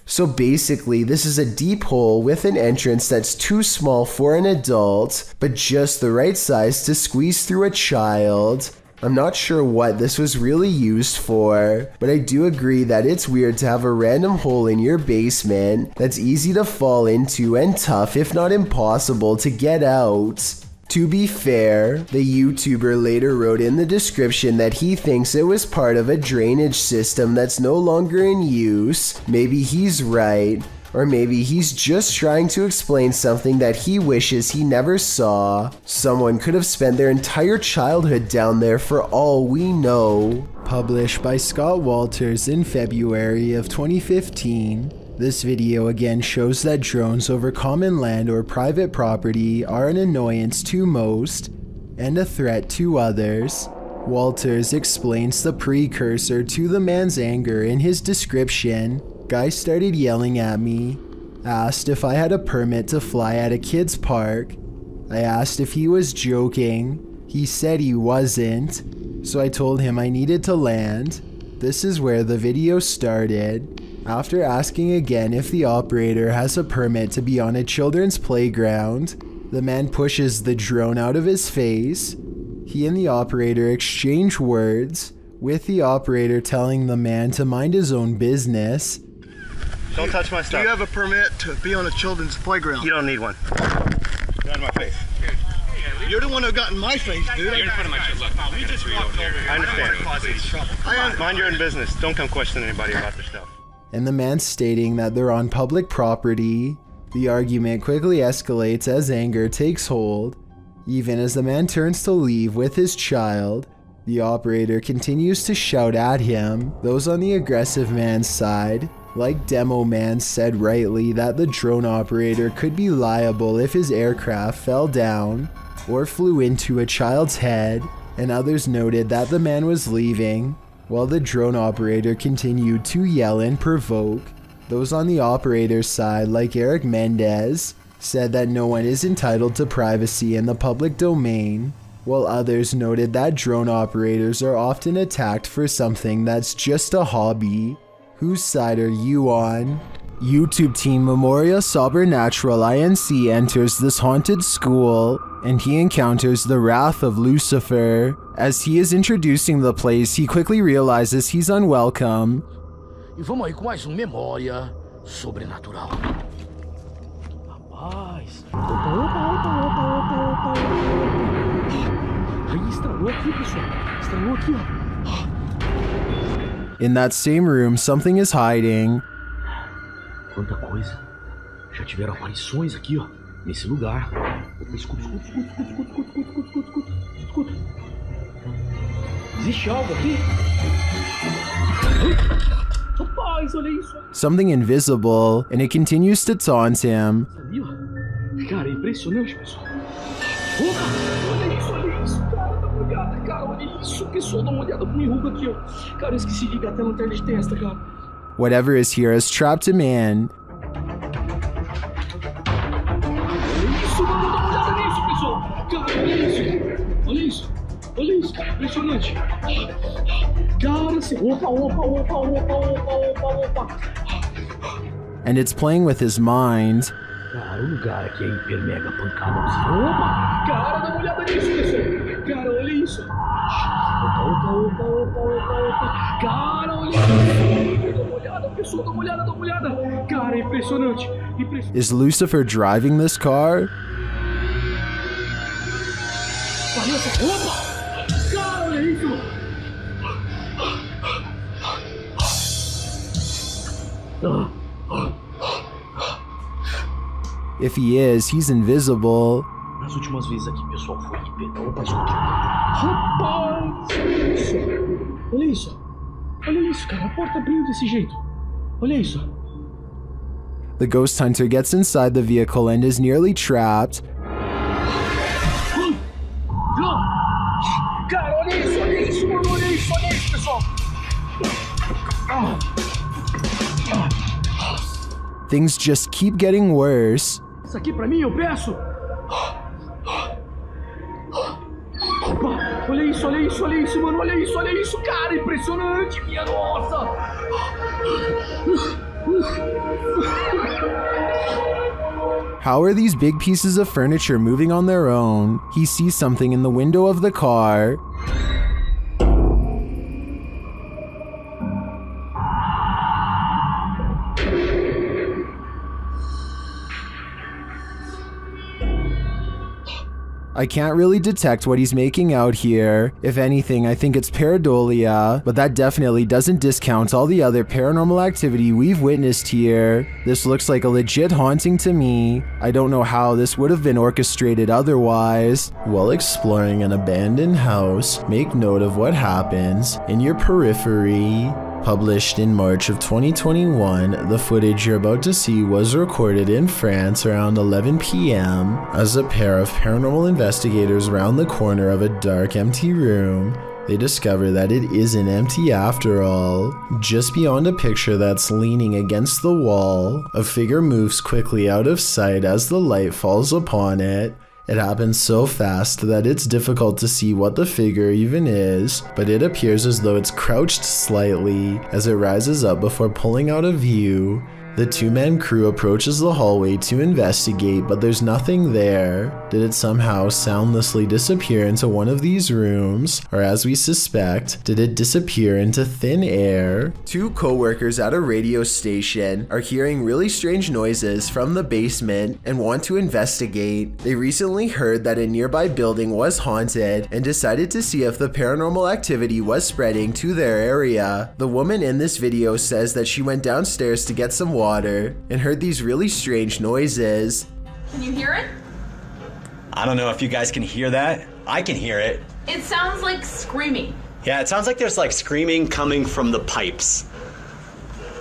So basically, this is a deep hole with an entrance that's too small for an adult, but just the right size to squeeze through a child. I'm not sure what this was really used for, but I do agree that it's weird to have a random hole in your basement that's easy to fall into and tough, if not impossible, to get out. To be fair, the YouTuber later wrote in the description that he thinks it was part of a drainage system that's no longer in use. Maybe he's right, or maybe he's just trying to explain something that he wishes he never saw. Someone could have spent their entire childhood down there for all we know. Published by Scott Walters in February of 2015. This video again shows that drones over common land or private property are an annoyance to most and a threat to others. Walters explains the precursor to the man's anger in his description. Guy started yelling at me, asked if I had a permit to fly at a kid's park. I asked if he was joking. He said he wasn't, so I told him I needed to land. This is where the video started. After asking again if the operator has a permit to be on a children's playground, the man pushes the drone out of his face. He and the operator exchange words, with the operator telling the man to mind his own business. Don't touch my stuff. Do you have a permit to be on a children's playground? You don't need one. Get on my face. You're the one who got in my face, dude. You're in front of my shit. Look, I understand. Mind your own business. Don't come question anybody about their stuff. And the man stating that they're on public property. The argument quickly escalates as anger takes hold. Even as the man turns to leave with his child, the operator continues to shout at him. Those on the aggressive man's side, like Demo Man, said rightly that the drone operator could be liable if his aircraft fell down or flew into a child's head, and others noted that the man was leaving, while the drone operator continued to yell and provoke. Those on the operator's side, like Eric Mendez, said that no one is entitled to privacy in the public domain, while others noted that drone operators are often attacked for something that's just a hobby. Whose side are you on? YouTube team Memoria Sobernatural Inc. enters this haunted school, and he encounters the wrath of Lucifer. As he is introducing the place, he quickly realizes he's unwelcome. E vamos aí com mais Memória Sobrenatural. Rapaz. Opa. Aí, estralou aqui, pessoal. Estralou aqui, ó. In that same room, something is hiding. Quanta coisa. Já tiveram aparições aqui, ó. Nesse lugar. Opa, escuta. Existe algo aqui? Rapaz, olha isso. Something invisible, and it continues to taunt him. Cara, é impressionante, pessoal. Opa, olha isso, cara, dá uma olhada, cara, olha isso, pessoal, dá uma olhada pro Miruga aqui, ó. Cara, eu esqueci de ligar até a lanterna de testa, cara. Whatever is here has trapped a man. Olha isso, mano, dá uma olhada nisso, pessoal. Cara, olha isso, cara, impressionante. Cara, assim, opa. And it's playing with his mind. Cara, o lugar aqui é hiper mega pancada. Opa! Cara, dá uma olhada nisso, pessoal. Cara, olha isso. Opa. Cara, olha isso. Dá uma olhada, pessoal, dá uma olhada. Cara, é impressionante. Is Lucifer driving this car? Opa! Cara, olha isso. If he is, he's invisible. Nas últimas vezes aqui, pessoal, foi hiper. Opa, escuta. Rapaz! Olha isso, cara. A porta abriu desse jeito. Olha isso. The ghost hunter gets inside the vehicle and is nearly trapped. things just keep getting worse. Isso aqui pra mim, eu peço. Opa, olha isso, mano, olha isso, cara, impressionante, minha nossa. How are these big pieces of furniture moving on their own? He sees something in the window of the car. I can't really detect what he's making out here. If anything, I think it's pareidolia, but that definitely doesn't discount all the other paranormal activity we've witnessed here. This looks like a legit haunting to me. I don't know how this would have been orchestrated otherwise. While exploring an abandoned house, make note of what happens in your periphery. Published in March of 2021, the footage you're about to see was recorded in France around 11 p.m. as a pair of paranormal investigators round the corner of a dark, empty room. They discover that it isn't empty after all. Just beyond a picture that's leaning against the wall, a figure moves quickly out of sight as the light falls upon it. It happens so fast that it's difficult to see what the figure even is, but it appears as though it's crouched slightly as it rises up before pulling out of view. The two-man crew approaches the hallway to investigate, but there's nothing there. Did it somehow soundlessly disappear into one of these rooms? Or as we suspect, did it disappear into thin air? Two co-workers at a radio station are hearing really strange noises from the basement and want to investigate. They recently heard that a nearby building was haunted and decided to see if the paranormal activity was spreading to their area. The woman in this video says that she went downstairs to get some water and heard these really strange noises. Can you hear it? I don't know if you guys can hear that. I can hear it. It sounds like screaming. Yeah, it sounds like there's like screaming coming from the pipes.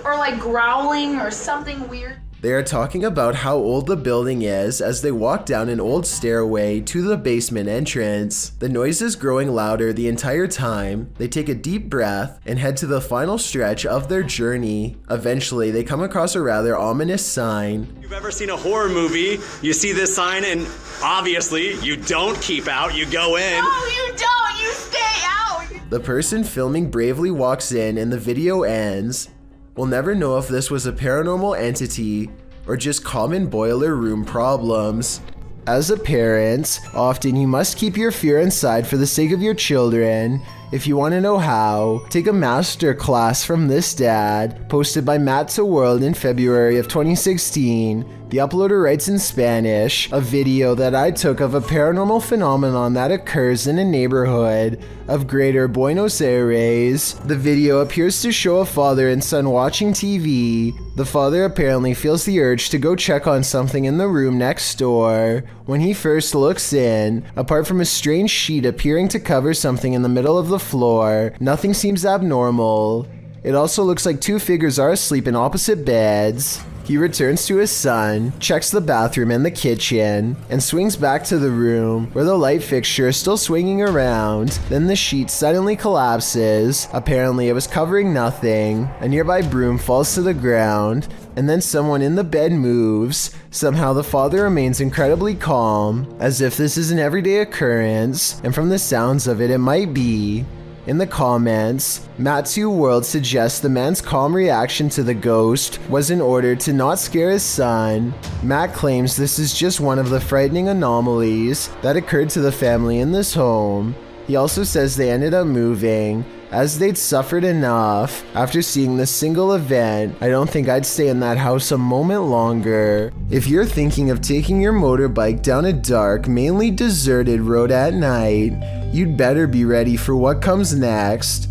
Or like growling or something weird. They are talking about how old the building is as they walk down an old stairway to the basement entrance. The noise is growing louder the entire time. They take a deep breath and head to the final stretch of their journey. Eventually, they come across a rather ominous sign. If you've ever seen a horror movie, you see this sign and obviously you don't keep out, you go in. No, you don't, you stay out. The person filming bravely walks in and the video ends. We'll never know if this was a paranormal entity or just common boiler room problems. As a parent, often you must keep your fear inside for the sake of your children. If you want to know how, take a master class from this dad, posted by Matt to World in February of 2016. The uploader writes in Spanish, a video that I took of a paranormal phenomenon that occurs in a neighborhood of Greater Buenos Aires. The video appears to show a father and son watching TV. The father apparently feels the urge to go check on something in the room next door. When he first looks in, apart from a strange sheet appearing to cover something in the middle of the floor, nothing seems abnormal. It also looks like two figures are asleep in opposite beds. He returns to his son, checks the bathroom and the kitchen, and swings back to the room where the light fixture is still swinging around. Then the sheet suddenly collapses. Apparently it was covering nothing. A nearby broom falls to the ground, and then someone in the bed moves. Somehow the father remains incredibly calm, as if this is an everyday occurrence, and from the sounds of it might be. In the comments, Matsu World suggests the man's calm reaction to the ghost was in order to not scare his son. Matt claims this is just one of the frightening anomalies that occurred to the family in this home. He also says they ended up moving, as they'd suffered enough. After seeing this single event, I don't think I'd stay in that house a moment longer. If you're thinking of taking your motorbike down a dark, mainly deserted road at night, you'd better be ready for what comes next.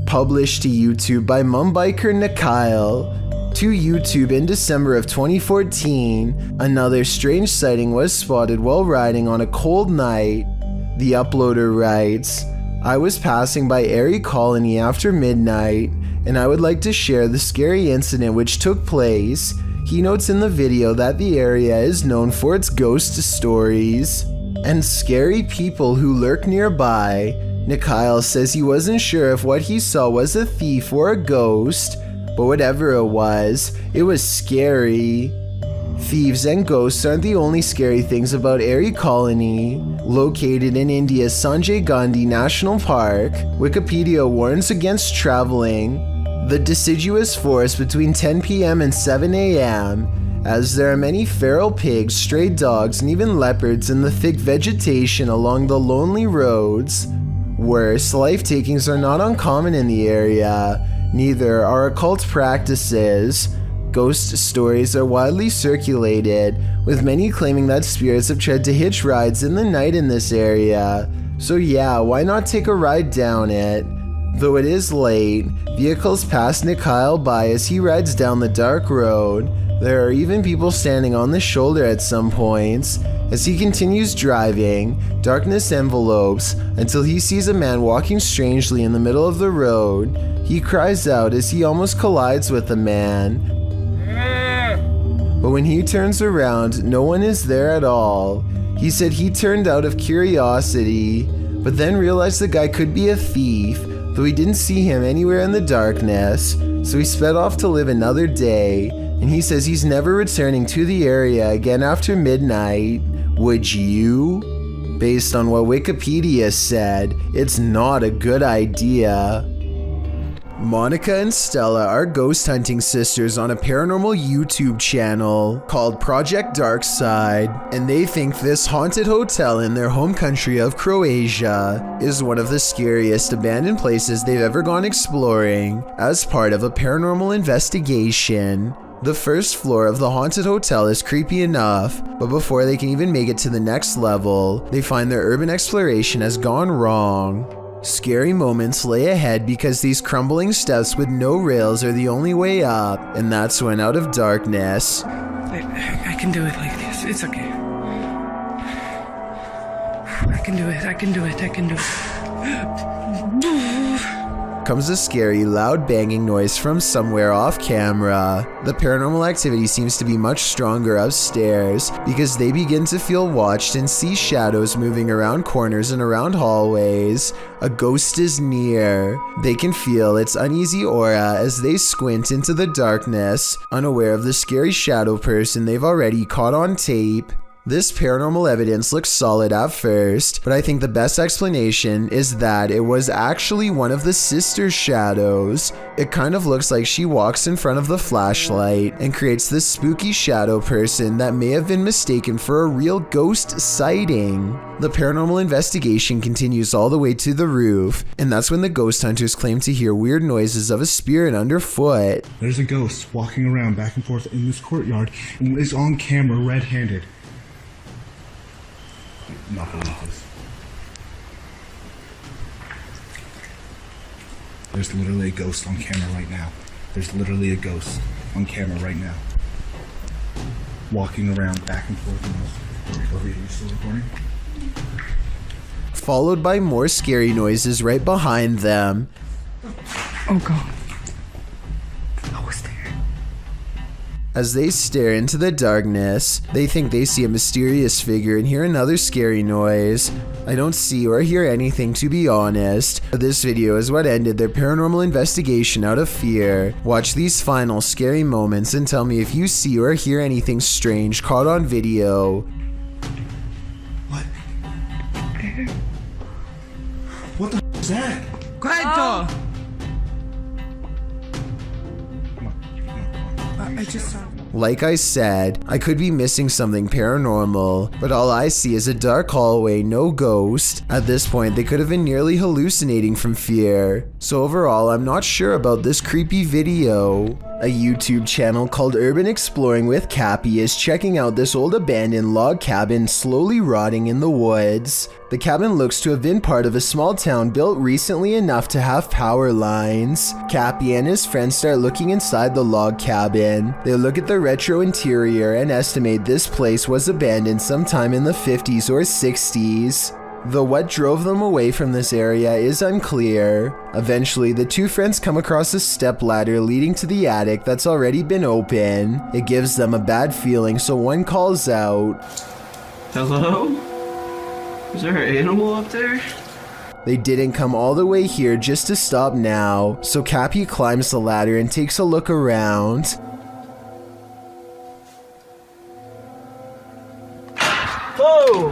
Published to YouTube by Mumbiker Mikhail. To YouTube in December of 2014, another strange sighting was spotted while riding on a cold night. The uploader writes, I was passing by Airy Colony after midnight, and I would like to share the scary incident which took place. He notes in the video that the area is known for its ghost stories and scary people who lurk nearby. Mikhail says he wasn't sure if what he saw was a thief or a ghost. But whatever it was scary. Thieves and ghosts aren't the only scary things about Airy Colony. Located in India's Sanjay Gandhi National Park, Wikipedia warns against traveling the deciduous forest between 10 p.m. and 7 a.m. as there are many feral pigs, stray dogs, and even leopards in the thick vegetation along the lonely roads. Worse, life takings are not uncommon in the area. Neither are occult practices. Ghost stories are widely circulated, with many claiming that spirits have tried to hitch rides in the night in this area. So yeah, why not take a ride down it? Though it is late, vehicles pass Nikhail by as he rides down the dark road. There are even people standing on the shoulder at some points. As he continues driving, darkness envelopes until he sees a man walking strangely in the middle of the road. He cries out as he almost collides with the man. But when he turns around, no one is there at all. He said he turned out of curiosity, but then realized the guy could be a thief, though he didn't see him anywhere in the darkness, so he sped off to live another day, and he says he's never returning to the area again after midnight. Would you? Based on what Wikipedia said, it's not a good idea. Monica and Stella are ghost hunting sisters on a paranormal YouTube channel called Project Darkside, and they think this haunted hotel in their home country of Croatia is one of the scariest abandoned places they've ever gone exploring as part of a paranormal investigation. The first floor of the haunted hotel is creepy enough, but before they can even make it to the next level, they find their urban exploration has gone wrong. Scary moments lay ahead because these crumbling steps with no rails are the only way up, and that's when out of darkness, I can do it like this. It's okay. I can do it. I can do it. I can do it. comes a scary, loud banging noise from somewhere off camera. The paranormal activity seems to be much stronger upstairs because they begin to feel watched and see shadows moving around corners and around hallways. A ghost is near. They can feel its uneasy aura as they squint into the darkness, unaware of the scary shadow person they've already caught on tape. This paranormal evidence looks solid at first, but I think the best explanation is that it was actually one of the sister's shadows. It kind of looks like she walks in front of the flashlight and creates this spooky shadow person that may have been mistaken for a real ghost sighting. The paranormal investigation continues all the way to the roof, and that's when the ghost hunters claim to hear weird noises of a spirit underfoot. There's a ghost walking around back and forth in this courtyard and is on camera red-handed. Not believe this. There's literally a ghost on camera right now. There's literally a ghost on camera right now. Walking around back and forth. Are you still recording? Followed by more scary noises right behind them. Oh god. As they stare into the darkness, they think they see a mysterious figure and hear another scary noise. I don't see or hear anything, to be honest, but this video is what ended their paranormal investigation out of fear. Watch these final scary moments and tell me if you see or hear anything strange caught on video. What? What the f is that? Quiet, I just saw. Like I said, I could be missing something paranormal, but all I see is a dark hallway, no ghost. At this point, they could have been nearly hallucinating from fear. So overall, I'm not sure about this creepy video. A YouTube channel called Urban Exploring with Cappy is checking out this old abandoned log cabin slowly rotting in the woods. The cabin looks to have been part of a small town built recently enough to have power lines. Cappy and his friends start looking inside the log cabin. They look at the retro interior and estimate this place was abandoned sometime in the 50s or 60s. Though what drove them away from this area is unclear. Eventually, the two friends come across a stepladder leading to the attic that's already been open. It gives them a bad feeling, so one calls out, "Hello? Is there an animal up there?" They didn't come all the way here just to stop now, so Cappy climbs the ladder and takes a look around. Whoa!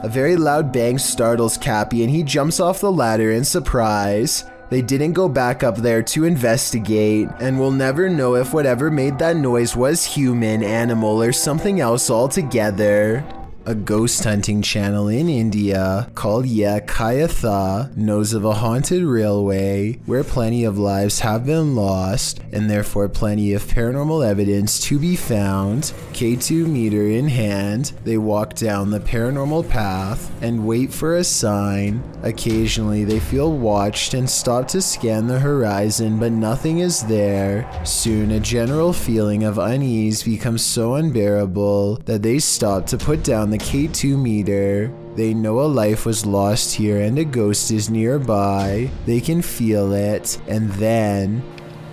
A very loud bang startles Cappy and he jumps off the ladder in surprise. They didn't go back up there to investigate, and we'll never know if whatever made that noise was human, animal, or something else altogether. A ghost hunting channel in India called Ye Kayatha knows of a haunted railway where plenty of lives have been lost and therefore plenty of paranormal evidence to be found. K2 meter in hand, they walk down the paranormal path and wait for a sign. Occasionally they feel watched and stop to scan the horizon, but nothing is there. Soon a general feeling of unease becomes so unbearable that they stop to put down the K2 meter. They know a life was lost here and a ghost is nearby. They can feel it, and then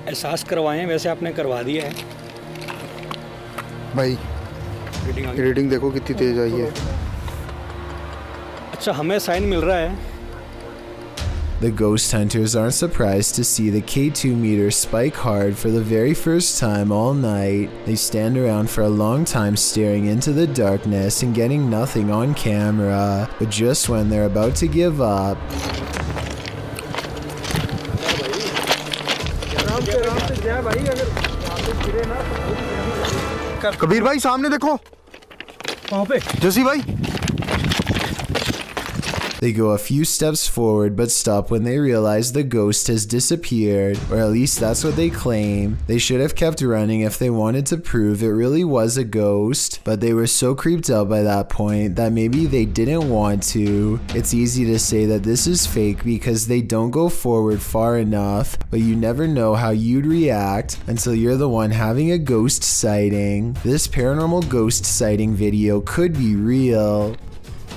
एहसास करवाएं वैसे आपने करवा दिया है भाई reading देखो कितनी तेज आई है अच्छा हमें साइन मिल रहा है The ghost hunters aren't surprised to see the K2 meter spike hard for the very first time all night. They stand around for a long time staring into the darkness and getting nothing on camera, but just when they're about to give up, Kabir भाई सामने देखो कहाँ पे जसी भाई they go a few steps forward but stop when they realize the ghost has disappeared, or at least that's what they claim. They should have kept running if they wanted to prove it really was a ghost, but they were so creeped out by that point that maybe they didn't want to. It's easy to say that this is fake because they don't go forward far enough, but you never know how you'd react until you're the one having a ghost sighting. This paranormal ghost sighting video could be real.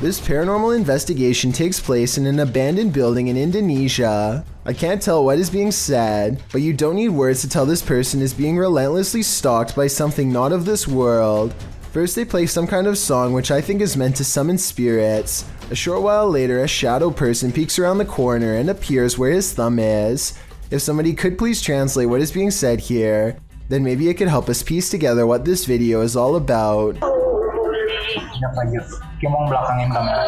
This paranormal investigation takes place in an abandoned building in Indonesia. I can't tell what is being said, but you don't need words to tell this person is being relentlessly stalked by something not of this world. First they play some kind of song which I think is meant to summon spirits. A short while later, a shadow person peeks around the corner and appears where his thumb is. If somebody could please translate what is being said here, then maybe it could help us piece together what this video is all about. Dia mau belakangin kamera.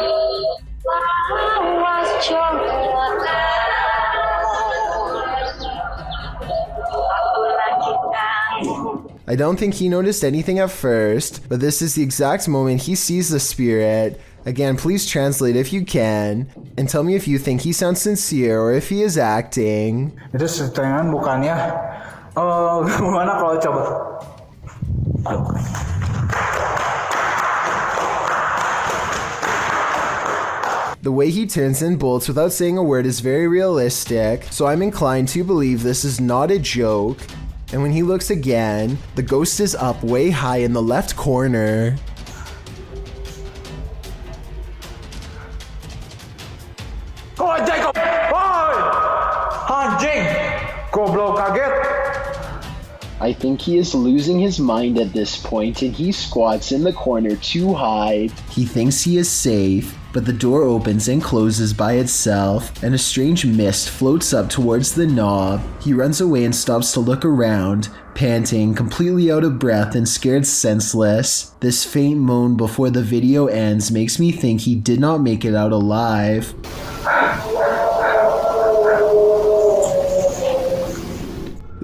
I don't think he noticed anything at first, but this is the exact moment he sees the spirit. Again, please translate if you can, and tell me if you think he sounds sincere or if he is acting. Itu settingan bukannya. Gimana kalau coba? The way he turns and bolts without saying a word is very realistic, so I'm inclined to believe this is not a joke. And when he looks again, the ghost is up way high in the left corner. I think he is losing his mind at this point and he squats in the corner to hide. He thinks he is safe, but the door opens and closes by itself, and a strange mist floats up towards the knob. He runs away and stops to look around, panting, completely out of breath and scared senseless. This faint moan before the video ends makes me think he did not make it out alive.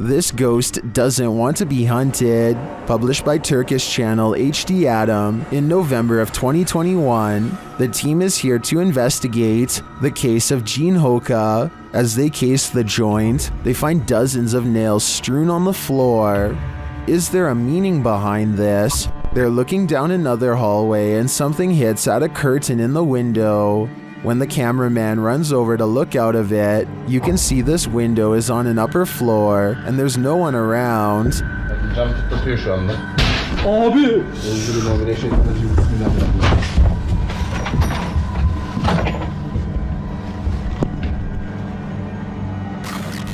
This ghost doesn't want to be hunted. Published by Turkish channel HD Adam in November of 2021, the team is here to investigate the case of Jin Hoka. As they case the joint, they find dozens of nails strewn on the floor. Is there a meaning behind this? They're looking down another hallway and something hits at a curtain in the window. When the cameraman runs over to look out of it, you can see this window is on an upper floor and there's no one around. Abi!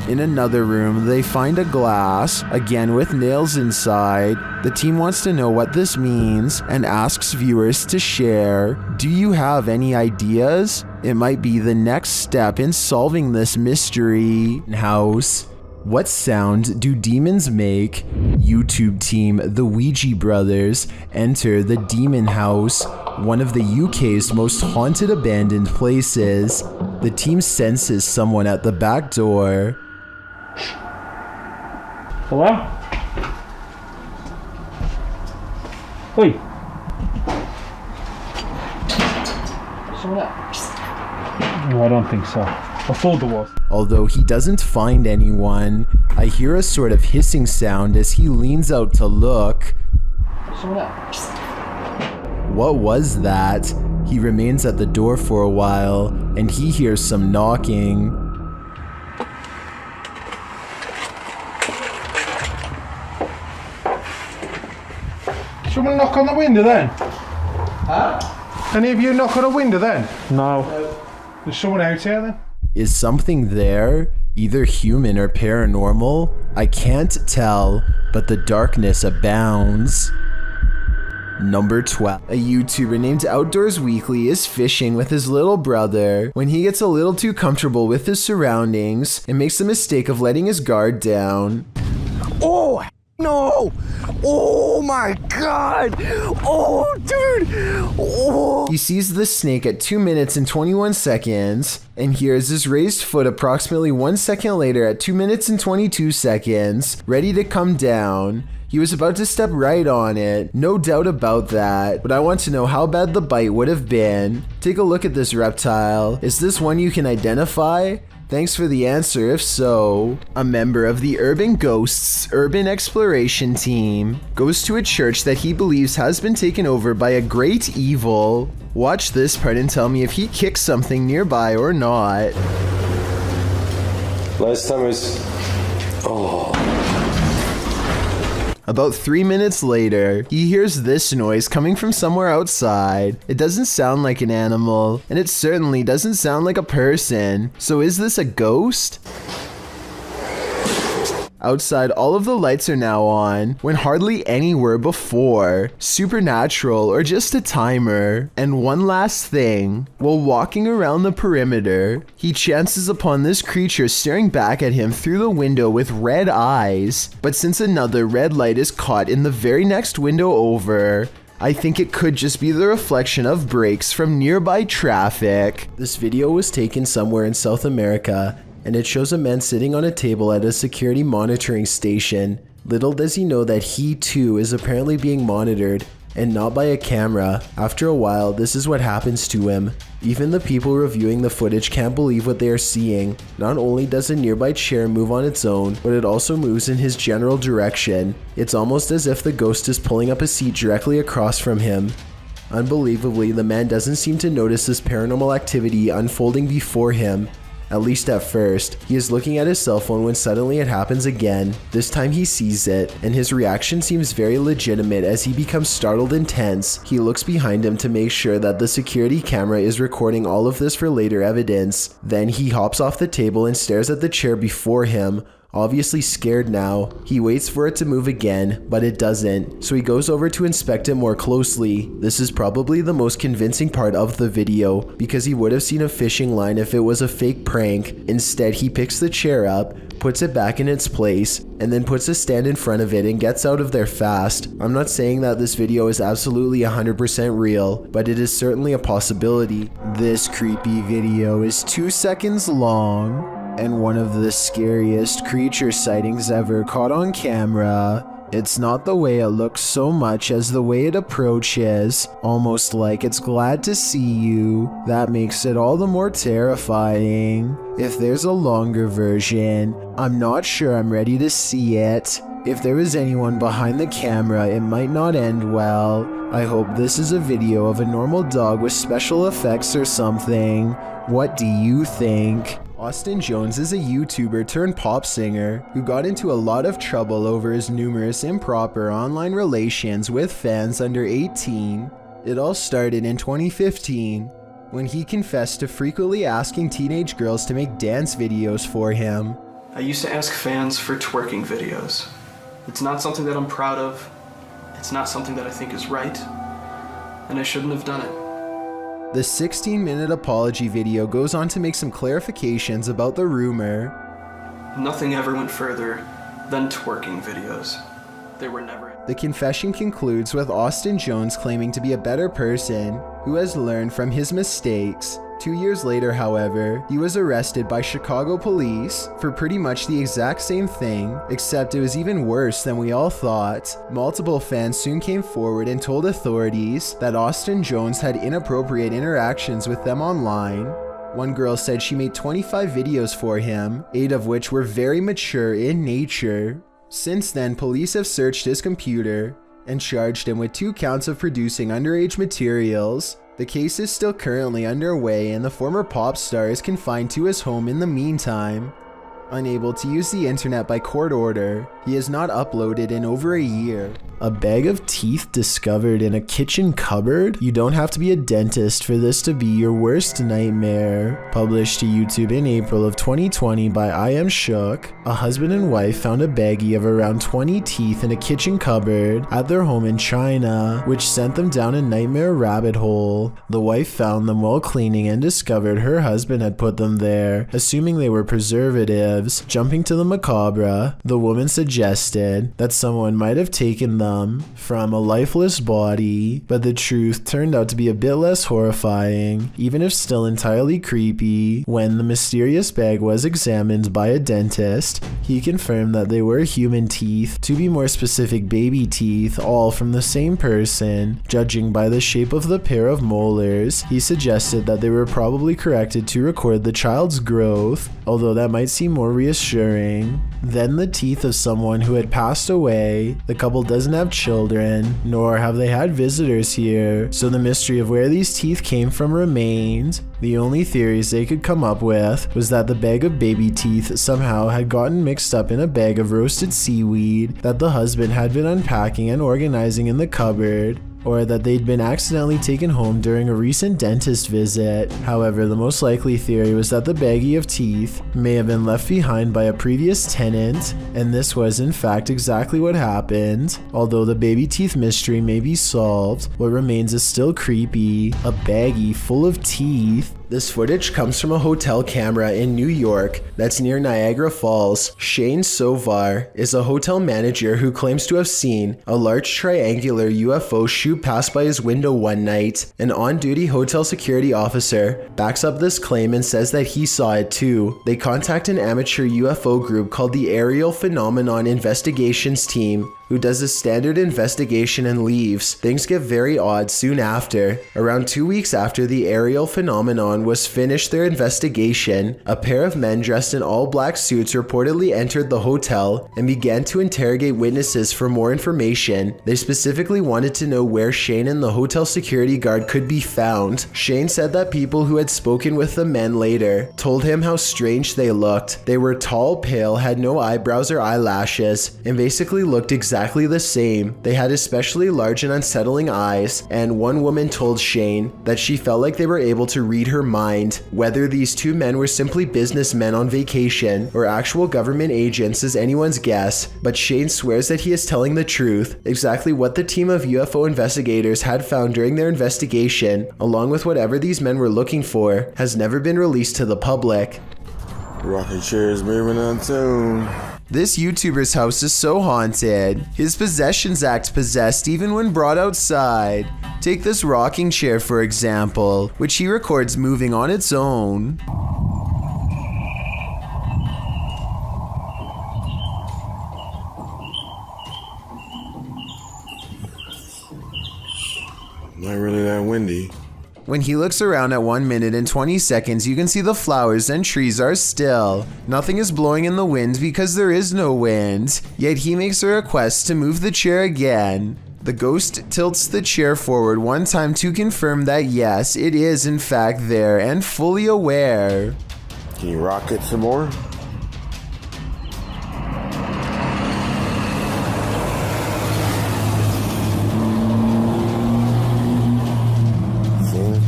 In another room, they find a glass, again with nails inside. The team wants to know what this means and asks viewers to share. Do you have any ideas? It might be the next step in solving this mystery. House. What sound do demons make? YouTube team The Ouija Brothers enter the demon house, one of the UK's most haunted abandoned places. The team senses someone at the back door. Hello? Oi. Someone else? No, I don't think so. I fooled the walls. Although he doesn't find anyone, I hear a sort of hissing sound as he leans out to look. Someone else? What was that? He remains at the door for a while, and he hears some knocking. Someone knock on the window then? Huh? Any of you knock on a window then? No. There's someone out here then? Is something there? Either human or paranormal? I can't tell, but the darkness abounds. Number 12. A YouTuber named Outdoors Weekly is fishing with his little brother when he gets a little too comfortable with his surroundings and makes the mistake of letting his guard down. Oh, no! Oh my god! Oh, dude! Oh! He sees the snake at 2 minutes and 21 seconds and hears his raised foot approximately 1 second later at 2 minutes and 22 seconds, ready to come down. He was about to step right on it, no doubt about that, but I want to know how bad the bite would have been. Take a look at this reptile. Is this one you can identify? Thanks for the answer if so. A member of the Urban Ghosts Urban Exploration Team goes to a church that he believes has been taken over by a great evil. Watch this part and tell me if he kicks something nearby or not. Last time was... Oh... About 3 minutes later, he hears this noise coming from somewhere outside. It doesn't sound like an animal, and it certainly doesn't sound like a person. So is this a ghost? Outside, all of the lights are now on, when hardly any were before. Supernatural or just a timer. And one last thing, while walking around the perimeter, he chances upon this creature staring back at him through the window with red eyes. But since another red light is caught in the very next window over, I think it could just be the reflection of brakes from nearby traffic. This video was taken somewhere in South America, and it shows a man sitting on a table at a security monitoring station. Little does he know that he too is apparently being monitored, and not by a camera. After a while, this is what happens to him. Even the people reviewing the footage can't believe what they are seeing. Not only does a nearby chair move on its own, but it also moves in his general direction. It's almost as if the ghost is pulling up a seat directly across from him. Unbelievably, the man doesn't seem to notice this paranormal activity unfolding before him. At least at first. He is looking at his cell phone when suddenly it happens again. This time he sees it, and his reaction seems very legitimate as he becomes startled and tense. He looks behind him to make sure that the security camera is recording all of this for later evidence. Then he hops off the table and stares at the chair before him. Obviously scared now. He waits for it to move again, but it doesn't, so he goes over to inspect it more closely. This is probably the most convincing part of the video, because he would have seen a fishing line if it was a fake prank. Instead, he picks the chair up, puts it back in its place, and then puts a stand in front of it and gets out of there fast. I'm not saying that this video is absolutely 100% real, but it is certainly a possibility. This creepy video is 2 seconds long, and one of the scariest creature sightings ever caught on camera. It's not the way it looks so much as the way it approaches, almost like it's glad to see you. That makes it all the more terrifying. If there's a longer version, I'm not sure I'm ready to see it. If there was anyone behind the camera, it might not end well. I hope this is a video of a normal dog with special effects or something. What do you think? Austin Jones is a YouTuber turned pop singer who got into a lot of trouble over his numerous improper online relations with fans under 18. It all started in 2015 when he confessed to frequently asking teenage girls to make dance videos for him. I used to ask fans for twerking videos. It's not something that I'm proud of. It's not something that I think is right. And I shouldn't have done it. The 16-minute apology video goes on to make some clarifications about the rumor. Nothing ever went further than twerking videos. They were never... The confession concludes with Austin Jones claiming to be a better person who has learned from his mistakes. 2 years later, however, he was arrested by Chicago police for pretty much the exact same thing, except it was even worse than we all thought. Multiple fans soon came forward and told authorities that Austin Jones had inappropriate interactions with them online. One girl said she made 25 videos for him, 8 of which were very mature in nature. Since then, police have searched his computer and charged him with 2 counts of producing underage materials. The case is still currently underway and the former pop star is confined to his home in the meantime. Unable to use the internet by court order, he has not uploaded in over a year. A bag of teeth discovered in a kitchen cupboard? You don't have to be a dentist for this to be your worst nightmare. Published to YouTube in April of 2020 by I Am Shook, a husband and wife found a baggie of around 20 teeth in a kitchen cupboard at their home in China, which sent them down a nightmare rabbit hole. The wife found them while cleaning and discovered her husband had put them there, assuming they were preservatives. Jumping to the macabre, the woman suggested that someone might have taken them from a lifeless body, but the truth turned out to be a bit less horrifying, even if still entirely creepy. When the mysterious bag was examined by a dentist, he confirmed that they were human teeth, to be more specific baby teeth, all from the same person. Judging by the shape of the pair of molars, he suggested that they were probably corrected to record the child's growth, although that might seem more reassuring. Then the teeth of someone who had passed away. The couple doesn't have children, nor have they had visitors here, so the mystery of where these teeth came from remained. The only theories they could come up with was that the bag of baby teeth somehow had gotten mixed up in a bag of roasted seaweed that the husband had been unpacking and organizing in the cupboard, or that they'd been accidentally taken home during a recent dentist visit. However, the most likely theory was that the baggie of teeth may have been left behind by a previous tenant, and this was in fact exactly what happened. Although the baby teeth mystery may be solved, what remains is still creepy. A baggie full of teeth. This footage comes from a hotel camera in New York that's near Niagara Falls. Shane Sovar is a hotel manager who claims to have seen a large triangular UFO shoot past by his window one night. An on-duty hotel security officer backs up this claim and says that he saw it too. They contact an amateur UFO group called the Aerial Phenomenon Investigations Team, who does a standard investigation and leaves. Things get very odd soon after. Around 2 weeks after the aerial phenomenon was finished their investigation, a pair of men dressed in all black suits reportedly entered the hotel and began to interrogate witnesses for more information. They specifically wanted to know where Shane and the hotel security guard could be found. Shane said that people who had spoken with the men later told him how strange they looked. They were tall, pale, had no eyebrows or eyelashes, and basically looked exactly the same. They had especially large and unsettling eyes, and one woman told Shane that she felt like they were able to read her mind. Whether these two men were simply businessmen on vacation or actual government agents is anyone's guess, but Shane swears that he is telling the truth. Exactly what the team of UFO investigators had found during their investigation, along with whatever these men were looking for, has never been released to the public. Rocking chairs moving on tune. This YouTuber's house is so haunted. His possessions act possessed even when brought outside. Take this rocking chair for example, which he records moving on its own. Not really that windy. When he looks around at 1 minute and 20 seconds, you can see the flowers and trees are still. Nothing is blowing in the wind because there is no wind. Yet he makes a request to move the chair again. The ghost tilts the chair forward one time to confirm that yes, it is in fact there and fully aware. Can you rock it some more?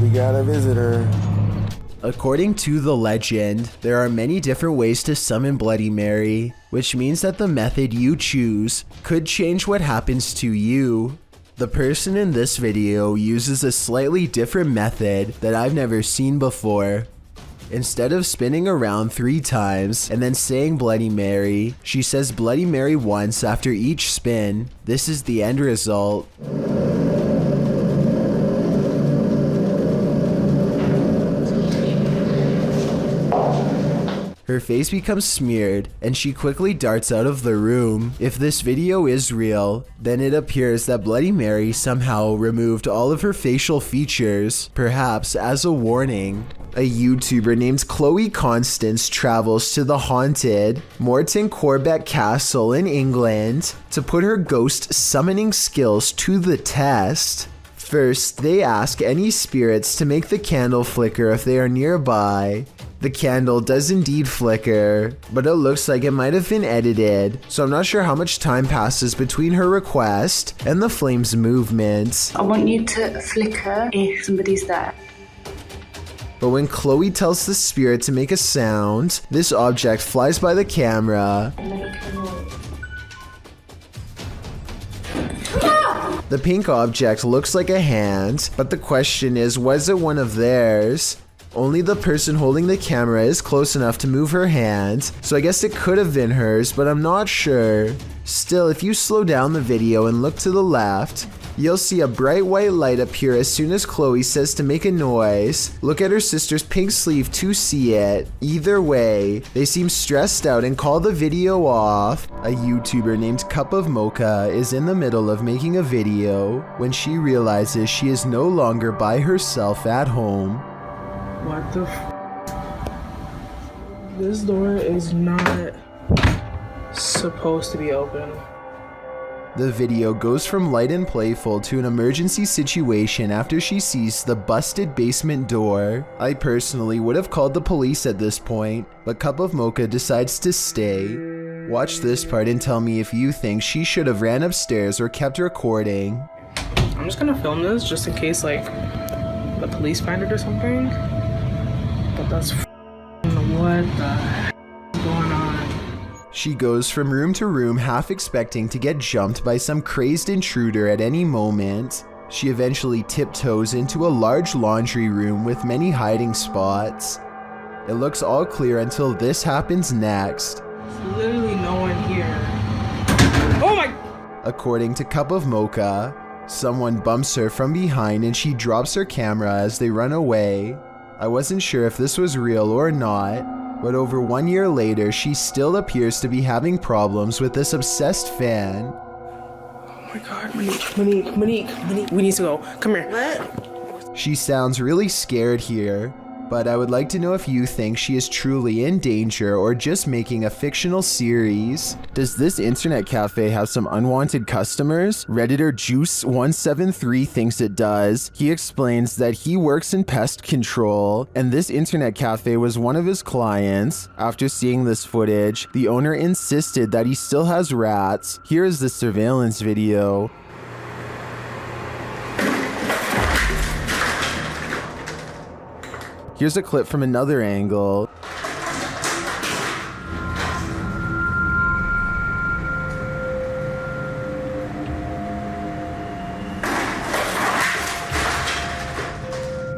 We got a visitor. According to the legend, there are many different ways to summon Bloody Mary, which means that the method you choose could change what happens to you. The person in this video uses a slightly different method that I've never seen before. Instead of spinning around 3 times and then saying Bloody Mary, she says Bloody Mary once after each spin. This is the end result. Her face becomes smeared, and she quickly darts out of the room. If this video is real, then it appears that Bloody Mary somehow removed all of her facial features, perhaps as a warning. A YouTuber named Chloe Constance travels to the haunted Morton Corbett Castle in England to put her ghost summoning skills to the test. First, they ask any spirits to make the candle flicker if they are nearby. The candle does indeed flicker, but it looks like it might have been edited, so I'm not sure how much time passes between her request and the flame's movement. I want you to flicker if somebody's there. But when Chloe tells the spirit to make a sound, this object flies by the camera. The pink object looks like a hand, but the question is, was it one of theirs? Only the person holding the camera is close enough to move her hand, so I guess it could have been hers, but I'm not sure. Still, if you slow down the video and look to the left, you'll see a bright white light appear as soon as Chloe says to make a noise. Look at her sister's pink sleeve to see it. Either way, they seem stressed out and call the video off. A YouTuber named Cup of Mocha is in the middle of making a video when she realizes she is no longer by herself at home. What the This door is not supposed to be open. The video goes from light and playful to an emergency situation after she sees the busted basement door. I personally would have called the police at this point, but Cup of Mocha decides to stay. Watch this part and tell me if you think she should have ran upstairs or kept recording. I'm just gonna film this just in case like the police find it or something. But that's what the heck is going on? She goes from room to room half expecting to get jumped by some crazed intruder at any moment. She eventually tiptoes into a large laundry room with many hiding spots. It looks all clear until this happens next. There's literally no one here. Oh my! According to Cup of Mocha, someone bumps her from behind and she drops her camera as they run away. I wasn't sure if this was real or not, but over 1 year later, she still appears to be having problems with this obsessed fan. Oh my god, Monique, we need to go. Come here. What? She sounds really scared here, but I would like to know if you think she is truly in danger or just making a fictional series. Does this internet cafe have some unwanted customers? Redditor Juice173 thinks it does. He explains that he works in pest control, and this internet cafe was one of his clients. After seeing this footage, the owner insisted that he still has rats. Here is the surveillance video. Here's a clip from another angle.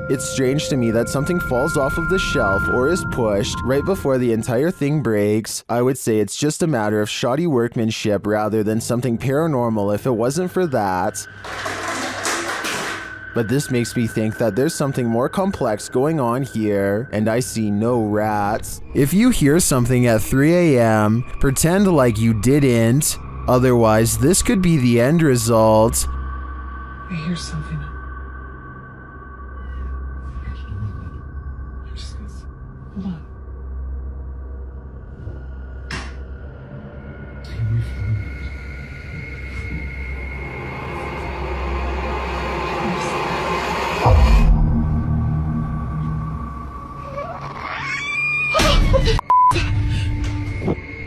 It's strange to me that something falls off of the shelf or is pushed right before the entire thing breaks. I would say it's just a matter of shoddy workmanship rather than something paranormal if it wasn't for that. But this makes me think that there's something more complex going on here, and I see no rats. If you hear something at 3 a.m., pretend like you didn't. Otherwise, this could be the end result. I hear something. Hold on.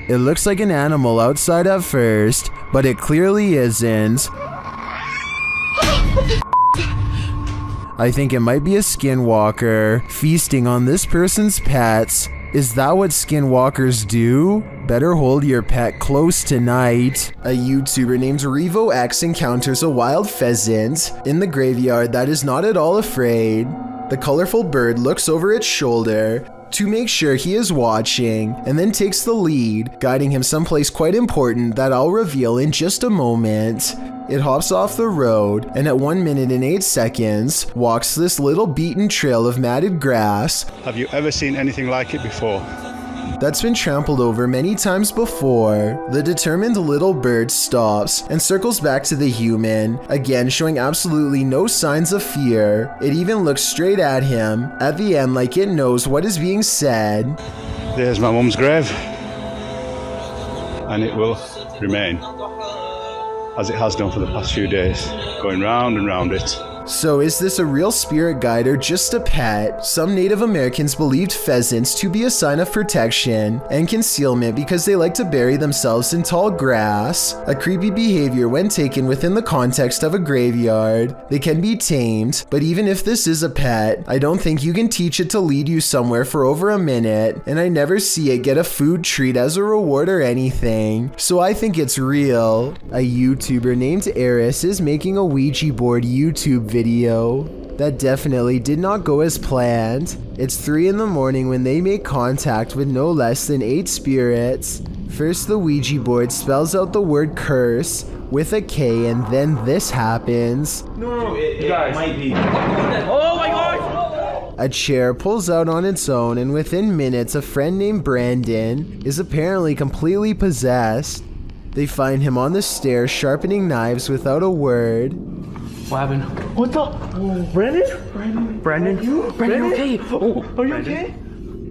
It looks like an animal outside at first, but it clearly isn't. I think it might be a skinwalker feasting on this person's pets. Is that what skinwalkers do? Better hold your pet close tonight. A YouTuber named RevoX encounters a wild pheasant in the graveyard that is not at all afraid. The colorful bird looks over its shoulder to make sure he is watching, and then takes the lead, guiding him someplace quite important that I'll reveal in just a moment. It hops off the road, and at 1 minute and 8 seconds, walks this little beaten trail of matted grass. Have you ever seen anything like it before? That's been trampled over many times before. The determined little bird stops and circles back to the human, again showing absolutely no signs of fear. It even looks straight at him, at the end like it knows what is being said. There's my mum's grave, and it will remain, as it has done for the past few days, going round and round it. So is this a real spirit guide or just a pet? Some Native Americans believed pheasants to be a sign of protection and concealment because they like to bury themselves in tall grass. A creepy behavior when taken within the context of a graveyard. They can be tamed, but even if this is a pet, I don't think you can teach it to lead you somewhere for over a minute, and I never see it get a food treat as a reward or anything, so I think it's real. A YouTuber named Eris is making a Ouija board YouTube video. That definitely did not go as planned. It's 3 in the morning when they make contact with no less than 8 spirits. First, the Ouija board spells out the word curse with a K, and then this happens. No, it might be. Oh my gosh! A chair pulls out on its own, and within minutes, a friend named Brandon is apparently completely possessed. They find him on the stairs sharpening knives without a word. What happened? What the? Brandon? Brandon, you okay? Oh, are you okay?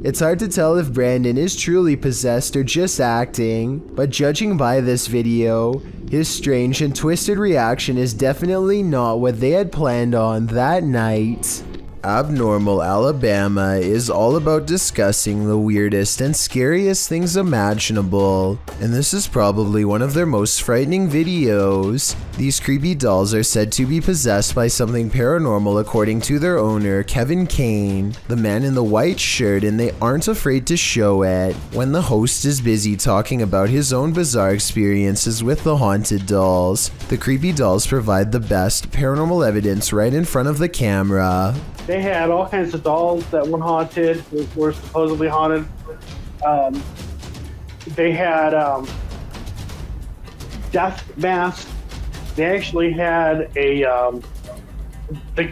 It's hard to tell if Brandon is truly possessed or just acting, but judging by this video, his strange and twisted reaction is definitely not what they had planned on that night. Abnormal Alabama is all about discussing the weirdest and scariest things imaginable, and this is probably one of their most frightening videos. These creepy dolls are said to be possessed by something paranormal according to their owner, Kevin Kane, the man in the white shirt, and they aren't afraid to show it. When the host is busy talking about his own bizarre experiences with the haunted dolls, the creepy dolls provide the best paranormal evidence right in front of the camera. They had all kinds of dolls that were haunted, were supposedly haunted. They had death masks. They actually had the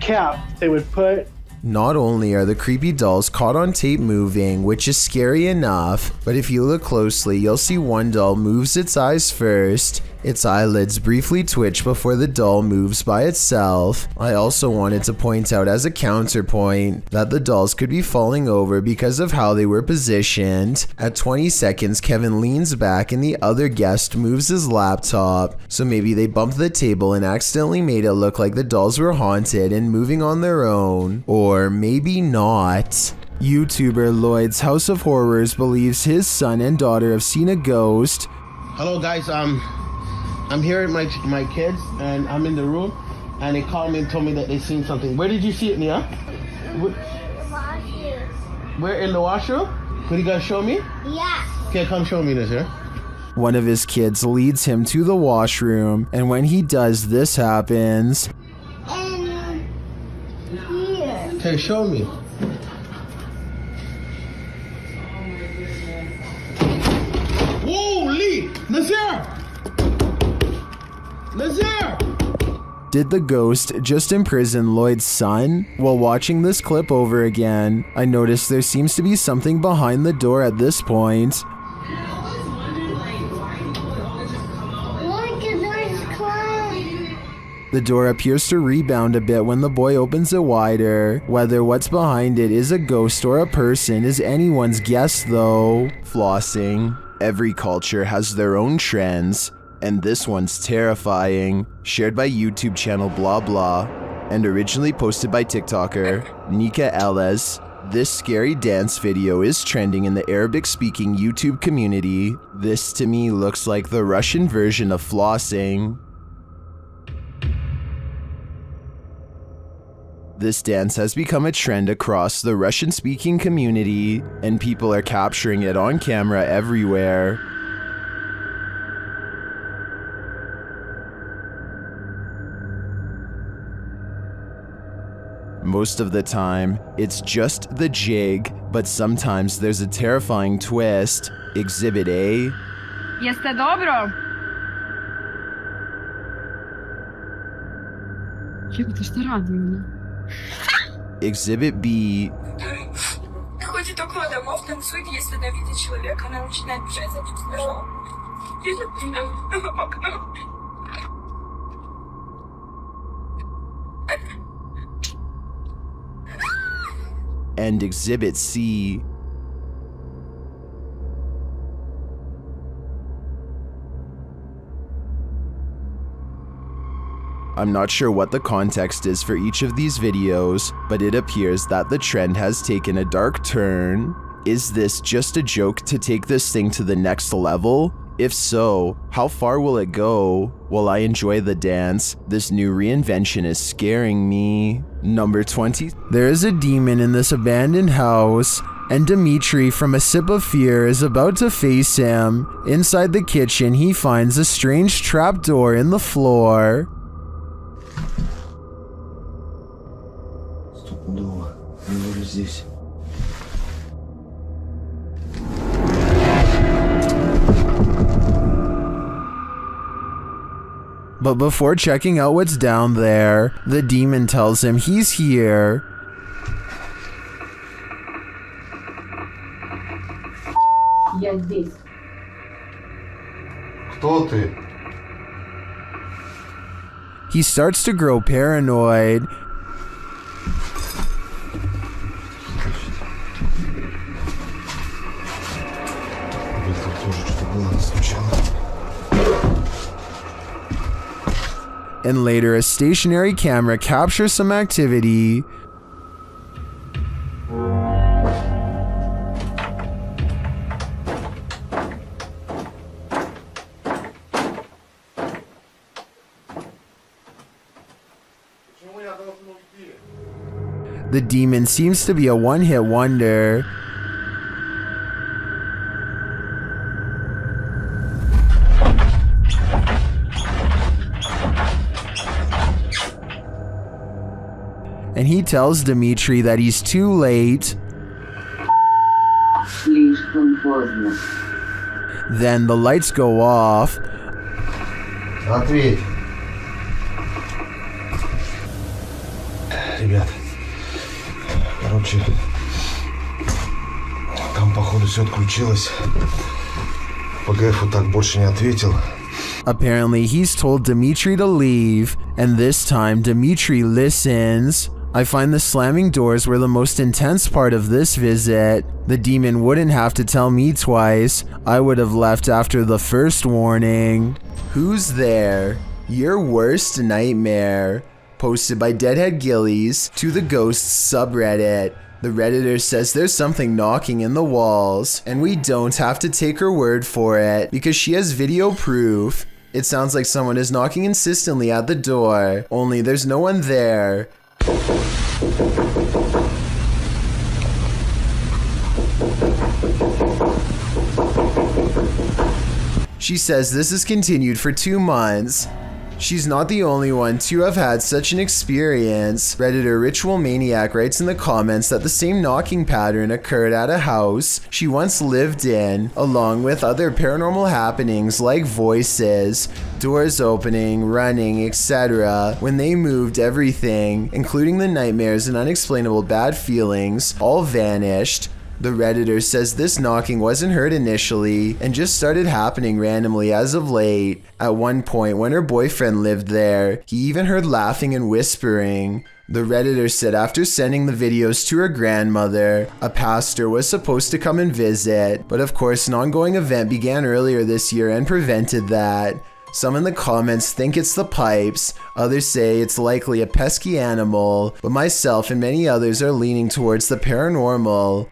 cap they would put. Not only are the creepy dolls caught on tape moving, which is scary enough, but if you look closely, you'll see one doll moves its eyes first. Its eyelids briefly twitch before the doll moves by itself. I also wanted to point out as a counterpoint that the dolls could be falling over because of how they were positioned. At 20 seconds, Kevin leans back and the other guest moves his laptop, so maybe they bumped the table and accidentally made it look like the dolls were haunted and moving on their own. Or maybe not. YouTuber Lloyd's House of Horrors believes his son and daughter have seen a ghost. Hello guys, I'm here with my kids, and I'm in the room, and they called me and told me that they seen something. Where did you see it, Nia? Where in the washroom? Could you guys show me? Yeah. Okay, come show me this here. One of his kids leads him to the washroom, and when he does, this happens. And here. Okay, show me. Holy! Nazir! Nazir! Did the ghost just imprison Lloyd's son? While watching this clip over again, I noticed there seems to be something behind the door at this point. Look, the door's closed. The door appears to rebound a bit when the boy opens it wider. Whether what's behind it is a ghost or a person is anyone's guess though. Flossing. Every culture has their own trends, and this one's terrifying. Shared by YouTube channel blah blah, and originally posted by TikToker Nika Elez. This scary dance video is trending in the Arabic-speaking YouTube community. This to me looks like the Russian version of flossing. This dance has become a trend across the Russian-speaking community, and people are capturing it on camera everywhere. Most of the time, it's just the jig, but sometimes there's a terrifying twist. Exhibit A. Jeste dobro? Jebote, šta radim? Exhibit B. Ходит около домов, танцует, если она видит человека, она начинает бежать за ним с ножом. Видит в окно. And Exhibit C. I'm not sure what the context is for each of these videos, but it appears that the trend has taken a dark turn. Is this just a joke to take this thing to the next level? If so, how far will it go? While I enjoy the dance, this new reinvention is scaring me. Number 20. There is a demon in this abandoned house, and Dimitri from A Sip of Fear is about to face him. Inside the kitchen, he finds a strange trapdoor in the floor. But before checking out what's down there, the demon tells him he's here. Я здесь. Кто ты? He starts to grow paranoid. And later, a stationary camera captures some activity. The demon seems to be a one-hit wonder. And he tells Dimitri that he's too late. Then the lights go off. Ответь. Ребят, короче, там походу все отключилось. ПГФу так больше не ответил. Apparently, he's told Dimitri to leave, and this time Dimitri listens. I find the slamming doors were the most intense part of this visit. The demon wouldn't have to tell me twice. I would have left after the first warning. Who's there? Your worst nightmare. Posted by Deadhead Gillies to the Ghosts subreddit. The Redditor says there's something knocking in the walls, and we don't have to take her word for it because she has video proof. It sounds like someone is knocking insistently at the door, only there's no one there. She says this has continued for 2 months. She's not the only one to have had such an experience. Redditor Ritual Maniac writes in the comments that the same knocking pattern occurred at a house she once lived in, along with other paranormal happenings like voices, doors opening, running, etc. When they moved, everything, including the nightmares and unexplainable bad feelings, all vanished. The Redditor says this knocking wasn't heard initially and just started happening randomly as of late. At one point when her boyfriend lived there, he even heard laughing and whispering. The Redditor said after sending the videos to her grandmother, a pastor was supposed to come and visit, but of course an ongoing event began earlier this year and prevented that. Some in the comments think it's the pipes, others say it's likely a pesky animal, but myself and many others are leaning towards the paranormal.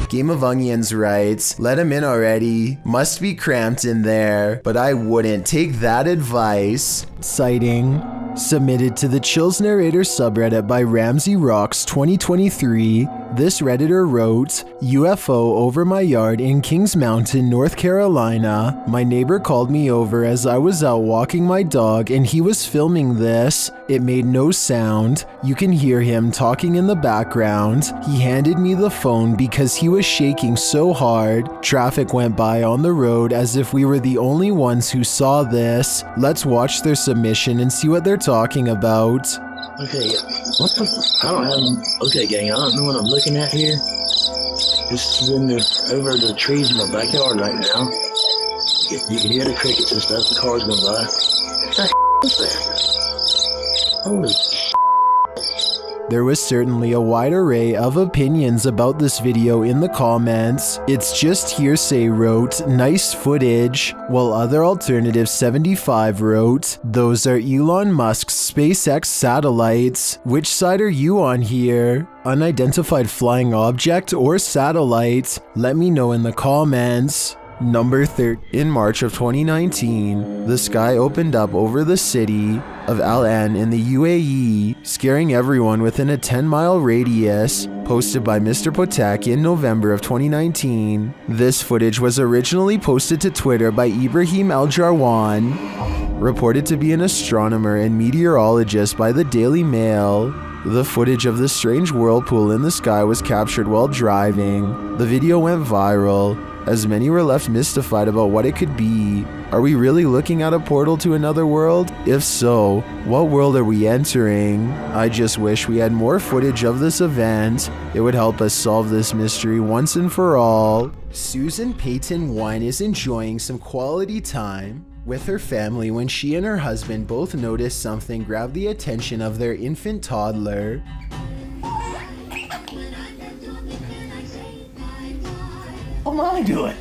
Game of Onions writes, let him in already. Must be cramped in there, but I wouldn't take that advice. Citing. Submitted to the Chills Narrator subreddit by Ramsey Rocks 2023, this Redditor wrote, UFO over my yard in Kings Mountain, North Carolina. My neighbor called me over as I was out walking my dog and he was filming this. It made no sound. You can hear him talking in the background. He handed me the phone because he was shaking so hard. Traffic went by on the road as if we were the only ones who saw this. Let's watch their submission and see what they're talking about. Okay, what the? I don't have. Okay, gang, I don't know what I'm looking at here. Just in the, over the trees in my backyard right now. You can hear the crickets and stuff. The cars going by. What's that? Holy. There was certainly a wide array of opinions about this video in the comments. It's just hearsay wrote, nice footage, while other alternative 75 wrote, those are Elon Musk's SpaceX satellites. Which side are you on here? Unidentified flying object or satellite? Let me know in the comments. Number 30. In March of 2019, the sky opened up over the city of Al Ain in the UAE, scaring everyone within a 10-mile radius, posted by Mr. Potek in November of 2019. This footage was originally posted to Twitter by Ibrahim Al-Jarwan, reported to be an astronomer and meteorologist by the Daily Mail. The footage of the strange whirlpool in the sky was captured while driving. The video went viral, as many were left mystified about what it could be. Are we really looking at a portal to another world? If so, what world are we entering? I just wish we had more footage of this event. It would help us solve this mystery once and for all. Susan Payton Wine is enjoying some quality time with her family when she and her husband both noticed something grab the attention of their infant toddler. What am I doing?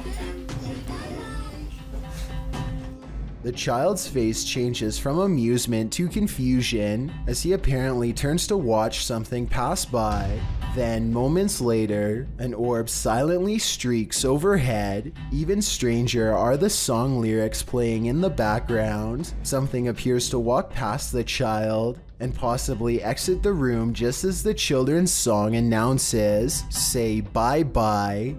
The child's face changes from amusement to confusion as he apparently turns to watch something pass by. Then, moments later, an orb silently streaks overhead. Even stranger are the song lyrics playing in the background. Something appears to walk past the child and possibly exit the room just as the children's song announces, "Say bye-bye."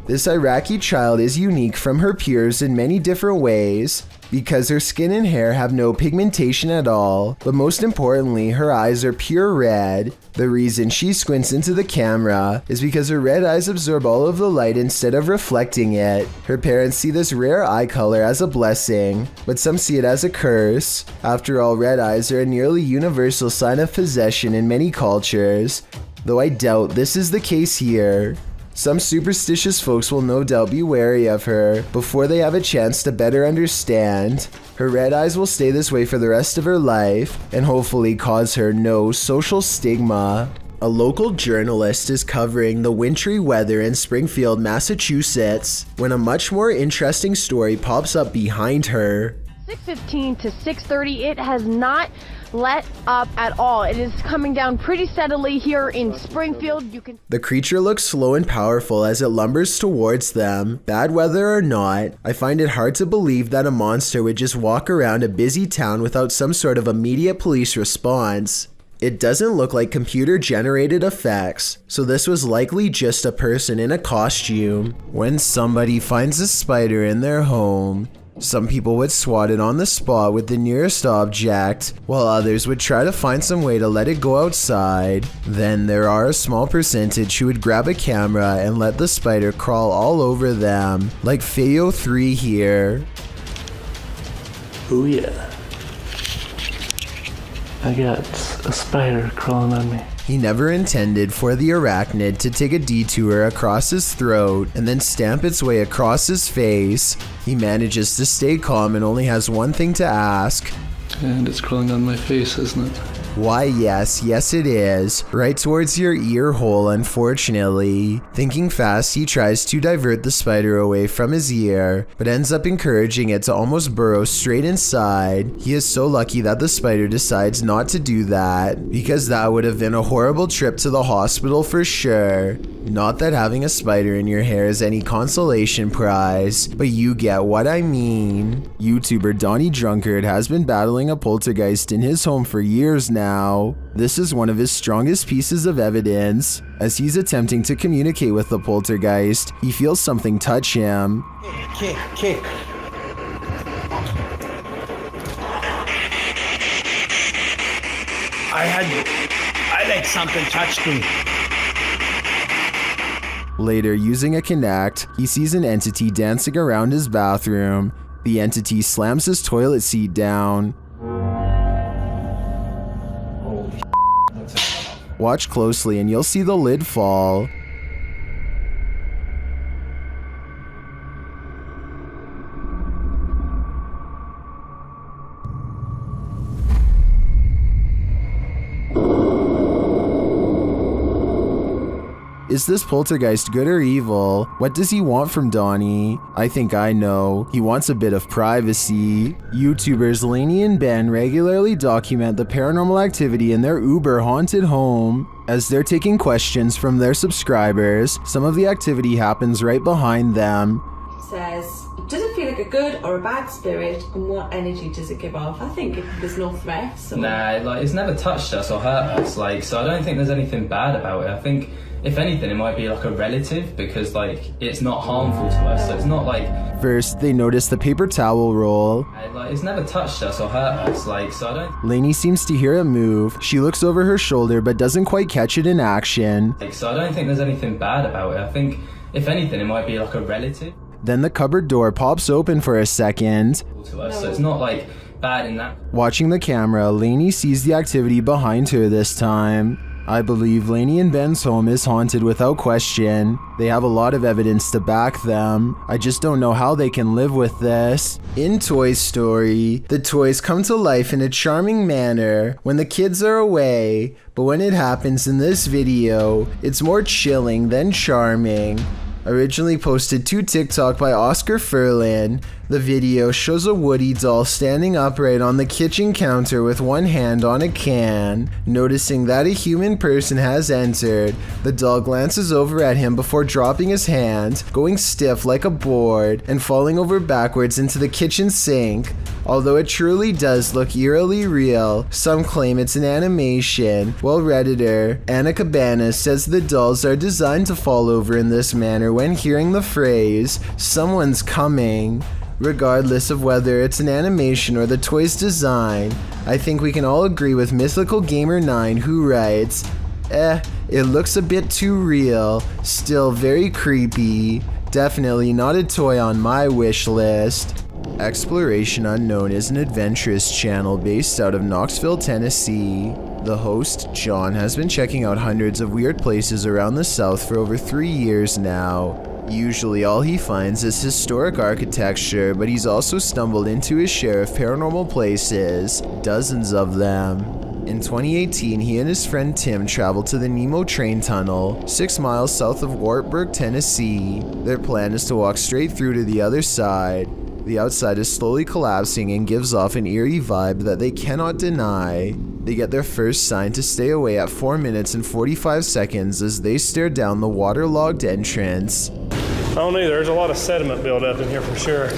This Iraqi child is unique from her peers in many different ways because her skin and hair have no pigmentation at all, but most importantly, her eyes are pure red. The reason she squints into the camera is because her red eyes absorb all of the light instead of reflecting it. Her parents see this rare eye color as a blessing, but some see it as a curse. After all, red eyes are a nearly universal sign of possession in many cultures, though I doubt this is the case here. Some superstitious folks will no doubt be wary of her before they have a chance to better understand. Her red eyes will stay this way for the rest of her life and hopefully cause her no social stigma. A local journalist is covering the wintry weather in Springfield, Massachusetts, when a much more interesting story pops up behind her. 6:15 to 6:30, it has not let up at all. It is coming down pretty steadily here in Springfield. The creature looks slow and powerful as it lumbers towards them. Bad weather or not, I find it hard to believe that a monster would just walk around a busy town without some sort of immediate police response. It doesn't look like computer-generated effects, so this was likely just a person in a costume. When somebody finds a spider in their home, some people would swat it on the spot with the nearest object, while others would try to find some way to let it go outside. Then there are a small percentage who would grab a camera and let the spider crawl all over them, like Feo 3 here. Oh yeah. I got a spider crawling on me. He never intended for the arachnid to take a detour across his throat and then stamp its way across his face. He manages to stay calm and only has one thing to ask. And it's crawling on my face, isn't it? Why yes it is. Right towards your ear hole, unfortunately. Thinking fast, he tries to divert the spider away from his ear, but ends up encouraging it to almost burrow straight inside. He is so lucky that the spider decides not to do that, because that would have been a horrible trip to the hospital for sure. Not that having a spider in your hair is any consolation prize, but you get what I mean. YouTuber Donnie Drunkard has been battling a poltergeist in his home for years now. This is one of his strongest pieces of evidence. As he's attempting to communicate with the poltergeist, he feels something touch him. Kick. I like something touched me. Later, using a Kinect, he sees an entity dancing around his bathroom. The entity slams his toilet seat down. Watch closely and you'll see the lid fall. Is this poltergeist good or evil? What does he want from Donnie? I think I know. He wants a bit of privacy. YouTubers Lainey and Ben regularly document the paranormal activity in their uber haunted home. As they're taking questions from their subscribers, some of the activity happens right behind them. Says, does it feel like a good or a bad spirit, and what energy does it give off? I think there's no threat. So. Nah, like it's never touched us or hurt us, like, so I don't think there's anything bad about it. I think if anything it might be like a relative, because like it's not harmful to us, so it's not like. First, they notice the paper towel roll. Like it's never touched us or hurt us, like, so I don't. Lainey seems to hear it move. She looks over her shoulder but doesn't quite catch it in action. Like, so I don't think there's anything bad about it. I think if anything it might be like a relative. Then the cupboard door pops open for a second. To us, so it's not like bad in that. Watching the camera, Lainey sees the activity behind her this time. I believe Lainey and Ben's home is haunted without question. They have a lot of evidence to back them. I just don't know how they can live with this. In Toy Story, the toys come to life in a charming manner when the kids are away, but when it happens in this video, it's more chilling than charming. Originally posted to TikTok by Oscar Furlan, the video shows a Woody doll standing upright on the kitchen counter with one hand on a can. Noticing that a human person has entered, the doll glances over at him before dropping his hand, going stiff like a board, and falling over backwards into the kitchen sink. Although it truly does look eerily real, some claim it's an animation, while Redditor Anna Cabana says the dolls are designed to fall over in this manner when hearing the phrase, "Someone's coming." Regardless of whether it's an animation or the toy's design, I think we can all agree with Mythical Gamer 9 who writes, it looks a bit too real, still very creepy, definitely not a toy on my wish list. Exploration Unknown is an adventurous channel based out of Knoxville, Tennessee. The host, John, has been checking out hundreds of weird places around the South for over 3 years now. Usually all he finds is historic architecture, but he's also stumbled into his share of paranormal places, dozens of them. In 2018, he and his friend Tim traveled to the Nemo train tunnel, 6 miles south of Wartburg, Tennessee. Their plan is to walk straight through to the other side. The outside is slowly collapsing and gives off an eerie vibe that they cannot deny. They get their first sign to stay away at 4 minutes and 45 seconds as they stare down the waterlogged entrance. I don't either. There's a lot of sediment built up in here for sure.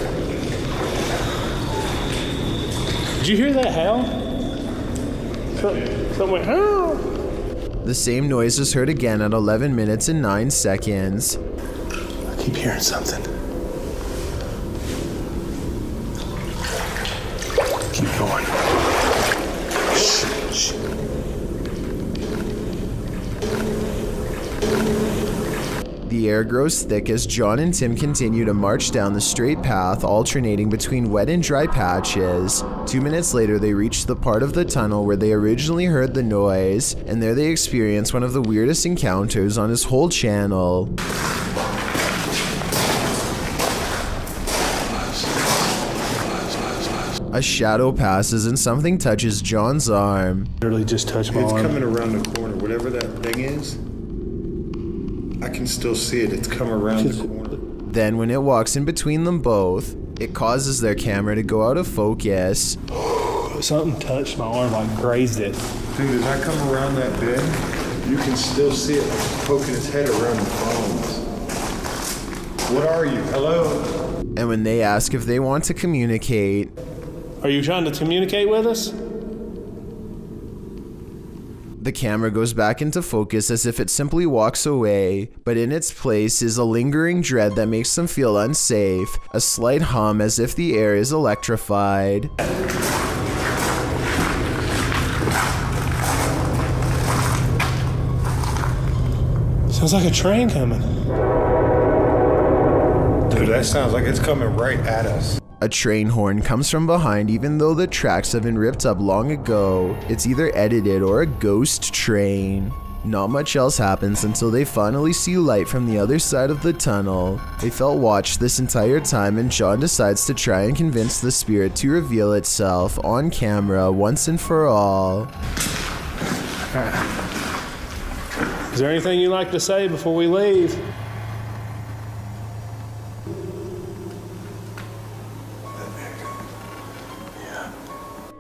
Did you hear that howl? Something went, howl. The same noise is heard again at 11 minutes and 9 seconds. I keep hearing something. Keep going. Shh. The air grows thick as John and Tim continue to march down the straight path, alternating between wet and dry patches. 2 minutes later, they reach the part of the tunnel where they originally heard the noise, and there they experience one of the weirdest encounters on his whole channel. A shadow passes and something touches John's arm. Literally just touched my It's arm. coming around the corner. Whatever that thing is, I can still see it. It's come around the corner. Then when it walks in between them both, it causes their camera to go out of focus. Something touched my arm, like grazed it. Dude, as I come around that bend, you can still see it poking its head around the phones. What are you? Hello? And when they ask if they want to communicate, Are you trying to communicate with us? the camera goes back into focus as if it simply walks away, but in its place is a lingering dread that makes them feel unsafe, a slight hum as if the air is electrified. Sounds like a train coming. Dude, that sounds like it's coming right at us. A train horn comes from behind even though the tracks have been ripped up long ago. It's either edited or a ghost train. Not much else happens until they finally see light from the other side of the tunnel. They felt watched this entire time and John decides to try and convince the spirit to reveal itself on camera once and for all. Is there anything you'd like to say before we leave?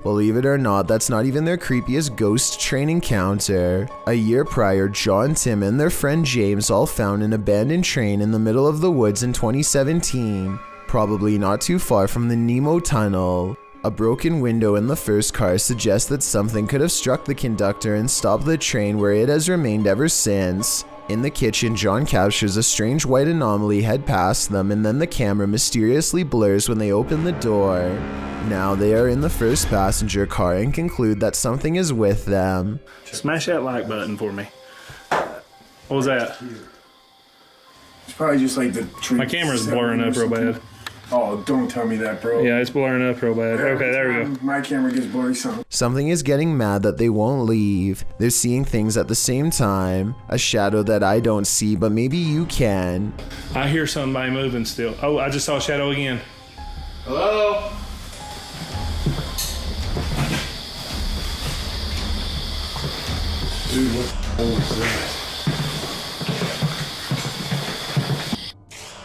Believe it or not, that's not even their creepiest ghost train encounter. A year prior, John, Tim, and their friend James all found an abandoned train in the middle of the woods in 2017, probably not too far from the Nemo Tunnel. A broken window in the first car suggests that something could have struck the conductor and stopped the train, where it has remained ever since. In the kitchen, John captures a strange white anomaly head past them, and then the camera mysteriously blurs when they open the door. Now they are in the first passenger car and conclude that something is with them. Smash that like button for me. What was that? It's probably just like the tree. My camera's blurring up real bad. Oh, don't tell me that, bro. Yeah, it's blurring up real bad. Okay, there we go. My camera gets blurry some. Something is getting mad that they won't leave. They're seeing things at the same time. A shadow that I don't see, but maybe you can. I hear somebody moving still. Oh, I just saw a shadow again. Hello? Dude, what the hell was that?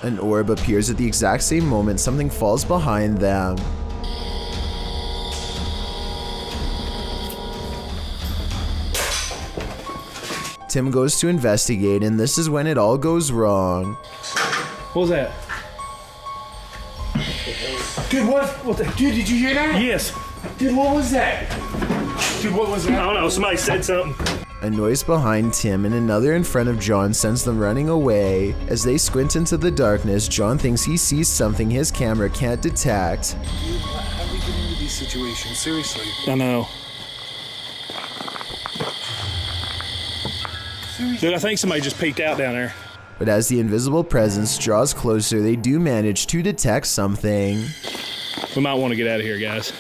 An orb appears at the exact same moment something falls behind them. Tim goes to investigate, and this is when it all goes wrong. What was that? Dude, what the? Dude, did you hear that? Yes. Dude, what was that? Dude, what was that? I don't know. Somebody said something. A noise behind Tim and another in front of John sends them running away. As they squint into the darkness, John thinks he sees something his camera can't detect. Dude, how do we get into these situations? Seriously. I know. Dude, I think somebody just peeked out down there. But as the invisible presence draws closer, they do manage to detect something. We might want to get out of here, guys.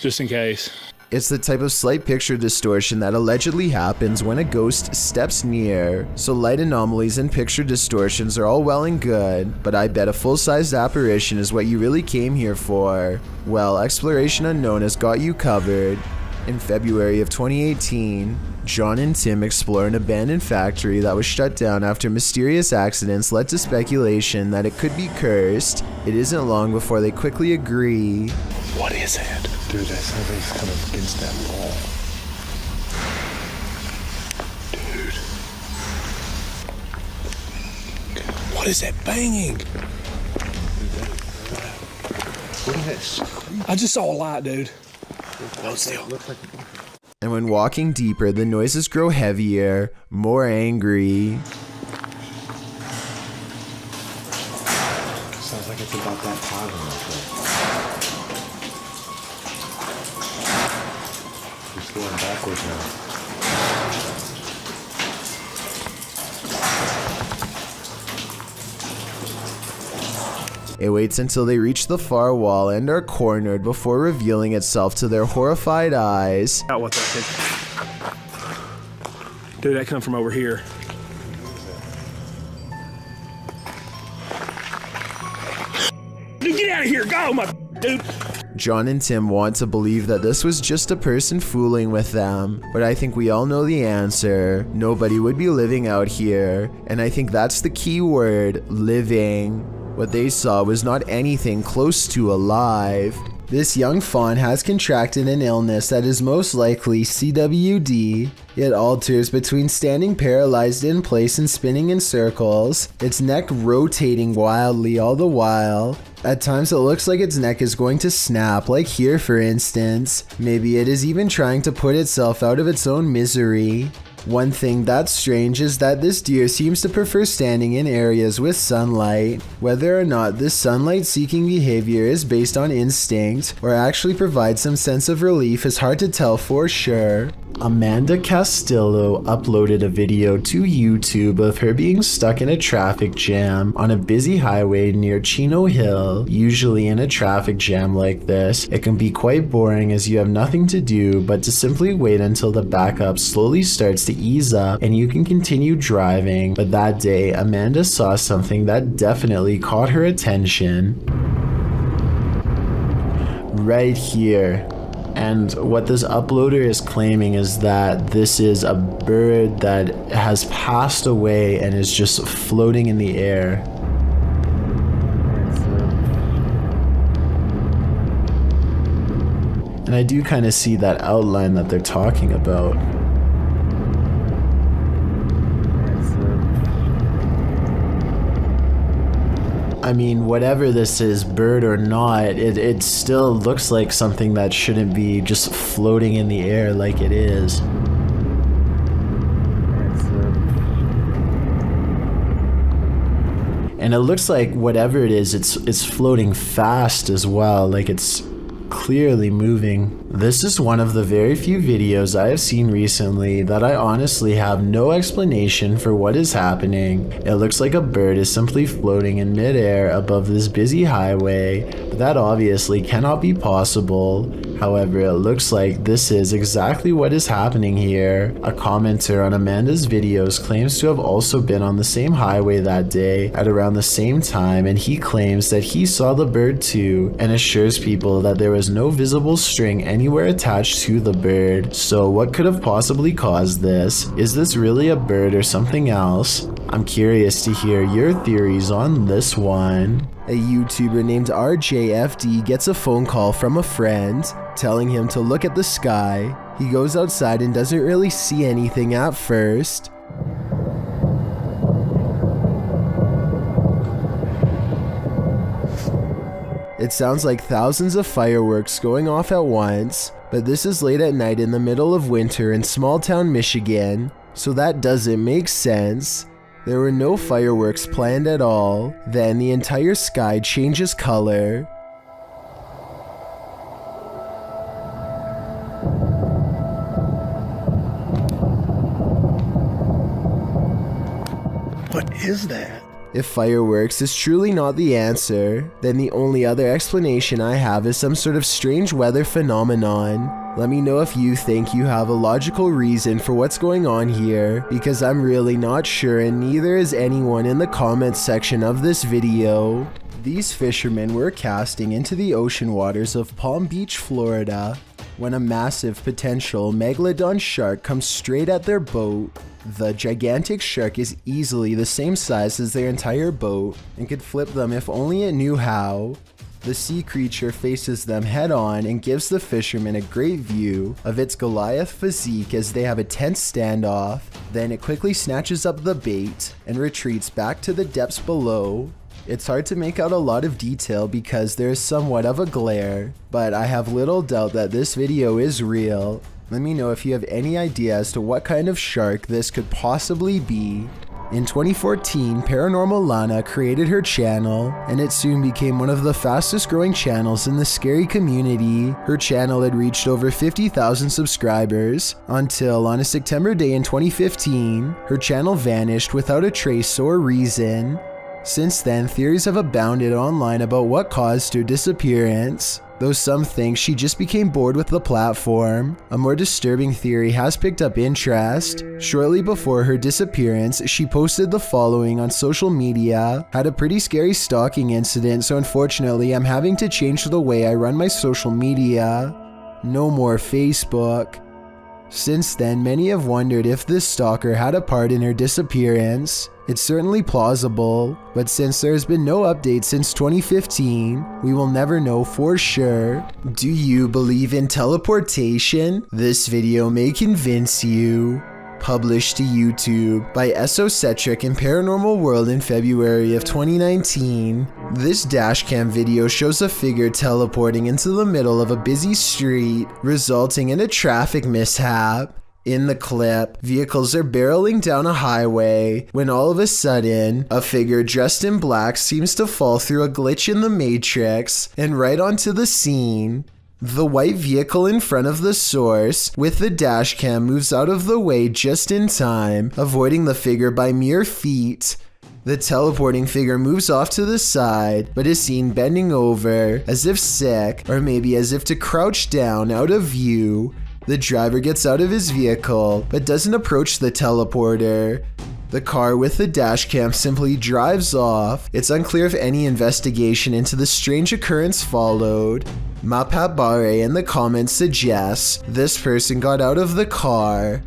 Just in case. It's the type of slight picture distortion that allegedly happens when a ghost steps near. So light anomalies and picture distortions are all well and good, but I bet a full-sized apparition is what you really came here for. Well, Exploration Unknown has got you covered. In February of 2018, John and Tim explore an abandoned factory that was shut down after mysterious accidents led to speculation that it could be cursed. It isn't long before they quickly agree. What is it? Dude, that something's coming against that wall. Dude. What is that banging? What is that scream? I just saw a light, dude. Hold still. And when walking deeper, the noises grow heavier, more angry. Sounds like it's about that time in that place. It's going backwards now. It waits until they reach the far wall and are cornered before revealing itself to their horrified eyes. Out what that is. Dude, that come from over here. Dude, get out of here! Go, my dude! John and Tim want to believe that this was just a person fooling with them, but I think we all know the answer. Nobody would be living out here, and I think that's the key word, living. What they saw was not anything close to alive. This young fawn has contracted an illness that is most likely CWD. It alters between standing paralyzed in place and spinning in circles, its neck rotating wildly all the while. At times it looks like its neck is going to snap, like here for instance. Maybe it is even trying to put itself out of its own misery. One thing that's strange is that this deer seems to prefer standing in areas with sunlight. Whether or not this sunlight-seeking behavior is based on instinct or actually provides some sense of relief is hard to tell for sure. Amanda Castillo uploaded a video to YouTube of her being stuck in a traffic jam on a busy highway near Chino Hill. Usually in a traffic jam like this, it can be quite boring as you have nothing to do but to simply wait until the backup slowly starts to ease up and you can continue driving. But that day, Amanda saw something that definitely caught her attention. Right here. And what this uploader is claiming is that this is a bird that has passed away and is just floating in the air. And I do kind of see that outline that they're talking about. I mean, whatever this is, bird or not, it still looks like something that shouldn't be just floating in the air like it is. And it looks like whatever it is, it's floating fast as well, like it's clearly moving. This is one of the very few videos I have seen recently that I honestly have no explanation for what is happening. It looks like a bird is simply floating in midair above this busy highway, but that obviously cannot be possible. However, it looks like this is exactly what is happening here. A commenter on Amanda's videos claims to have also been on the same highway that day at around the same time, and he claims that he saw the bird too and assures people that there was no visible string anywhere attached to the bird. So what could have possibly caused this? Is this really a bird or something else? I'm curious to hear your theories on this one. A YouTuber named RJFD gets a phone call from a friend telling him to look at the sky. He goes outside and doesn't really see anything at first. It sounds like thousands of fireworks going off at once, but this is late at night in the middle of winter in small town Michigan, so that doesn't make sense. There were no fireworks planned at all. Then the entire sky changes color. What is that? If fireworks is truly not the answer, then the only other explanation I have is some sort of strange weather phenomenon. Let me know if you think you have a logical reason for what's going on here, because I'm really not sure and neither is anyone in the comments section of this video. These fishermen were casting into the ocean waters of Palm Beach, Florida, when a massive potential megalodon shark comes straight at their boat. The gigantic shark is easily the same size as their entire boat and could flip them if only it knew how. The sea creature faces them head on and gives the fishermen a great view of its Goliath physique as they have a tense standoff. Then it quickly snatches up the bait and retreats back to the depths below. It's hard to make out a lot of detail because there is somewhat of a glare, but I have little doubt that this video is real. Let me know if you have any idea as to what kind of shark this could possibly be. In 2014, Paranormal Lana created her channel, and it soon became one of the fastest growing channels in the scary community. Her channel had reached over 50,000 subscribers, until on a September day in 2015, her channel vanished without a trace or reason. Since then, theories have abounded online about what caused her disappearance. though some think she just became bored with the platform. A more disturbing theory has picked up interest. Shortly before her disappearance, she posted the following on social media: "Had a pretty scary stalking incident, so unfortunately I'm having to change the way I run my social media. No more Facebook." Since then, many have wondered if this stalker had a part in her disappearance. It's certainly plausible, but since there's been no update since 2015, we will never know for sure. Do you believe in teleportation? This video may convince you. Published to YouTube by Esocentric and Paranormal World in February of 2019. This dashcam video shows a figure teleporting into the middle of a busy street, resulting in a traffic mishap. In the clip, vehicles are barreling down a highway when all of a sudden, a figure dressed in black seems to fall through a glitch in the matrix and right onto the scene. The white vehicle in front of the source with the dashcam moves out of the way just in time, avoiding the figure by mere feet. The teleporting figure moves off to the side, but is seen bending over, as if sick, or maybe as if to crouch down out of view. The driver gets out of his vehicle, but doesn't approach the teleporter. The car with the dashcam simply drives off. It's unclear if any investigation into the strange occurrence followed. Mapabare in the comments suggests this person got out of the car.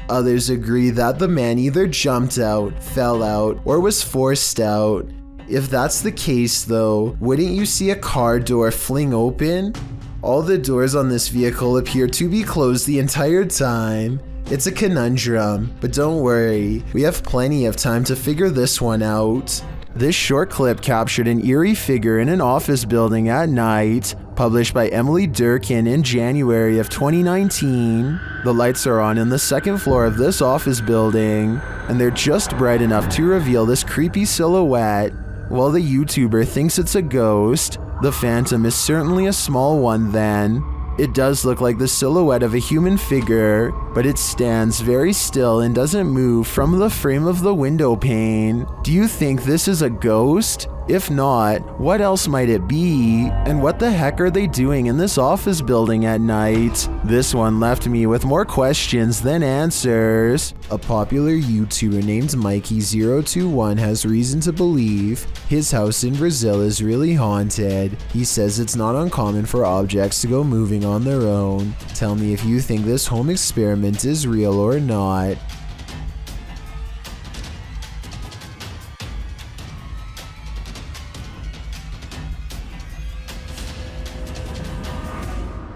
Others agree that the man either jumped out, fell out, or was forced out. If that's the case though, wouldn't you see a car door fling open? All the doors on this vehicle appear to be closed the entire time. It's a conundrum, but don't worry, we have plenty of time to figure this one out. This short clip captured an eerie figure in an office building at night, published by Emily Durkin in January of 2019. The lights are on in the second floor of this office building, and they're just bright enough to reveal this creepy silhouette. While the YouTuber thinks it's a ghost, the phantom is certainly a small one then. It does look like the silhouette of a human figure, but it stands very still and doesn't move from the frame of the window pane. Do you think this is a ghost? If not, what else might it be? And what the heck are they doing in this office building at night? This one left me with more questions than answers. A popular YouTuber named Mikey021 has reason to believe his house in Brazil is really haunted. He says it's not uncommon for objects to go moving on their own. Tell me if you think this home experiment is real or not.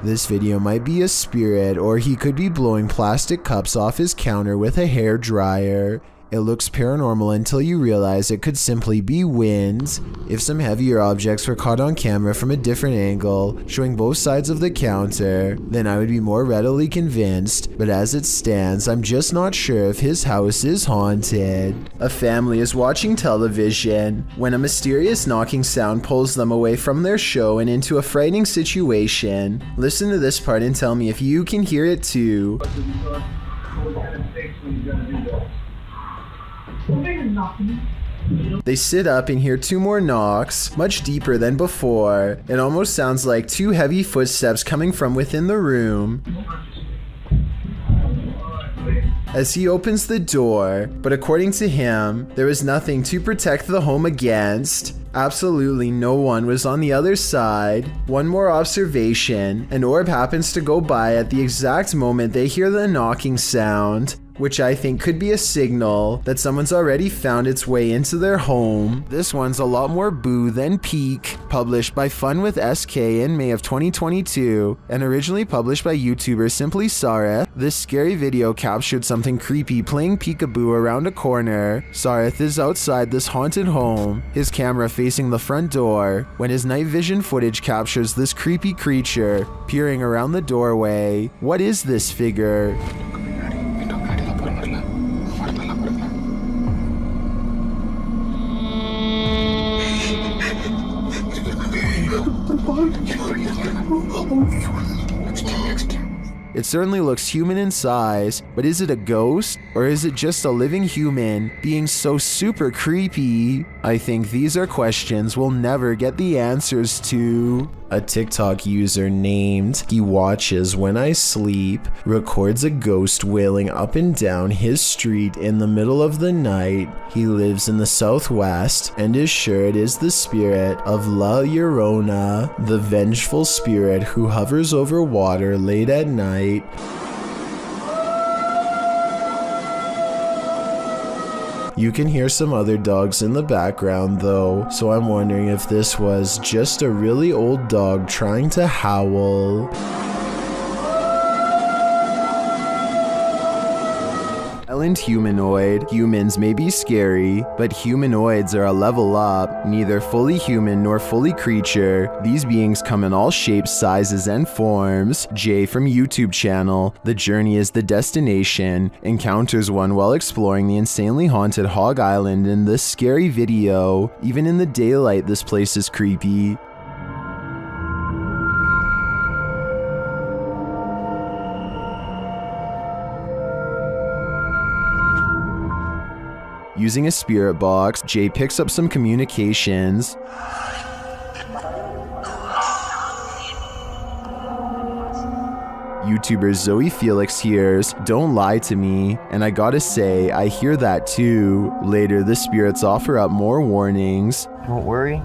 This video might be a spirit, or he could be blowing plastic cups off his counter with a hair dryer. It looks paranormal until you realize it could simply be wind. If some heavier objects were caught on camera from a different angle, showing both sides of the counter, then I would be more readily convinced, but as it stands, I'm just not sure if his house is haunted. A family is watching television when a mysterious knocking sound pulls them away from their show and into a frightening situation. Listen to this part and tell me if you can hear it too. They sit up and hear two more knocks, much deeper than before. It almost sounds like two heavy footsteps coming from within the room. As he opens the door, but according to him, there was nothing to protect the home against. Absolutely no one was on the other side. One more observation, an orb happens to go by at the exact moment they hear the knocking sound, which I think could be a signal that someone's already found its way into their home. This one's a lot more boo than peak, published by Fun with SK in May of 2022, and originally published by YouTuber Simply Sareth. This scary video captured something creepy playing peekaboo around a corner. Sareth is outside this haunted home, his camera facing the front door, when his night vision footage captures this creepy creature peering around the doorway. What is this figure? It certainly looks human in size, but is it a ghost? Or is it just a living human being so super creepy? I think these are questions we'll never get the answers to. A TikTok user named He Watches When I Sleep records a ghost wailing up and down his street in the middle of the night. He lives in the southwest and is sure it is the spirit of La Llorona, the vengeful spirit who hovers over water late at night. You can hear some other dogs in the background though, so I'm wondering if this was just a really old dog trying to howl. Island humanoid. Humans may be scary, but humanoids are a level up. Neither fully human nor fully creature. These beings come in all shapes, sizes, and forms. Jay from YouTube channel, The Journey is the Destination, encounters one while exploring the insanely haunted Hog Island in this scary video. Even in the daylight, this place is creepy. Using a spirit box, Jay picks up some communications. YouTuber Zoe Felix hears, "Don't lie to me," and I gotta say, I hear that too. Later, the spirits offer up more warnings. Don't worry.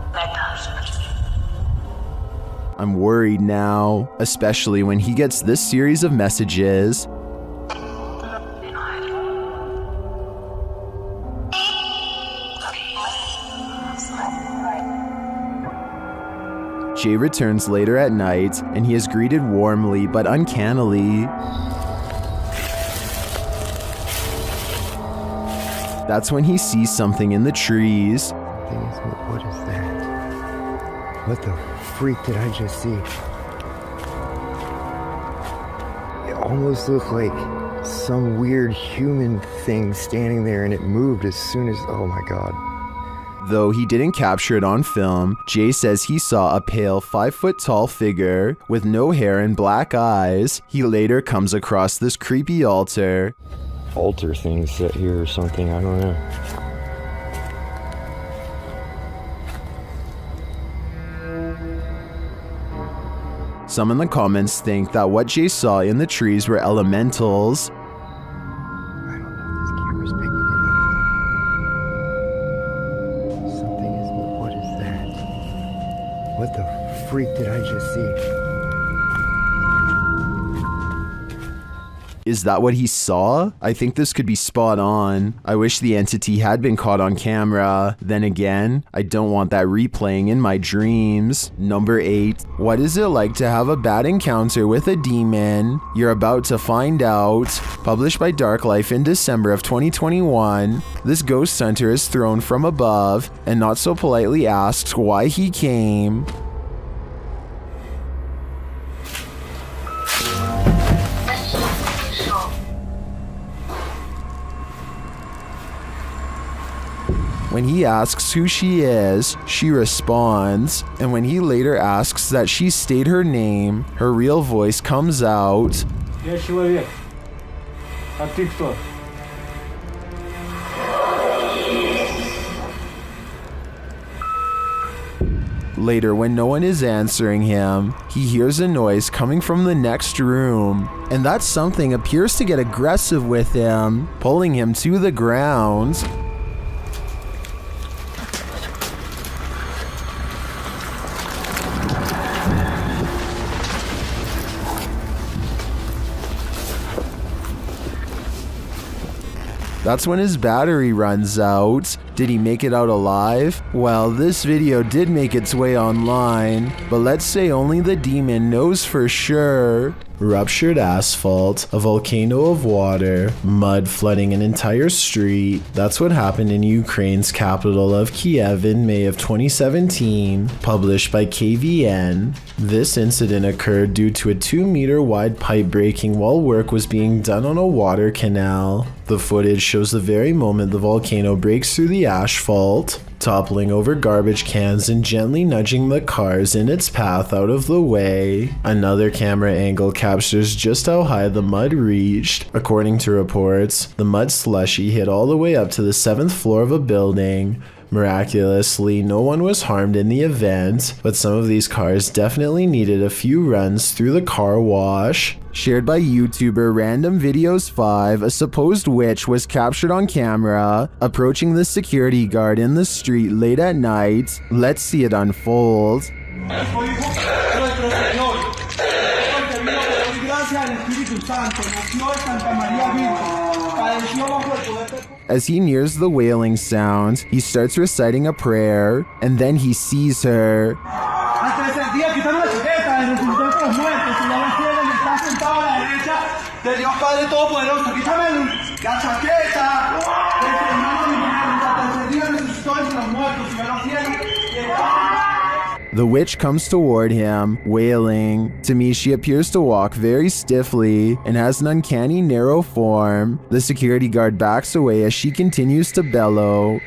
I'm worried now, especially when he gets this series of messages. Jay returns later at night, and he is greeted warmly but uncannily. That's when he sees something in the trees. What is that? What the freak did I just see? It almost looked like some weird human thing standing there, and it moved as soon as, oh my god. Though he didn't capture it on film, Jay says he saw a pale 5-foot-tall figure with no hair and black eyes. He later comes across this creepy altar. Altar thing set here or something, I don't know. Some in the comments think that what Jay saw in the trees were elementals. What the freak did I just see? Is that what he saw? I think this could be spot on. I wish the entity had been caught on camera. Then again, I don't want that replaying in my dreams. Number 8. What is it like to have a bad encounter with a demon? You're about to find out. Published by Dark Life in December of 2021. This ghost hunter is thrown from above and not so politely asks why he came. When he asks who she is, she responds, and when he later asks that she state her name, her real voice comes out. Я человек. А ты кто? Later, when no one is answering him, he hears a noise coming from the next room, and that something appears to get aggressive with him, pulling him to the ground. That's when his battery runs out. Did he make it out alive? Well, this video did make its way online, but let's say only the demon knows for sure. Ruptured asphalt, a volcano of water, mud flooding an entire street. That's what happened in Ukraine's capital of Kiev in May of 2017, published by KVN. This incident occurred due to a 2-meter wide pipe breaking while work was being done on a water canal. The footage shows the very moment the volcano breaks through the asphalt, toppling over garbage cans and gently nudging the cars in its path out of the way. Another camera angle captures just how high the mud reached. According to reports, the mud slushy hit all the way up to the 7th floor of a building, Miraculously, no one was harmed in the event, but some of these cars definitely needed a few runs through the car wash. Shared by YouTuber Random Videos 5, a supposed witch was captured on camera approaching the security guard in the street late at night. Let's see it unfold. As he nears the wailing sound, he starts reciting a prayer, and then he sees her. The witch comes toward him, wailing. To me, she appears to walk very stiffly and has an uncanny narrow form. The security guard backs away as she continues to bellow.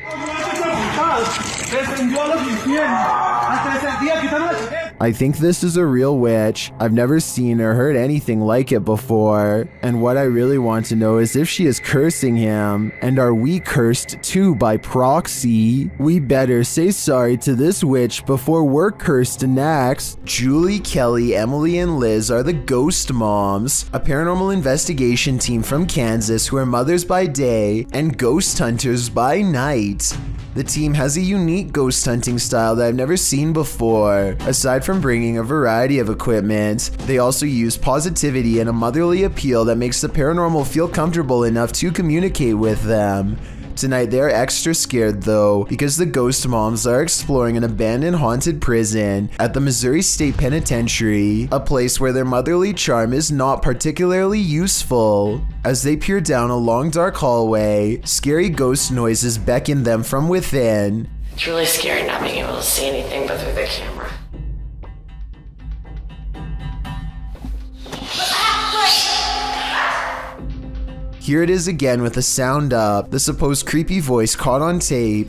I think this is a real witch. I've never seen or heard anything like it before. And what I really want to know is if she is cursing him. And are we cursed too by proxy? We better say sorry to this witch before we're cursed next. Julie, Kelly, Emily, and Liz are the ghost moms, a paranormal investigation team from Kansas who are mothers by day and ghost hunters by night. The team has a unique ghost hunting style that I've never seen before. Aside from bringing a variety of equipment, they also use positivity and a motherly appeal that makes the paranormal feel comfortable enough to communicate with them. Tonight they're extra scared though, because the ghost moms are exploring an abandoned haunted prison at the Missouri State Penitentiary, a place where their motherly charm is not particularly useful. As they peer down a long dark hallway, scary ghost noises beckon them from within. It's really scary not being able to see anything but through the camera. Here it is again with the sound up, the supposed creepy voice caught on tape.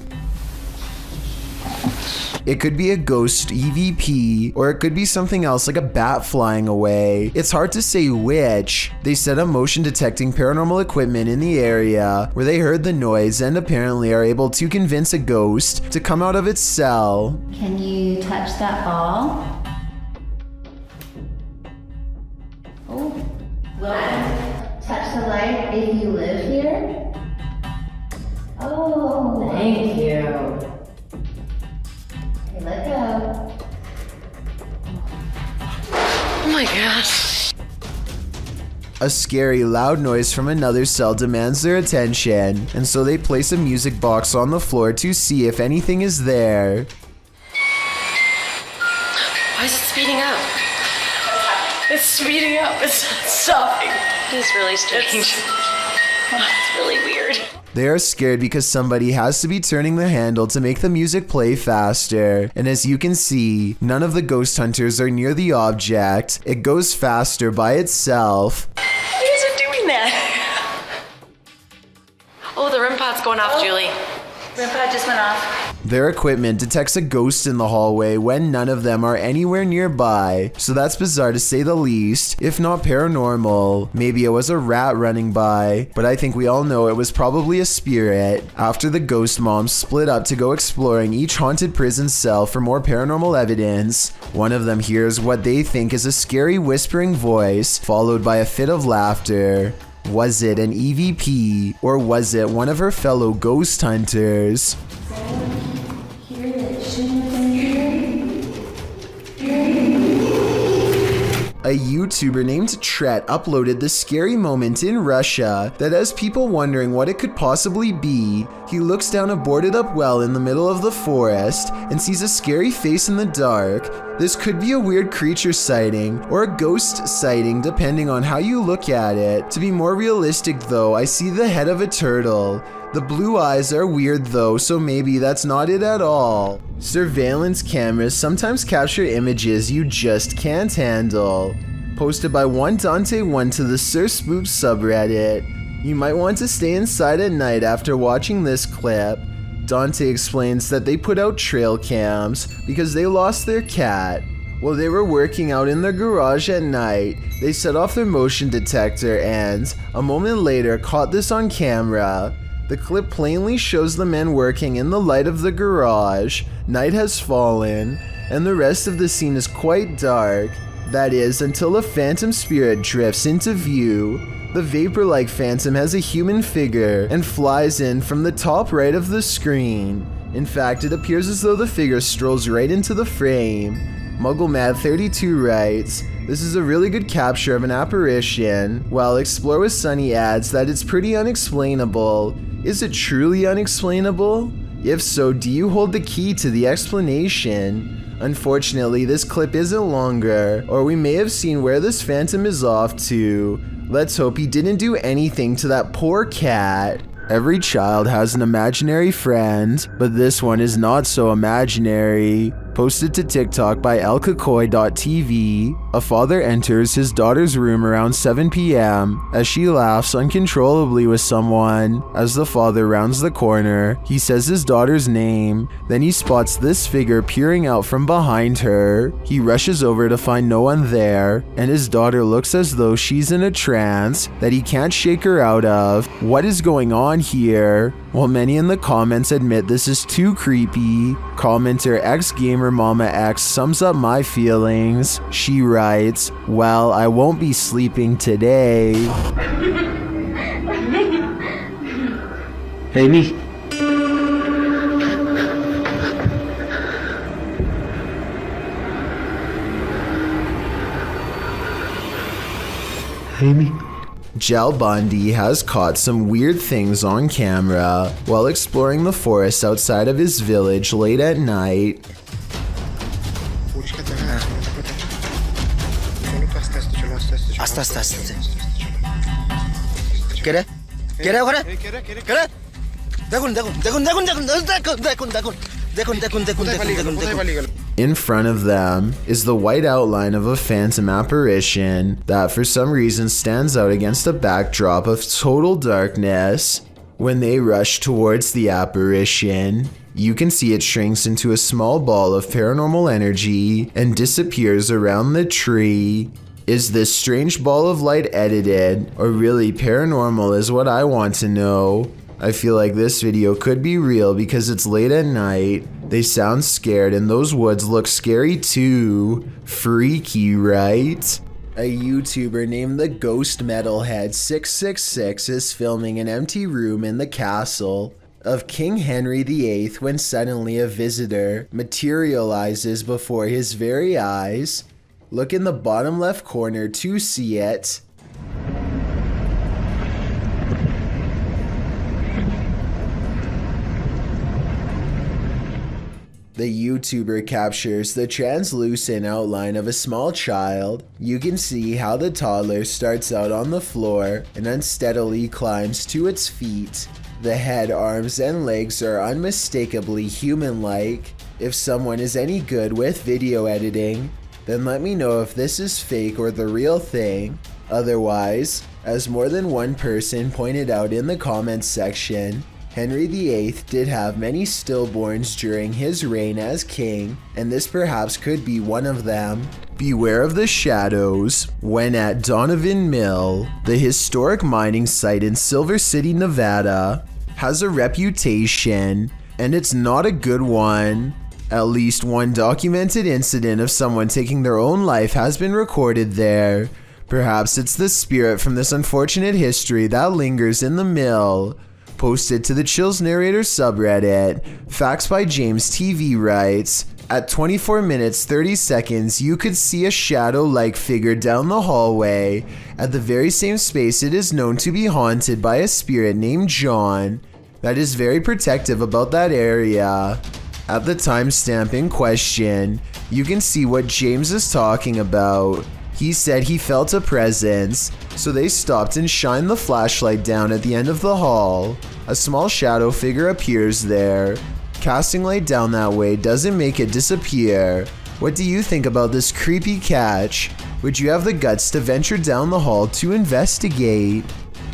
It could be a ghost EVP, or it could be something else like a bat flying away. It's hard to say which. They set up motion detecting paranormal equipment in the area where they heard the noise and apparently are able to convince a ghost to come out of its cell. Can you touch that ball? Oh, well. Touch the light if you live here. Oh, thank you. Okay, let go. Oh my gosh. A scary, loud noise from another cell demands their attention, and so they place a music box on the floor to see if anything is there. Why is it speeding up? It's speeding up. It's not stopping. It is really strange. It's really weird. They are scared because somebody has to be turning the handle to make the music play faster. And as you can see, none of the ghost hunters are near the object. It goes faster by itself. Why is it doing that? Oh, the REM pod's going off, Julie. REM pod just went off. Their equipment detects a ghost in the hallway when none of them are anywhere nearby, so that's bizarre to say the least, if not paranormal. Maybe it was a rat running by, but I think we all know it was probably a spirit. After the ghost moms split up to go exploring each haunted prison cell for more paranormal evidence, one of them hears what they think is a scary whispering voice, followed by a fit of laughter. Was it an EVP, or was it one of her fellow ghost hunters? A YouTuber named Tret uploaded the scary moment in Russia that has people wondering what it could possibly be. He looks down a boarded up well in the middle of the forest and sees a scary face in the dark. This could be a weird creature sighting or a ghost sighting depending on how you look at it. To be more realistic though, I see the head of a turtle. The blue eyes are weird though, so maybe that's not it at all. Surveillance cameras sometimes capture images you just can't handle. Posted by one Dante1 to the Sir Spook subreddit. You might want to stay inside at night after watching this clip. Dante explains that they put out trail cams because they lost their cat. While they were working out in their garage at night, they set off their motion detector and, a moment later, caught this on camera. The clip plainly shows the men working in the light of the garage. Night has fallen, and the rest of the scene is quite dark. That is, until a phantom spirit drifts into view. The vapor-like phantom has a human figure and flies in from the top right of the screen. In fact, it appears as though the figure strolls right into the frame. MuggleMad32 writes, "This is a really good capture of an apparition," while Explore with Sunny adds that it's pretty unexplainable. Is it truly unexplainable? If so, do you hold the key to the explanation? Unfortunately, this clip isn't longer, or we may have seen where this phantom is off to. Let's hope he didn't do anything to that poor cat. Every child has an imaginary friend, but this one is not so imaginary. Posted to TikTok by elkakoi.tv, a father enters his daughter's room around 7 p.m. as she laughs uncontrollably with someone. As the father rounds the corner, he says his daughter's name. Then he spots this figure peering out from behind her. He rushes over to find no one there, and his daughter looks as though she's in a trance that he can't shake her out of. What is going on here? While many in the comments admit this is too creepy, commenter xgamermamax sums up my feelings. She writes, "Well, I won't be sleeping today." Hey, me. Hey, me. Jal Bundy has caught some weird things on camera while exploring the forest outside of his village late at night. In front of them is the white outline of a phantom apparition that for some reason stands out against a backdrop of total darkness. When they rush towards the apparition, you can see it shrinks into a small ball of paranormal energy and disappears around the tree. Is this strange ball of light edited, or really paranormal is what I want to know. I feel like this video could be real because it's late at night. They sound scared and those woods look scary too. Freaky, right? A YouTuber named the Ghost Metalhead 666 is filming an empty room in the castle of King Henry VIII when suddenly a visitor materializes before his very eyes. Look in the bottom left corner to see it. The YouTuber captures the translucent outline of a small child. You can see how the toddler starts out on the floor and unsteadily climbs to its feet. The head, arms, and legs are unmistakably human-like. If someone is any good with video editing, then let me know if this is fake or the real thing. Otherwise, as more than one person pointed out in the comments section, Henry VIII did have many stillborns during his reign as king, and this perhaps could be one of them. Beware of the shadows. When at Donovan Mill, the historic mining site in Silver City, Nevada, has a reputation, and it's not a good one. At least one documented incident of someone taking their own life has been recorded there. Perhaps it's the spirit from this unfortunate history that lingers in the mill. Posted to the Chills Narrator subreddit, Facts by James TV writes, at 24 minutes 30 seconds you could see a shadow-like figure down the hallway at the very same space it is known to be haunted by a spirit named John that is very protective about that area. At the timestamp in question, you can see what James is talking about. He said he felt a presence, so they stopped and shined the flashlight down at the end of the hall. A small shadow figure appears there. Casting light down that way doesn't make it disappear. What do you think about this creepy catch? Would you have the guts to venture down the hall to investigate?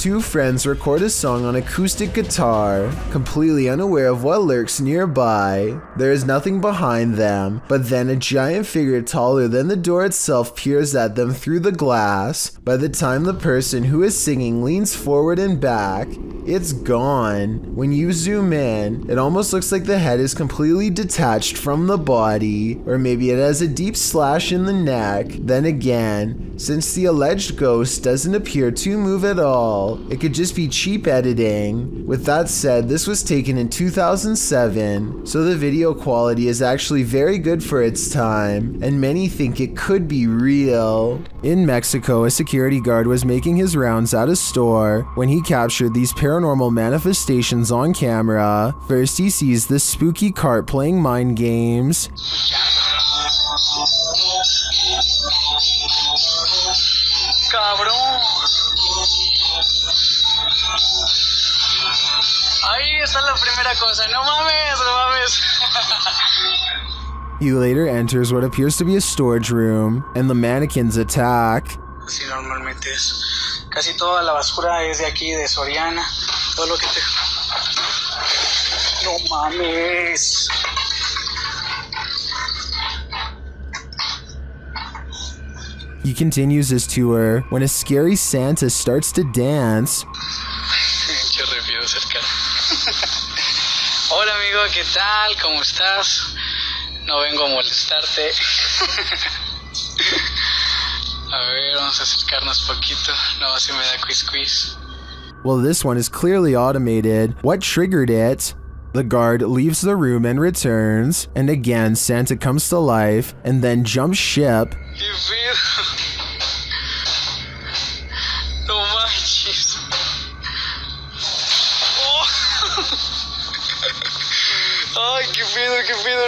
two friends record a song on acoustic guitar, completely unaware of what lurks nearby. There is nothing behind them, but then a giant figure taller than the door itself peers at them through the glass. By the time the person who is singing leans forward and back, it's gone. When you zoom in, it almost looks like the head is completely detached from the body, or maybe it has a deep slash in the neck. Then again, since the alleged ghost doesn't appear to move at all, it could just be cheap editing. With that said, this was taken in 2007, so the video quality is actually very good for its time, and many think it could be real. In Mexico, a security guard was making his rounds at a store when he captured these paranormal manifestations on camera. First, he sees this spooky cart playing mind games. Cabrón. Ahí está la primera cosa. No mames, no mames. He later enters what appears to be a storage room, and the mannequins attack. Así normalmente es. Casi toda la basura es de aquí, de Soriana. Todo lo que te... No mames. He continues his tour when a scary Santa starts to dance. Hola amigo, ¿qué tal? ¿Cómo estás? No vengo a molestarte. A ver, vamos a acercarnos poquito. No, si me da quiz. Well, this one is clearly automated. What triggered it? The guard leaves the room and returns, and again Santa comes to life and then jumps ship. ¿Qué pedo? No manches. Oh. Ay, qué pedo,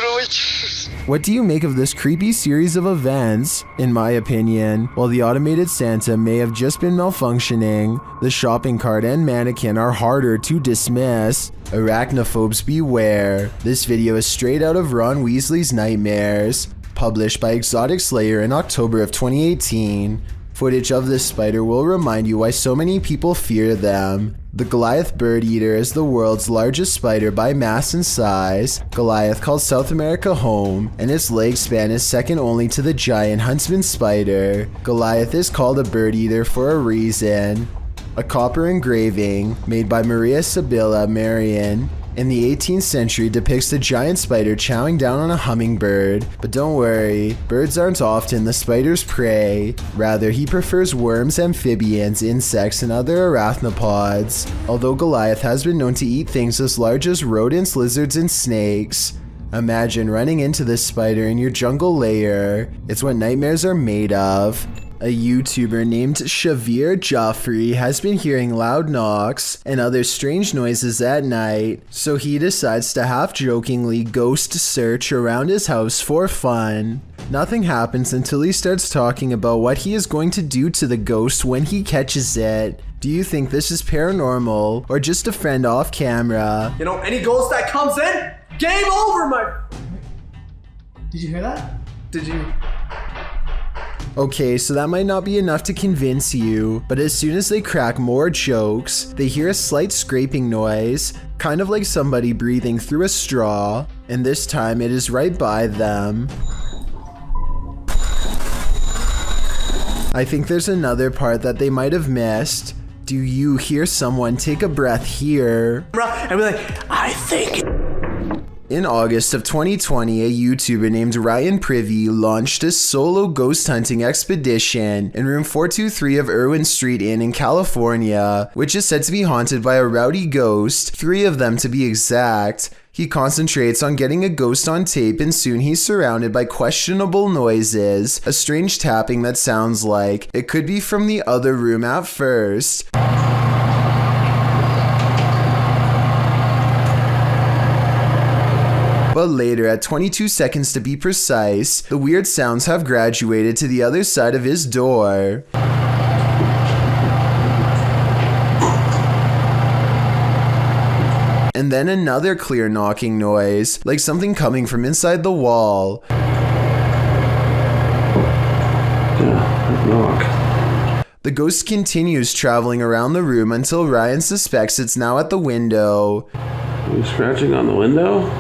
no manches. What do you make of this creepy series of events? In my opinion, while the automated Santa may have just been malfunctioning, the shopping cart and mannequin are harder to dismiss. Arachnophobes beware. This video is straight out of Ron Weasley's Nightmares, published by Exotic Slayer in October of 2018. Footage of this spider will remind you why so many people fear them. The Goliath bird eater is the world's largest spider by mass and size. Goliath calls South America home, and its leg span is second only to the giant huntsman spider. Goliath is called a bird eater for a reason. A copper engraving made by Maria Sibylla Marian in the 18th century depicts the giant spider chowing down on a hummingbird. But don't worry, birds aren't often the spider's prey. Rather, he prefers worms, amphibians, insects, and other arachnopods. Although Goliath has been known to eat things as large as rodents, lizards, and snakes. Imagine running into this spider in your jungle lair. It's what nightmares are made of. A YouTuber named Shavir Joffrey has been hearing loud knocks and other strange noises at night, so he decides to half-jokingly ghost search around his house for fun. Nothing happens until he starts talking about what he is going to do to the ghost when he catches it. Do you think this is paranormal or just a friend off camera? You know, any ghost that comes in, game over, my... Did you hear that? Did you... Okay, so that might not be enough to convince you, but as soon as they crack more jokes, they hear a slight scraping noise, kind of like somebody breathing through a straw, and this time it is right by them. I think there's another part that they might have missed. Do you hear someone take a breath here? And we're like, I think... In August of 2020, a YouTuber named Ryan Privy launched a solo ghost hunting expedition in room 423 of Irwin Street Inn in California, which is said to be haunted by a rowdy ghost, 3 of them to be exact. He concentrates on getting a ghost on tape, and soon he's surrounded by questionable noises, a strange tapping that sounds like it could be from the other room at first. But later, at 22 seconds to be precise, the weird sounds have graduated to the other side of his door. And then another clear knocking noise, like something coming from inside the wall. Yeah, knock. The ghost continues traveling around the room until Ryan suspects it's now at the window. Are you scratching on the window?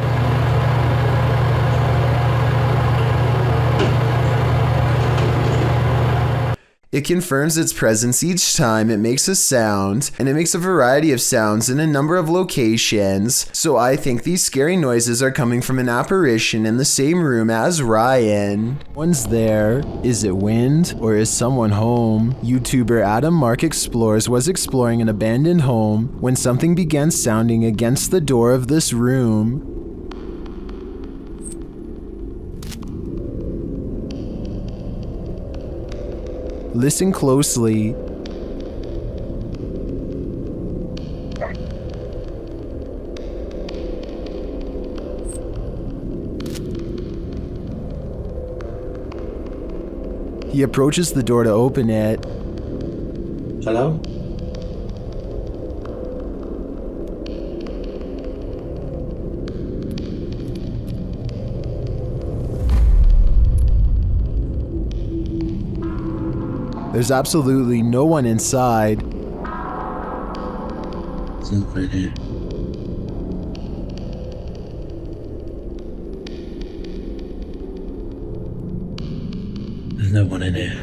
It confirms its presence each time it makes a sound, and it makes a variety of sounds in a number of locations, so I think these scary noises are coming from an apparition in the same room as Ryan. One's there. Is it wind, or is someone home? YouTuber Adam Mark Explores was exploring an abandoned home when something began sounding against the door of this room. Listen closely. He approaches the door to open it. Hello? There's absolutely no one inside. There's nobody there. There's no one in here.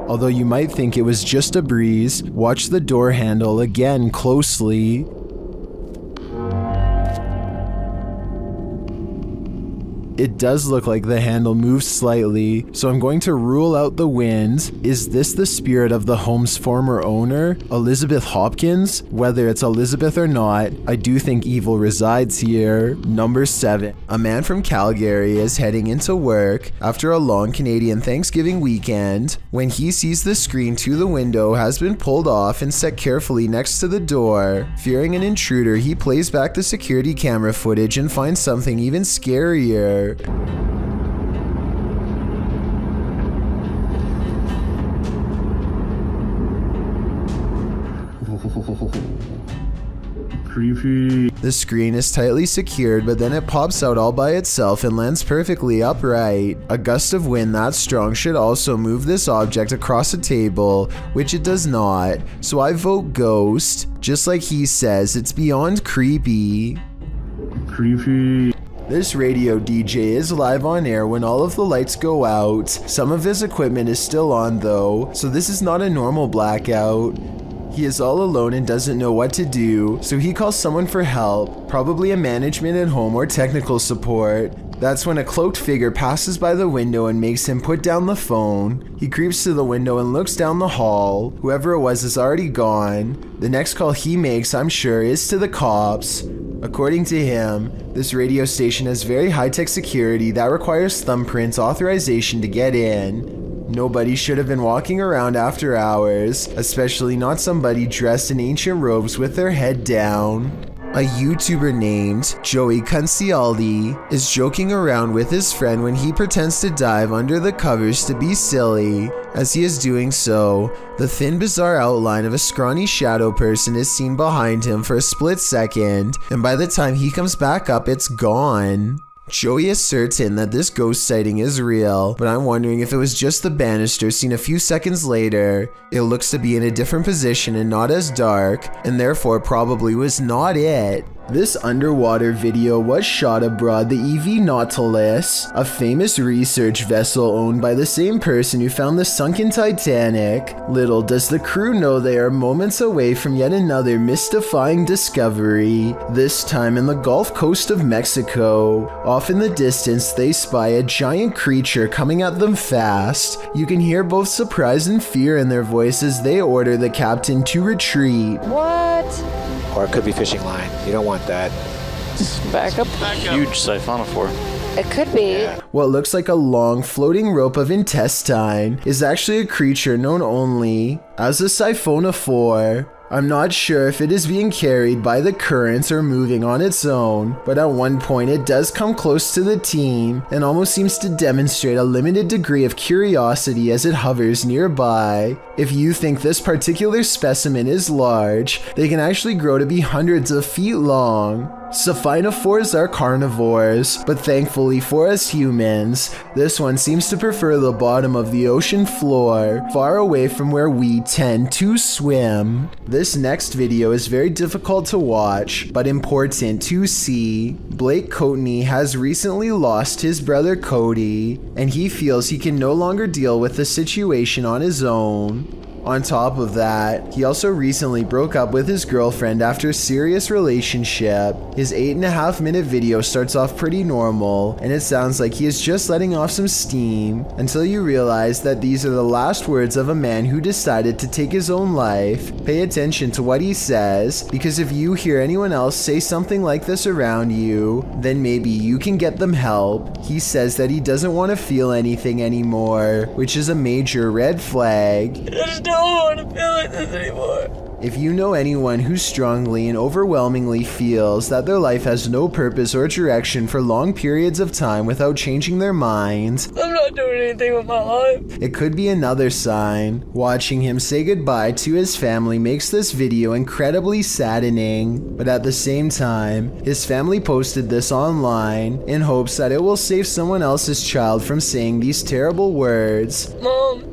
Although you might think it was just a breeze, watch the door handle again closely. It does look like the handle moves slightly, so I'm going to rule out the wind. Is this the spirit of the home's former owner, Elizabeth Hopkins? Whether it's Elizabeth or not, I do think evil resides here. Number 7. A man from Calgary is heading into work after a long Canadian Thanksgiving weekend when he sees the screen to the window has been pulled off and set carefully next to the door. Fearing an intruder, he plays back the security camera footage and finds something even scarier. Creepy. The screen is tightly secured, but then it pops out all by itself and lands perfectly upright. A gust of wind that strong should also move this object across a table, which it does not, so I vote ghost. Just like he says, it's beyond creepy. Creepy. This radio DJ is live on air when all of the lights go out. Some of his equipment is still on though, so this is not a normal blackout. He is all alone and doesn't know what to do, so he calls someone for help, probably a management at home or technical support. That's when a cloaked figure passes by the window and makes him put down the phone. He creeps to the window and looks down the hall. Whoever it was is already gone. The next call he makes, I'm sure, is to the cops. According to him, this radio station has very high-tech security that requires thumbprint authorization to get in. Nobody should have been walking around after hours, especially not somebody dressed in ancient robes with their head down. A YouTuber named Joey Cuncialdi is joking around with his friend when he pretends to dive under the covers to be silly. As he is doing so, the thin, bizarre outline of a scrawny shadow person is seen behind him for a split second, and by the time he comes back up, it's gone. Joey is certain that this ghost sighting is real, but I'm wondering if it was just the banister seen a few seconds later. It looks to be in a different position and not as dark, and therefore probably was not it. This underwater video was shot aboard the EV Nautilus, a famous research vessel owned by the same person who found the sunken Titanic. Little does the crew know they are moments away from yet another mystifying discovery, this time in the Gulf Coast of Mexico. Off in the distance, they spy a giant creature coming at them fast. You can hear both surprise and fear in their voice as they order the captain to retreat. What? Or it could be fishing line. You don't want that. Back up. Huge siphonophore. It could be. What looks like a long floating rope of intestine is actually a creature known only as a siphonophore. I'm not sure if it is being carried by the currents or moving on its own, but at one point it does come close to the team and almost seems to demonstrate a limited degree of curiosity as it hovers nearby. If you think this particular specimen is large, they can actually grow to be hundreds of feet long. Siphonophores are carnivores, but thankfully for us humans, this one seems to prefer the bottom of the ocean floor, far away from where we tend to swim. This next video is very difficult to watch, but important to see. Blake Courtney has recently lost his brother Cody, and he feels he can no longer deal with the situation on his own. On top of that, he also recently broke up with his girlfriend after a serious relationship. His 8.5-minute video starts off pretty normal, and it sounds like he is just letting off some steam, until you realize that these are the last words of a man who decided to take his own life. Pay attention to what he says, because if you hear anyone else say something like this around you, then maybe you can get them help. He says that he doesn't want to feel anything anymore, which is a major red flag. I don't want to feel like this anymore. If you know anyone who strongly and overwhelmingly feels that their life has no purpose or direction for long periods of time without changing their mind, I'm not doing anything with my life. it could be another sign. Watching him say goodbye to his family makes this video incredibly saddening, but at the same time, his family posted this online in hopes that it will save someone else's child from saying these terrible words. Mom,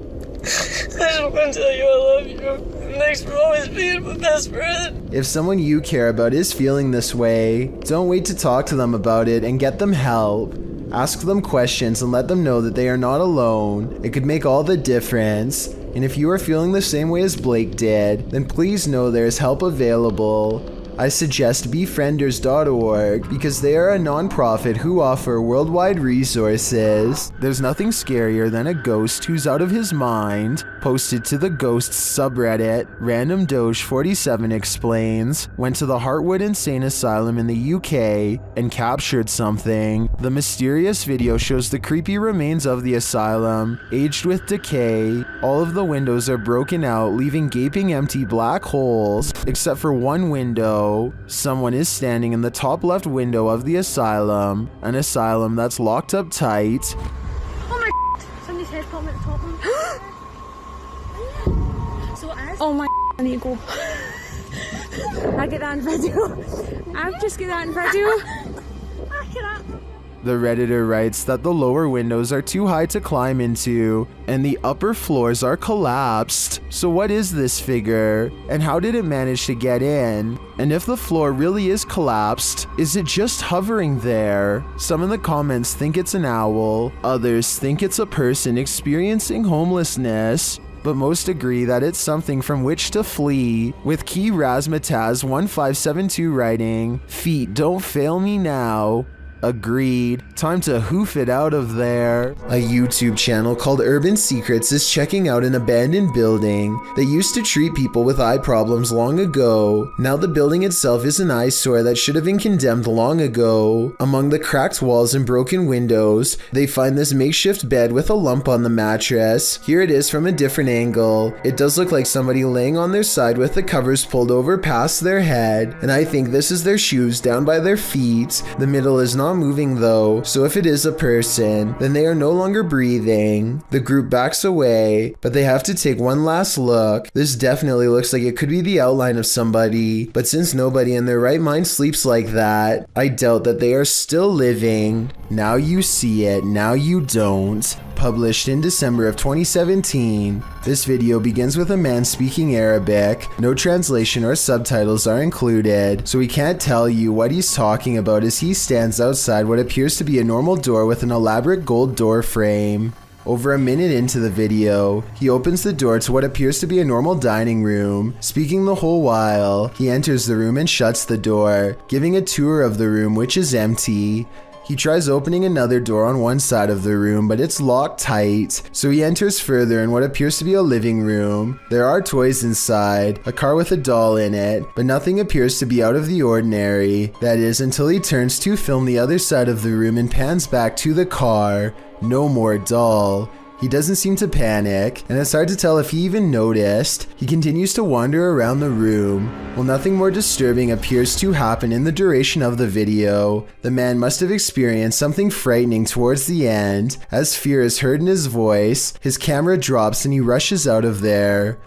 I just want to tell you I love you. Thanks for always being my best friend. If someone you care about is feeling this way, don't wait to talk to them about it and get them help. Ask them questions and let them know that they are not alone. It could make all the difference. And if you are feeling the same way as Blake did, then please know there is help available. I suggest befrienders.org because they are a non-profit who offer worldwide resources. There's nothing scarier than a ghost who's out of his mind. Posted to the ghosts subreddit, Random Doge 47 explains, went to the Heartwood Insane Asylum in the UK and captured something. The mysterious video shows the creepy remains of the asylum, aged with decay. All of the windows are broken out, leaving gaping empty black holes, except for one window. Someone is standing in the top left window of the asylum, an asylum that's locked up tight. Oh my, somebody's head popping at the top one. So it is. Oh my, I need to go. I get that in video. I've just get that in video. I cannot. The Redditor writes that the lower windows are too high to climb into, and the upper floors are collapsed. So what is this figure? And how did it manage to get in? And if the floor really is collapsed, is it just hovering there? Some in the comments think it's an owl, others think it's a person experiencing homelessness, but most agree that it's something from which to flee, with Key Razmataz 1572 writing, "Feet don't fail me now." Agreed. Time to hoof it out of there. A YouTube channel called Urban Secrets is checking out an abandoned building that used to treat people with eye problems long ago. Now the building itself is an eyesore that should have been condemned long ago. Among the cracked walls and broken windows, they find this makeshift bed with a lump on the mattress. Here it is from a different angle. It does look like somebody laying on their side with the covers pulled over past their head, and I think this is their shoes down by their feet. The middle is not moving though, so if it is a person, then they are no longer breathing. The group backs away, but they have to take one last look. This definitely looks like it could be the outline of somebody, but since nobody in their right mind sleeps like that, I doubt that they are still living. Now you see it, now you don't. Published in December of 2017. This video begins with a man speaking Arabic. No translation or subtitles are included, so we can't tell you what he's talking about as he stands outside what appears to be a normal door with an elaborate gold door frame. Over a minute into the video, he opens the door to what appears to be a normal dining room. Speaking the whole while, he enters the room and shuts the door, giving a tour of the room, which is empty. He tries opening another door on one side of the room, but it's locked tight, so he enters further in what appears to be a living room. There are toys inside, a car with a doll in it, but nothing appears to be out of the ordinary. That is, until he turns to film the other side of the room and pans back to the car. No more doll. He doesn't seem to panic, and it's hard to tell if he even noticed. He continues to wander around the room. While nothing more disturbing appears to happen in the duration of the video, the man must have experienced something frightening towards the end. As fear is heard in his voice, his camera drops and he rushes out of there.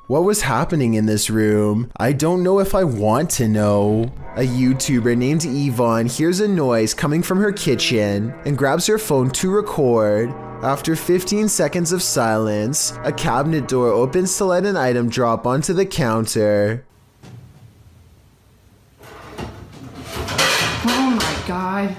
What was happening in this room? I don't know if I want to know. A YouTuber named Yvonne hears a noise coming from her kitchen and grabs her phone to record. After 15 seconds of silence, a cabinet door opens to let an item drop onto the counter. Oh my god.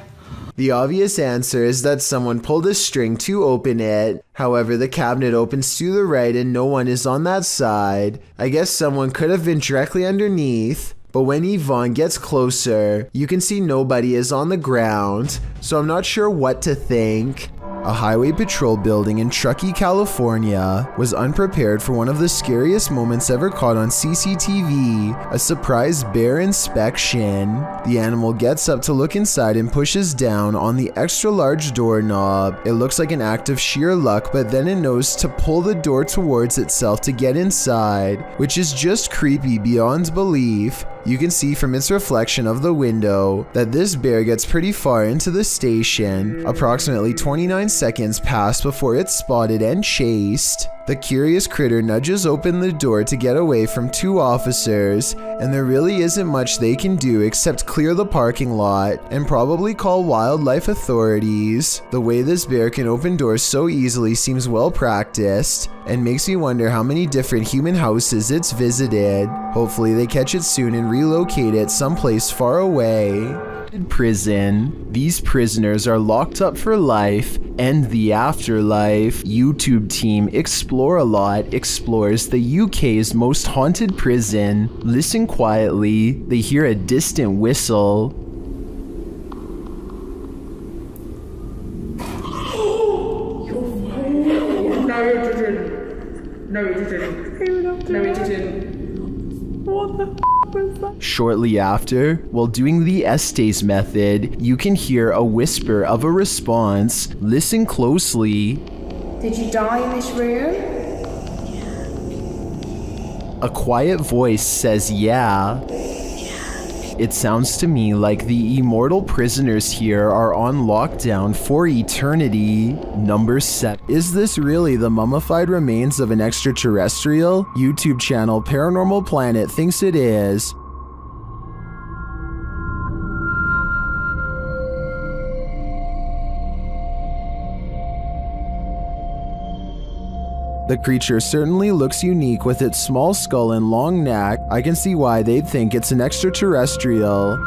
The obvious answer is that someone pulled a string to open it. However, the cabinet opens to the right and no one is on that side. I guess someone could have been directly underneath. But when Yvonne gets closer, you can see nobody is on the ground, so I'm not sure what to think. A highway patrol building in Truckee, California was unprepared for one of the scariest moments ever caught on CCTV, a surprise bear inspection. The animal gets up to look inside and pushes down on the extra large doorknob. It looks like an act of sheer luck, but then it knows to pull the door towards itself to get inside, which is just creepy beyond belief. You can see from its reflection of the window that this bear gets pretty far into the station. Approximately 29 seconds pass before it's spotted and chased. The curious critter nudges open the door to get away from two officers, and there really isn't much they can do except clear the parking lot and probably call wildlife authorities. The way this bear can open doors so easily seems well practiced and makes me wonder how many different human houses it's visited. Hopefully they catch it soon and relocate it someplace far away. In prison, these prisoners are locked up for life and the afterlife. YouTube team Explore a Lot explores the UK's most haunted prison. Listen quietly, they hear a distant whistle. No, it didn't. What the was that? Shortly after, while doing the Estes method, you can hear a whisper of a response. Listen closely. Did you die in this room? A quiet voice says yeah. It sounds to me like the immortal prisoners here are on lockdown for eternity. Number 7. Is this really the mummified remains of an extraterrestrial? YouTube channel Paranormal Planet thinks it is. The creature certainly looks unique with its small skull and long neck. I can see why they'd think it's an extraterrestrial.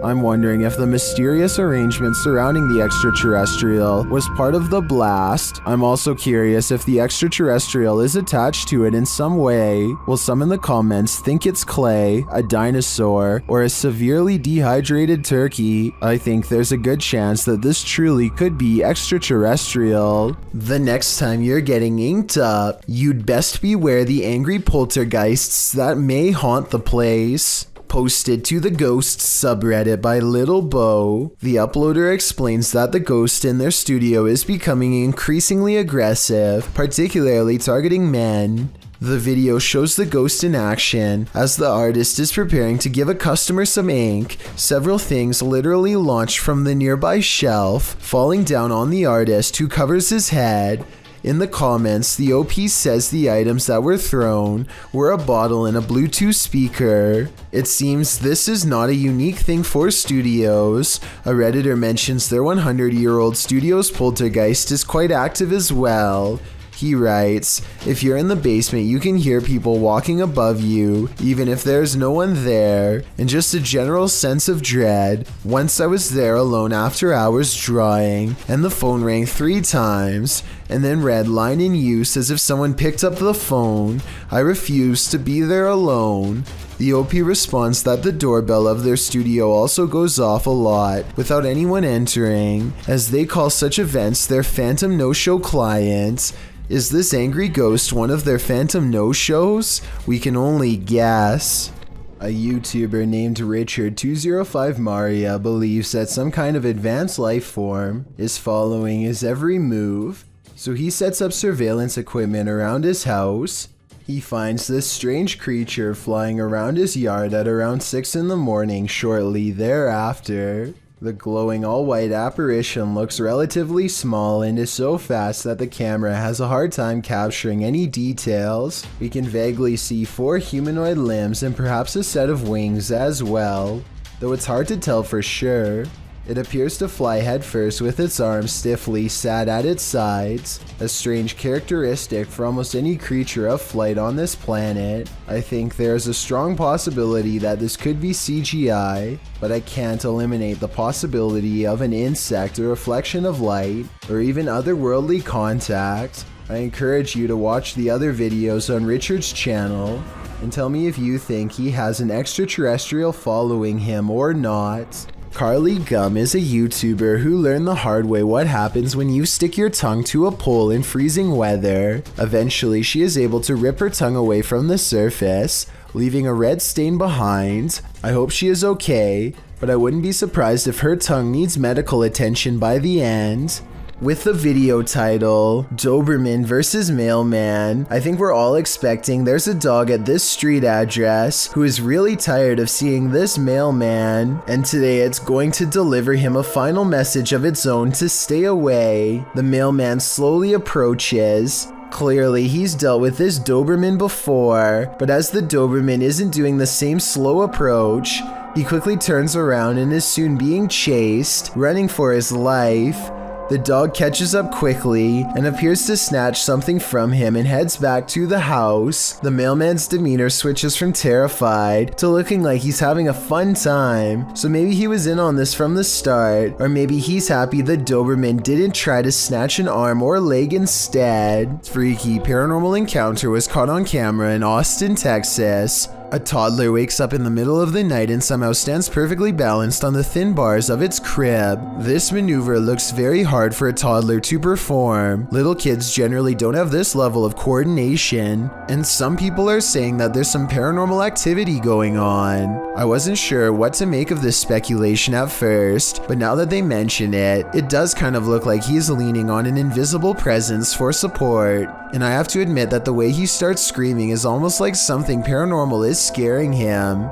I'm wondering if the mysterious arrangement surrounding the extraterrestrial was part of the blast. I'm also curious if the extraterrestrial is attached to it in some way. Will some in the comments think it's clay, a dinosaur, or a severely dehydrated turkey? I think there's a good chance that this truly could be extraterrestrial. The next time you're getting inked up, you'd best beware the angry poltergeists that may haunt the place. Posted to the Ghosts subreddit by Little Bo, the uploader explains that the ghost in their studio is becoming increasingly aggressive, particularly targeting men. The video shows the ghost in action as the artist is preparing to give a customer some ink. Several things literally launch from the nearby shelf, falling down on the artist, who covers his head. In the comments, the OP says the items that were thrown were a bottle and a Bluetooth speaker. It seems this is not a unique thing for studios. A Redditor mentions their 100-year-old studio's poltergeist is quite active as well. He writes, if you're in the basement, you can hear people walking above you, even if there's no one there, and just a general sense of dread. Once I was there alone after hours drawing, and the phone rang 3 times, and then read line in use as if someone picked up the phone. I refused to be there alone. The OP responds that the doorbell of their studio also goes off a lot without anyone entering, as they call such events their phantom no-show clients. Is this angry ghost one of their phantom no-shows? We can only guess. A YouTuber named Richard205Maria believes that some kind of advanced life form is following his every move, so he sets up surveillance equipment around his house. He finds this strange creature flying around his yard at around 6 in the morning shortly thereafter. The glowing all-white apparition looks relatively small and is so fast that the camera has a hard time capturing any details. We can vaguely see 4 humanoid limbs and perhaps a set of wings as well, though it's hard to tell for sure. It appears to fly headfirst with its arms stiffly sat at its sides, a strange characteristic for almost any creature of flight on this planet. I think there is a strong possibility that this could be CGI, but I can't eliminate the possibility of an insect, a reflection of light, or even otherworldly contact. I encourage you to watch the other videos on Richard's channel and tell me if you think he has an extraterrestrial following him or not. Carly Gum is a YouTuber who learned the hard way what happens when you stick your tongue to a pole in freezing weather. Eventually, she is able to rip her tongue away from the surface, leaving a red stain behind. I hope she is okay, but I wouldn't be surprised if her tongue needs medical attention by the end. With the video title, Doberman vs. Mailman, I think we're all expecting there's a dog at this street address who is really tired of seeing this mailman, and today it's going to deliver him a final message of its own to stay away. The mailman slowly approaches. Clearly, he's dealt with this Doberman before, but as the Doberman isn't doing the same slow approach, he quickly turns around and is soon being chased, running for his life. The dog catches up quickly and appears to snatch something from him and heads back to the house. The mailman's demeanor switches from terrified to looking like he's having a fun time. So maybe he was in on this from the start, or maybe he's happy the Doberman didn't try to snatch an arm or leg instead. Freaky paranormal encounter was caught on camera in Austin, Texas. A toddler wakes up in the middle of the night and somehow stands perfectly balanced on the thin bars of its crib. This maneuver looks very hard for a toddler to perform. Little kids generally don't have this level of coordination, and some people are saying that there's some paranormal activity going on. I wasn't sure what to make of this speculation at first, but now that they mention it, it does kind of look like he's leaning on an invisible presence for support. And I have to admit that the way he starts screaming is almost like something paranormal is scaring him.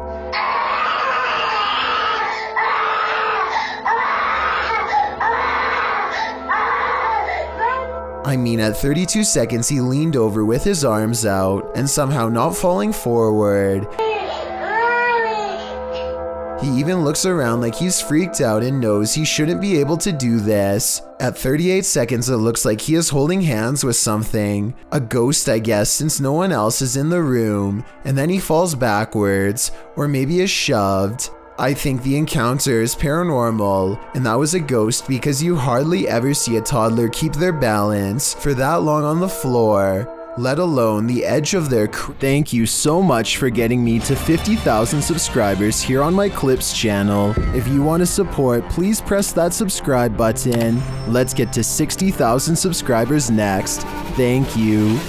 I mean, at 32 seconds he leaned over with his arms out and somehow not falling forward. He even looks around like he's freaked out and knows he shouldn't be able to do this. At 38 seconds, it looks like he is holding hands with something. A ghost, I guess, since no one else is in the room. And then he falls backwards, or maybe is shoved. I think the encounter is paranormal, and that was a ghost because you hardly ever see a toddler keep their balance for that long on the floor, let alone the edge of their Thank you so much for getting me to 50,000 subscribers here on my Clips channel. If you want to support, please press that subscribe button. Let's get to 60,000 subscribers next. Thank you.